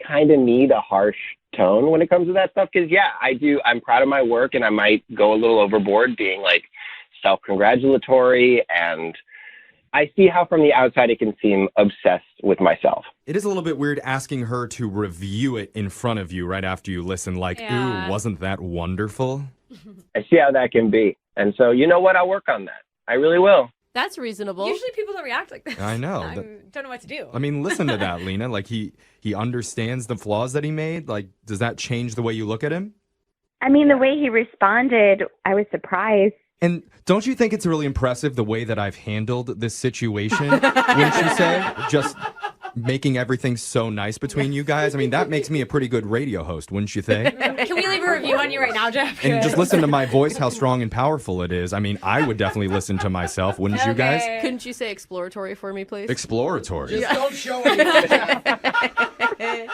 kind of need a harsh tone when it comes to that stuff. Because I do. I'm proud of my work, and I might go a little overboard being self-congratulatory. And I see how from the outside it can seem obsessed with myself. It is a little bit weird asking her to review it in front of you right after you listen. Ooh, wasn't that wonderful? I see how that can be. And so, you know what? I'll work on that. I really will. That's reasonable. Usually people don't react like this. I know. I don't know what to do. I mean, listen to that, Lena. He understands the flaws that he made. Does that change the way you look at him? I mean, the way he responded, I was surprised. And don't you think it's really impressive the way that I've handled this situation, wouldn't you say? Just making everything so nice between you guys. I mean, that makes me a pretty good radio host, wouldn't you think? Can we leave a review on you right now, Jeff? And just listen to my voice, how strong and powerful it is. I mean, I would definitely listen to myself, wouldn't you guys? Couldn't you say exploratory for me, please? Exploratory. Just don't show it.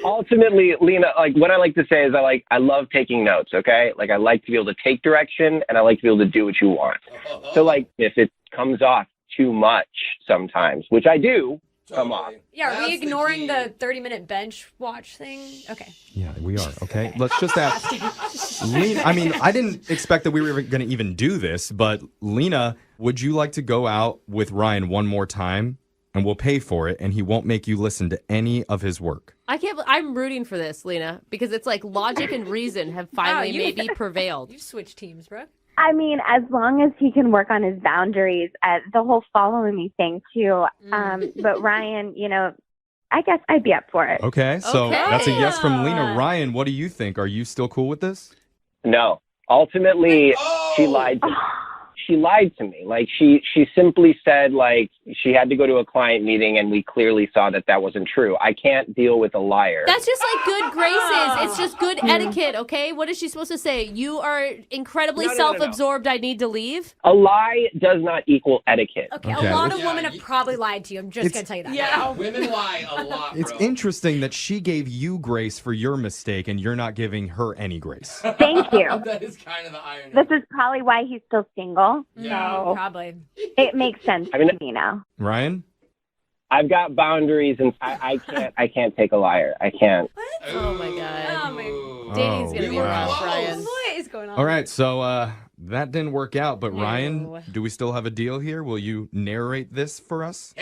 Ultimately, Lena, what I like to say is I love taking notes, okay? I like to be able to take direction, and I like to be able to do what you want. So, if it comes off too much sometimes, which I do come off. Yeah, are we ignoring the 30-minute bench watch thing? Okay. Yeah, we are, okay? Let's just ask. Lena, I mean, I didn't expect that we were going to even do this, but Lena, would you like to go out with Ryan one more time? And we'll pay for it, and he won't make you listen to any of his work. I'm rooting for this, Lena, because it's logic and reason have finally maybe prevailed. You switched teams, Brooke. I mean, as long as he can work on his boundaries, the whole following me thing too. But Ryan, I guess I'd be up for it. Okay, so that's a yes from Lena. Ryan, what do you think? Are you still cool with this? No. Ultimately, she lied to me. she lied to me. Like she simply said like she had to go to a client meeting and we clearly saw that that wasn't true. I can't deal with a liar. That's just like good graces. It's just good etiquette, okay? What is she supposed to say? You are incredibly self-absorbed. I need to leave? A lie does not equal etiquette. Okay, a lot of women have probably lied to you. I'm just going to tell you that. Yeah, women lie a lot, It's interesting that she gave you grace for your mistake and you're not giving her any grace. Thank you. That is kind of the irony. This is probably why he's still single. Yeah, So probably. it makes sense to me now. Ryan? I've got boundaries and I can't take a liar. I can't. Oh my God. Oh my. Dating's going to be rough, What Ryan. is going on? All right, so that didn't work out, but Ryan, do we still have a deal here? Will you narrate this for us?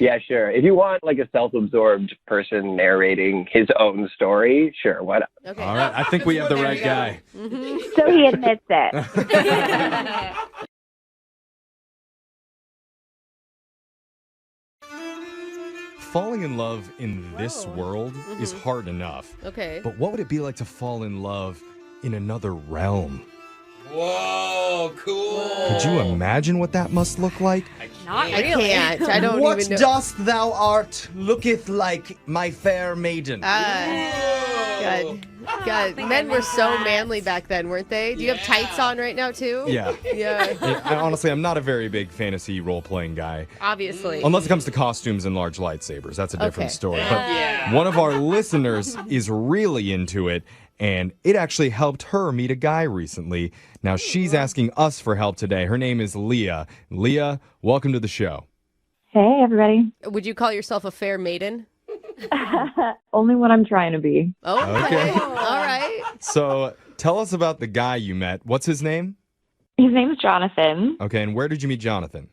Yeah, sure. If you want like a self-absorbed person narrating his own story, sure, why not? Okay. All right, I think we have the right guy. So he admits it. Falling in love in this world is hard enough. Okay. But what would it be like to fall in love in another realm? Whoa, cool. Could you imagine what that must look like? Not I really. can't. I don't What even know. dost thou art looketh like, my fair maiden? God, men were so manly back then, weren't they? Do you have tights on right now, too? Yeah. Yeah, Honestly, I'm not a very big fantasy role-playing guy. obviously. Unless it comes to costumes and large lightsabers. That's a different Okay. story. But one of our listeners is really into it, and it actually helped her meet a guy recently. Now, she's asking us for help today. Her name is Leah. Leah, welcome to the show. Hey, everybody. Would you call yourself a fair maiden? Only what I'm trying to be. Oh, Okay. all right. So tell us about the guy you met. What's his name? His name's Jonathan. Okay, and where did you meet Jonathan?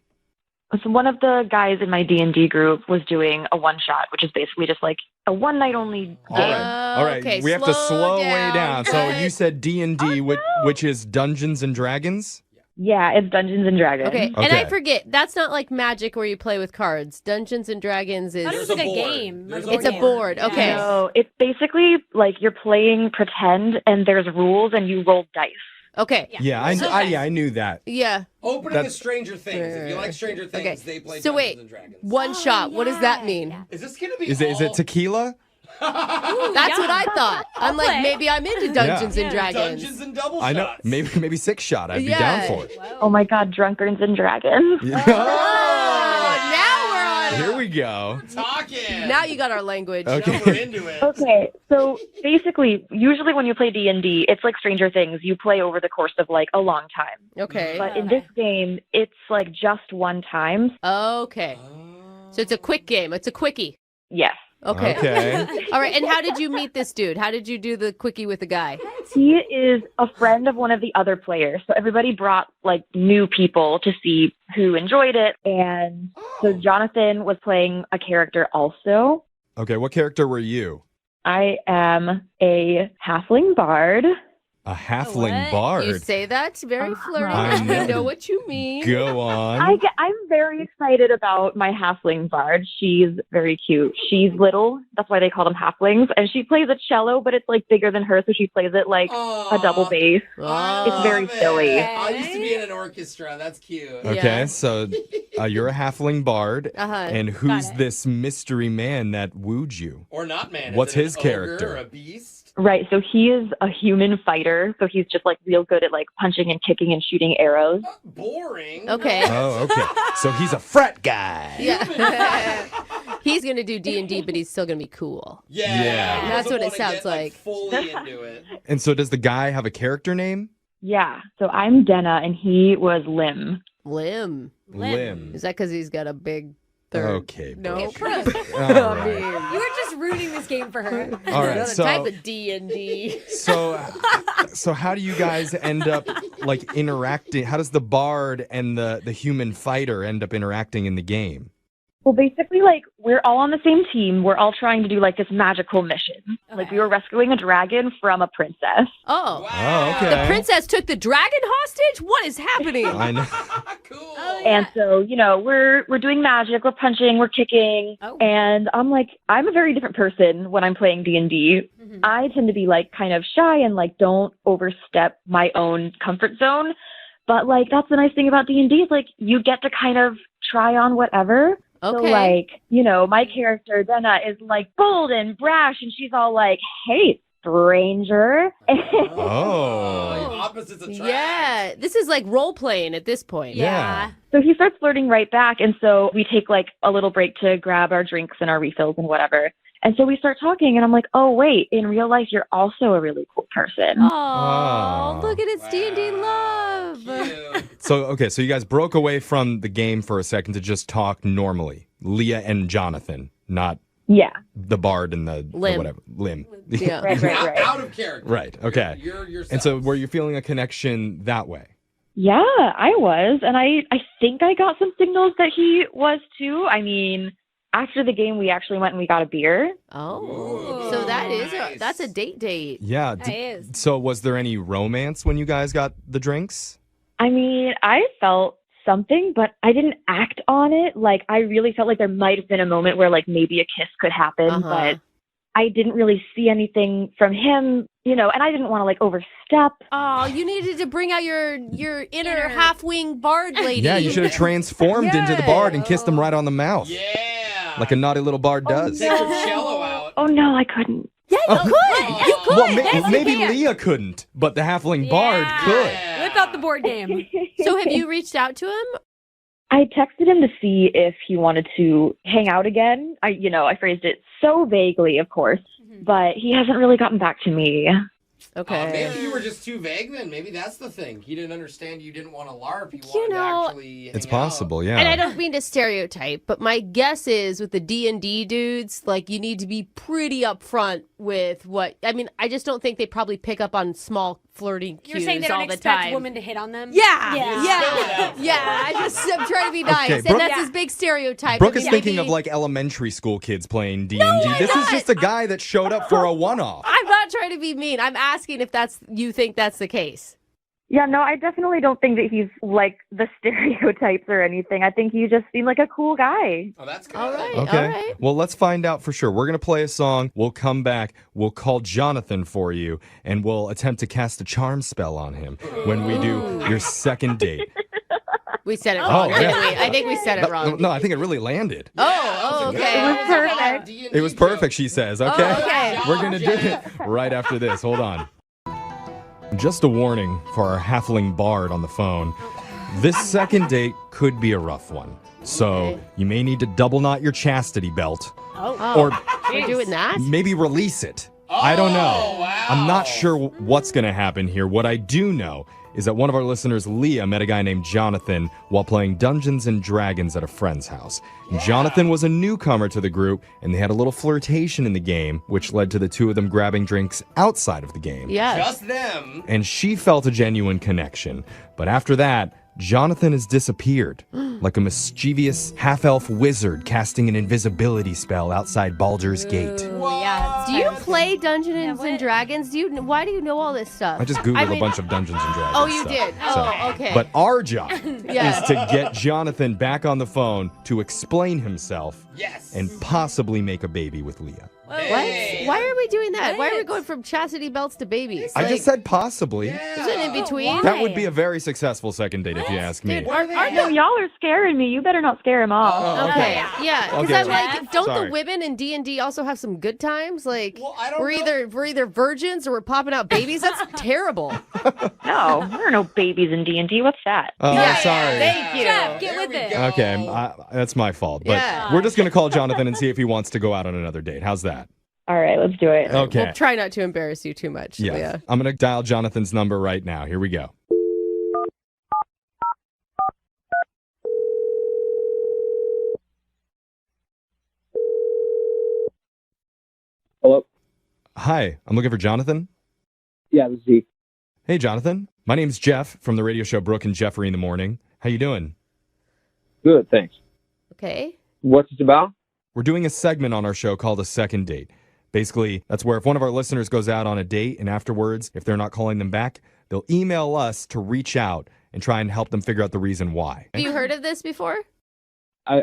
So one of the guys in my D&D group was doing a one-shot, which is basically just like a one-night-only game. All right, okay, we have to slow way down. down. So you said D&D, which is Dungeons and Dragons? Yeah, it's Dungeons and Dragons. Okay, and I forget, that's not like Magic where you play with cards. Dungeons and Dragons is... It's like a game. It's a board, okay. So it's basically like you're playing pretend and there's rules and you roll dice. Okay. Yeah, I knew that. Yeah. Opening to Stranger Things. If you like Stranger Things, they play So Dungeons wait, and Dragons. one shot, what does that mean? Is this going to be Is it tequila? That's what I thought. I'm like, maybe I'm into Dungeons and Dragons. Dungeons and double I know. shots. Maybe 6 shot. I'd be down for it. Oh my God, Drunkards and Dragons. Oh, now we're on. Here we go. Talking. Now you got our language. Okay. We're into it. Okay, so basically, usually when you play D&D, it's like Stranger Things. You play over the course of like a long time. Okay. But in this game, it's like just one time. Okay. So it's a quick game. It's a quickie. Yes. Okay. Okay. All right. And how did you meet this dude? How did you do the quickie with the guy? He is a friend of one of the other players. So everybody brought like new people to see who enjoyed it. And so Jonathan was playing a character also. Okay, what character were you? I am a halfling bard. A halfling bard. You say that very flirty. I know. I know what you mean. Go on. I'm very excited about my halfling bard. She's very cute. She's little. That's why they call them halflings. And she plays a cello, but it's like bigger than her. So she plays it like a double bass. It's very silly. I used to be in an orchestra. That's cute. Okay, so you're a halfling bard. And who's this mystery man that wooed you? Or not, man. Is What's it his an ogre character? or a beast? Right. So he is a human fighter. So he's just like real good at like punching and kicking and shooting arrows. Boring. Okay. Oh, okay. So he's a frat guy. Yeah. He's going to do D&D, but he's still going to be cool. Yeah. That's what it sounds like. Fully into it. And so does the guy have a character name? Yeah. So I'm Denna and he was Lim. Lim. Lim. Is that because he's got a big third? Okay. No. All I right. mean, You were just ruining this game for her. All right, another so- type of D&D. So how do you guys end up like interacting? How does the bard and the human fighter end up interacting in the game? Well, basically, like, we're all on the same team. We're all trying to do, like, this magical mission. Like, we were rescuing a dragon from a princess. Oh. Oh, okay. The princess took the dragon hostage? What is happening? I know. And so, you know, we're doing magic, we're punching, we're kicking. And I'm like, I'm a very different person when I'm playing D&D. I tend to be, like, kind of shy and, like, don't overstep my own comfort zone. But like that's the nice thing about D&D is like you get to kind of try on whatever. So Okay. like, my character Denna is like bold and brash and she's all like, "Hey, stranger." Opposites attract. Yeah, this is like role playing at this point. Yeah. So he starts flirting right back, and so we take like a little break to grab our drinks and our refills and whatever. And so we start talking, and I'm like, "Oh wait, in real life, you're also a really cool person." Oh, look at it's D&D love. So you guys broke away from the game for a second to just talk normally. Leah and Jonathan, not Yeah. the bard and the Lim. whatever. Lim. Yeah. Right. Out of character. Right. Okay. You're yourself. And so were you feeling a connection that way? Yeah, I was, and I think I got some signals that he was too. I mean, after the game, we actually went and we got a beer. Oh, so that's a date. Yeah. That is. So was there any romance when you guys got the drinks? I mean, I felt something, but I didn't act on it. Like, I really felt like there might have been a moment where, like, maybe a kiss could happen, but I didn't really see anything from him, and I didn't want to, like, overstep. Oh, you needed to bring out your inner half-wing bard lady. Yeah, you should have transformed into the bard and kissed him right on the mouth. Yeah. Like a naughty little bard does. Take your cello out. Oh, no, I couldn't. Yeah, you could. You could. Well, maybe Leah couldn't, but the halfling bard could. Whip out the board game. So have you reached out to him? I texted him to see if he wanted to hang out again. I phrased it so vaguely, of course, but he hasn't really gotten back to me. Okay. Maybe you were just too vague then. Maybe that's the thing. He didn't understand you didn't want to LARP. You wanted to actually It's possible, yeah. And I don't mean to stereotype, but my guess is with the D&D dudes, like you need to be pretty upfront with what. I mean, I just don't think they probably pick up on small flirting cues You're saying they don't all the expect time. women to hit on them? Yeah. I'm trying to be nice, Okay, and Brooke- that's his big stereotype. Brooke I is mean, thinking maybe- of like elementary school kids playing D&D. This is just a guy that showed up for a one-off. I'm not trying to be mean. I'm asking if you think that's the case. Yeah, no, I definitely don't think that he's like the stereotypes or anything. I think he just seemed like a cool guy. Oh, that's good. All right. Okay. Well, let's find out for sure. We're going to play a song. We'll come back. We'll call Jonathan for you, and we'll attempt to cast a charm spell on him when we do your second date. We said it wrong. yeah. didn't we? I think we said it wrong. No, I think it really landed. Oh, okay. It was perfect. It was perfect, she says. Okay. okay. We're going to do it right after this. Hold on. Just a warning for our halfling bard on the phone. This second date could be a rough one. So you may need to double knot your chastity belt. Or we're doing that? maybe release it. I don't know. I'm not sure what's going to happen here. What I do know is that one of our listeners, Leah, met a guy named Jonathan while playing Dungeons and Dragons at a friend's house. Jonathan was a newcomer to the group, and they had a little flirtation in the game, which led to the two of them grabbing drinks outside of the game. Yeah. Just them. And she felt a genuine connection. But after that, Jonathan has disappeared, like a mischievous half-elf wizard casting an invisibility spell outside Baldur's Gate. Do you play Dungeons and Dragons? Why do you know all this stuff? I just Googled a bunch of Dungeons and Dragons Oh, you stuff. did? So- Oh, okay. But our job Yeah. is to get Jonathan back on the phone to explain himself Yes. and possibly make a baby with Leah. What? Why are we doing that? Why are we going from chastity belts to babies? I just said possibly. Is it in between? That would be a very successful second date if you ask me. No, y'all are scaring me. You better not scare him off. Oh, Okay, yeah, because Okay. I'm like, don't Sorry. the women in D&D also have some good times? Like, we're either virgins or we're popping out babies. That's terrible. No, there are no babies in D&D. What's that? Oh, sorry. Thank you. Jeff, get with it. Okay, that's my fault. But we're just going to call Jonathan and see if he wants to go out on another date. How's that? All right, let's do it. Okay. We'll try not to embarrass you too much. Yeah. Leah. I'm going to dial Jonathan's number right now. Here we go. Hello? Hi, I'm looking for Jonathan. Yeah, this is Zeke. Hey, Jonathan. My name's Jeff from the radio show Brooke and Jeffrey in the Morning. How you doing? Good, thanks. Okay. What's it about? We're doing a segment on our show called A Second Date. Basically, that's where if one of our listeners goes out on a date and afterwards, if they're not calling them back, they'll email us to reach out and try and help them figure out the reason why. Have you heard of this before?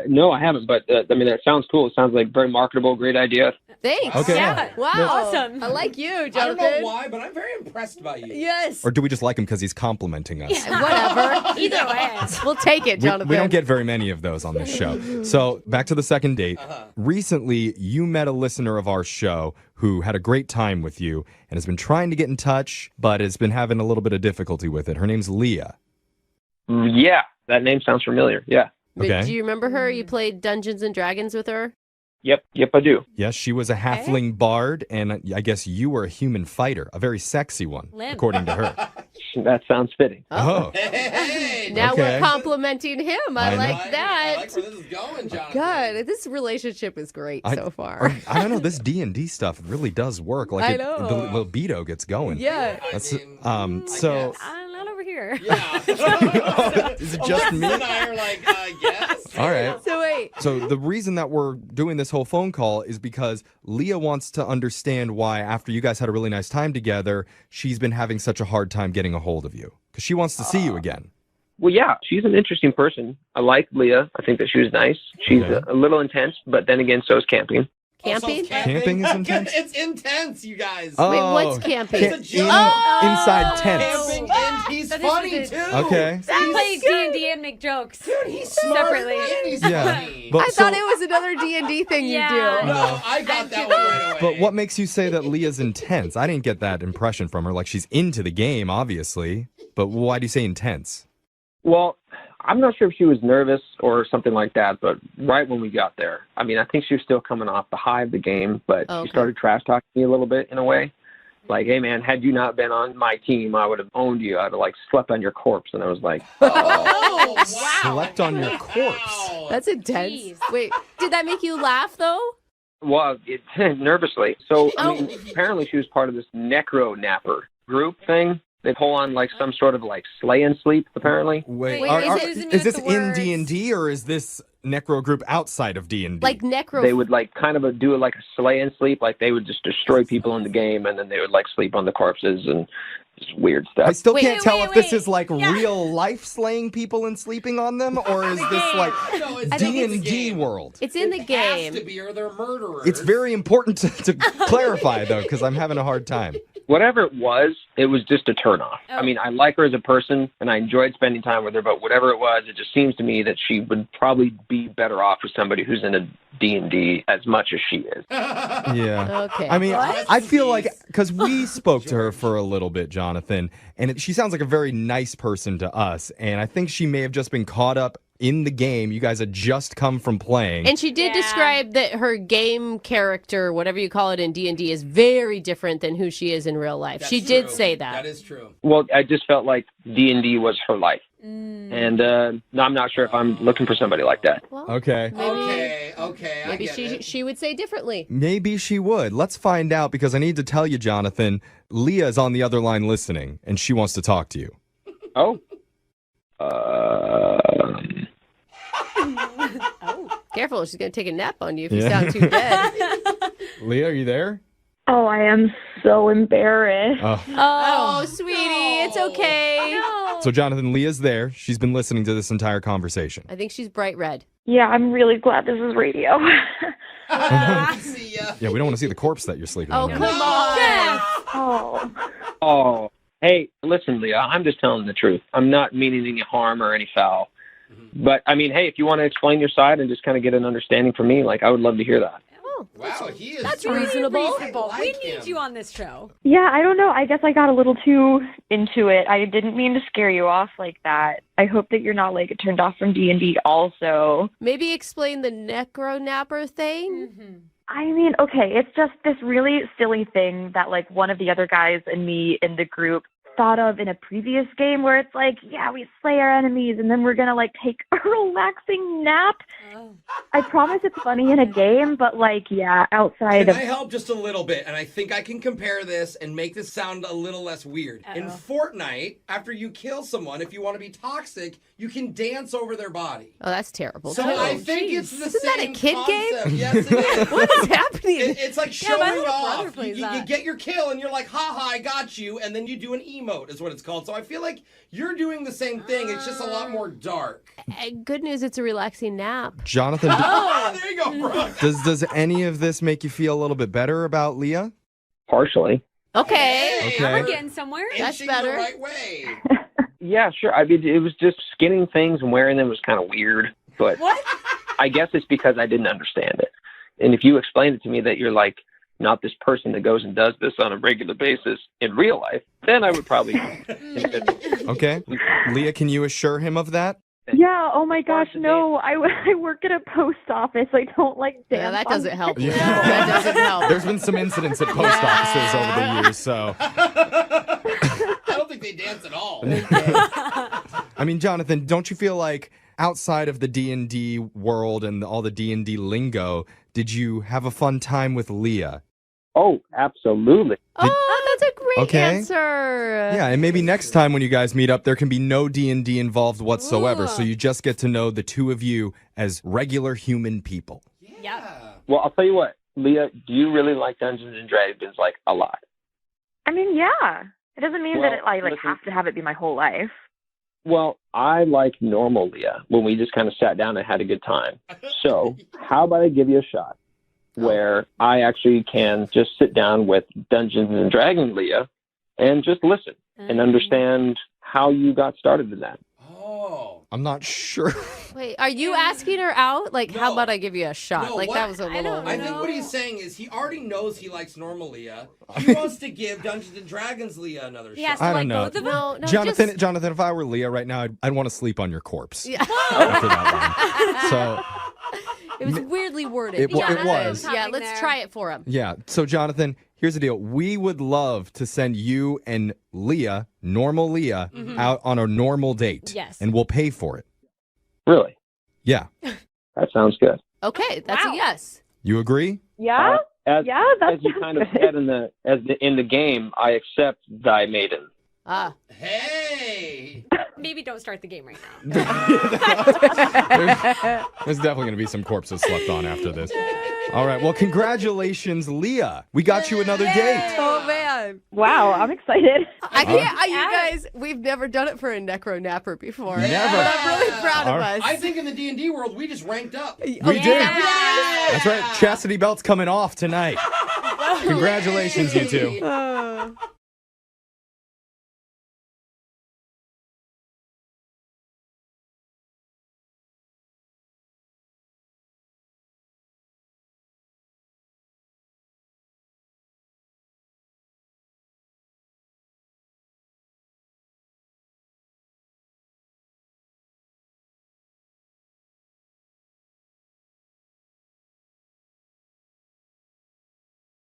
No, I haven't, but I mean, that sounds cool. It sounds like very marketable, great idea. Thanks. Okay. Yeah. Wow. Awesome. I like you, I Jonathan. don't know why, but I'm very impressed by you. Yes. Or do we just like him because he's complimenting us? Whatever. Either way. We'll take it, Jonathan. We don't get very many of those on this show. So back to the second date. Recently, you met a listener of our show who had a great time with you and has been trying to get in touch, but has been having a little bit of difficulty with it. Her name's Leah. Yeah, that name sounds familiar. Yeah. But Okay. do you remember her? You played Dungeons and Dragons with her? Yep, I do. Yes, she was a halfling bard, and I guess you were a human fighter, a very sexy one, Limp. according to her. That sounds fitting. Oh. Hey, Now Okay. we're complimenting him. I I like that. I like where this is going, Jonathan. God, this relationship is great so far. I don't know. This D&D stuff really does work. Like I know. the libido gets going. Yeah. That's, so Not over here. Yeah. is it just me? And I are like, yes. All right. So wait. So the reason that we're doing this whole phone call is because Leah wants to understand why, after you guys had a really nice time together, she's been having such a hard time getting a hold of you. Because she wants to see you again. Well, yeah, she's an interesting person. I like Leah. I think that she was nice. She's a little intense, but then again, so is camping. Camping? Camping is intense? It's intense, you guys. Oh, Wait, what's camping? It's a joke. Inside tents. Camping, and he's funny too. Okay. I play D&D and make jokes. Dude, he's smart separately. and he's Yeah. funny. But I thought it was another D&D thing you do. No, I got that one right away. But what makes you say that Leah's intense? I didn't get that impression from her. Like, she's into the game, obviously. But why do you say intense? Well, I'm not sure if she was nervous or something like that, but right when we got there, I mean, I think she was still coming off the high of the game, but Okay. she started trash talking me a little bit in a way. Like, hey, man, had you not been on my team, I would have owned you. I'd have, like, slept on your corpse. And I was like, Oh, wow. Slept on your corpse. That's intense. Jeez. Wait, did that make you laugh though? well, nervously. So, I Oh. mean, apparently she was part of this necro napper group thing. They pull on, like, some sort of, like, slay and sleep, apparently. Wait, Wait, is this in D&D or is this necro group outside of D&D? Like necro. They would, like, kind of do, like, a slay and sleep. Like, they would just destroy people in the game, and then they would, like, sleep on the corpses and just weird stuff. I still Wait, can't wait, tell wait, if this wait. is like real life slaying people and sleeping on them, or is this like No, it's in the D&D game. world? It's in the Has game. to be, or they're murderers. It's very important to clarify, though, because I'm having a hard time. Whatever it was just a turnoff. Oh. I mean, I like her as a person, and I enjoyed spending time with her, but whatever it was, it just seems to me that she would probably be better off with somebody who's in a D&D as much as she is. Yeah. Okay. I mean, What? I feel like, because we spoke to her for a little bit, Jonathan, and she sounds like a very nice person to us, and I think she may have just been caught up in the game. You guys had just come from playing. And she did describe that her game character, whatever you call it in D&D, is very different than who she is in real life. She did say that. That is true. Well, I just felt like D&D was her life. And no, I'm not sure if I'm looking for somebody like that. Okay. Okay. Maybe she would say differently. Maybe she would. Let's find out, because I need to tell you, Jonathan, Leah's on the other line listening, and she wants to talk to you. Oh. Careful, she's going to take a nap on you if you Yeah. sound too dead. Leah, are you there? Oh, I am so embarrassed. Oh, sweetie, it's okay. So, Jonathan, Leah's there. She's been listening to this entire conversation. I think she's bright red. Yeah, I'm really glad this is radio. See ya. Yeah, we don't want to see the corpse that you're sleeping Oh, on. come on. Oh. Oh. Hey, listen, Leah, I'm just telling the truth. I'm not meaning any harm or any foul. But, I mean, hey, if you want to explain your side and just kind of get an understanding from me, like, I would love to hear that. Wow, he is. That's very reasonable. We need you on this show. Yeah, I don't know. I guess I got a little too into it. I didn't mean to scare you off like that. I hope that you're not, like, turned off from D&D also. Maybe explain the necro napper thing? I mean, okay, it's just this really silly thing that, like, one of the other guys and me in the group thought of in a previous game where it's like, yeah, we slay our enemies and then we're gonna, like, take a relaxing nap. I promise it's funny in a game, but, like, yeah, outside Can of... I help just a little bit? And I think I can compare this and make this sound a little less weird. In Fortnite, after you kill someone, if you want to be toxic, you can dance over their body. Oh, that's terrible. So too. I think it's the Isn't same that a kid concept. game? Yes, it is. What is happening? It's like Yeah, my showing little brother off. plays You that. get your kill and you're like, haha, I got you. And then you do an emo mode is what it's called. So I feel like you're doing the same thing. It's just a lot more dark. Good news, it's a relaxing nap. Jonathan, There you go, Brooke. does any of this make you feel a little bit better about Leah? Partially. Okay. We're getting somewhere. That's Inching better. the right way. Yeah, sure. I mean, it was just skinning things and wearing them was kind of weird, but I guess it's because I didn't understand it. And if you explained it to me that you're like not this person that goes and does this on a regular basis in real life, then I would probably. Okay. Leah, can you assure him of that? Yeah, oh my gosh, no. I work at a post office. I don't like dance. Yeah, that doesn't help. Yeah. That doesn't help. There's been some incidents at post offices over the years, so. I don't think they dance at all. I mean, Jonathan, don't you feel like outside of the D&D world and all the D&D lingo, did you have a fun time with Leah? Oh, absolutely. Oh, that's a great answer. Yeah, and maybe next time when you guys meet up, there can be no D&D involved whatsoever, so you just get to know the two of you as regular human people. Yeah. Well, I'll tell you what, Leah, do you really like Dungeons and Dragons like a lot? I mean, yeah. It doesn't mean Well, that I listen- have to have it be my whole life. Well, I like normal Leah when we just kind of sat down and had a good time. So how about I give you a shot where I actually can just sit down with Dungeons and Dragons Leah and just listen and understand how you got started in that. I'm not sure. Wait, are you asking her out? Like, how about I give you a shot? No, like, what? that was a little. I think what he's saying is he already knows he likes normal Leah. He wants to give Dungeons and Dragons Leah another shot. I don't know. No, Jonathan, Jonathan, if I were Leah right now, I'd want to sleep on your corpse. Yeah. After that line. So, It was weirdly worded. It was. Yeah, let's try it for him. yeah. So, Jonathan, here's the deal. We would love to send you and Leah, normal Leah, out on a normal date. Yes. And we'll pay for it. Really? Yeah. That sounds good. Okay, that's a yes. You agree? Yeah? As that you kind of said in the game, I accept thy maiden. Ah. Hey! Maybe don't start the game right There's definitely going to be some corpses slept on after this. All right. Well, congratulations, Leah. We got you another date. Oh, man. Wow, I'm excited. I can't, you guys, we've never done it for a necro napper before. Never. But I'm really proud of us. I think in the D&D world, we just ranked up. We did. That's right. Chastity belt's coming off tonight. Congratulations, you two.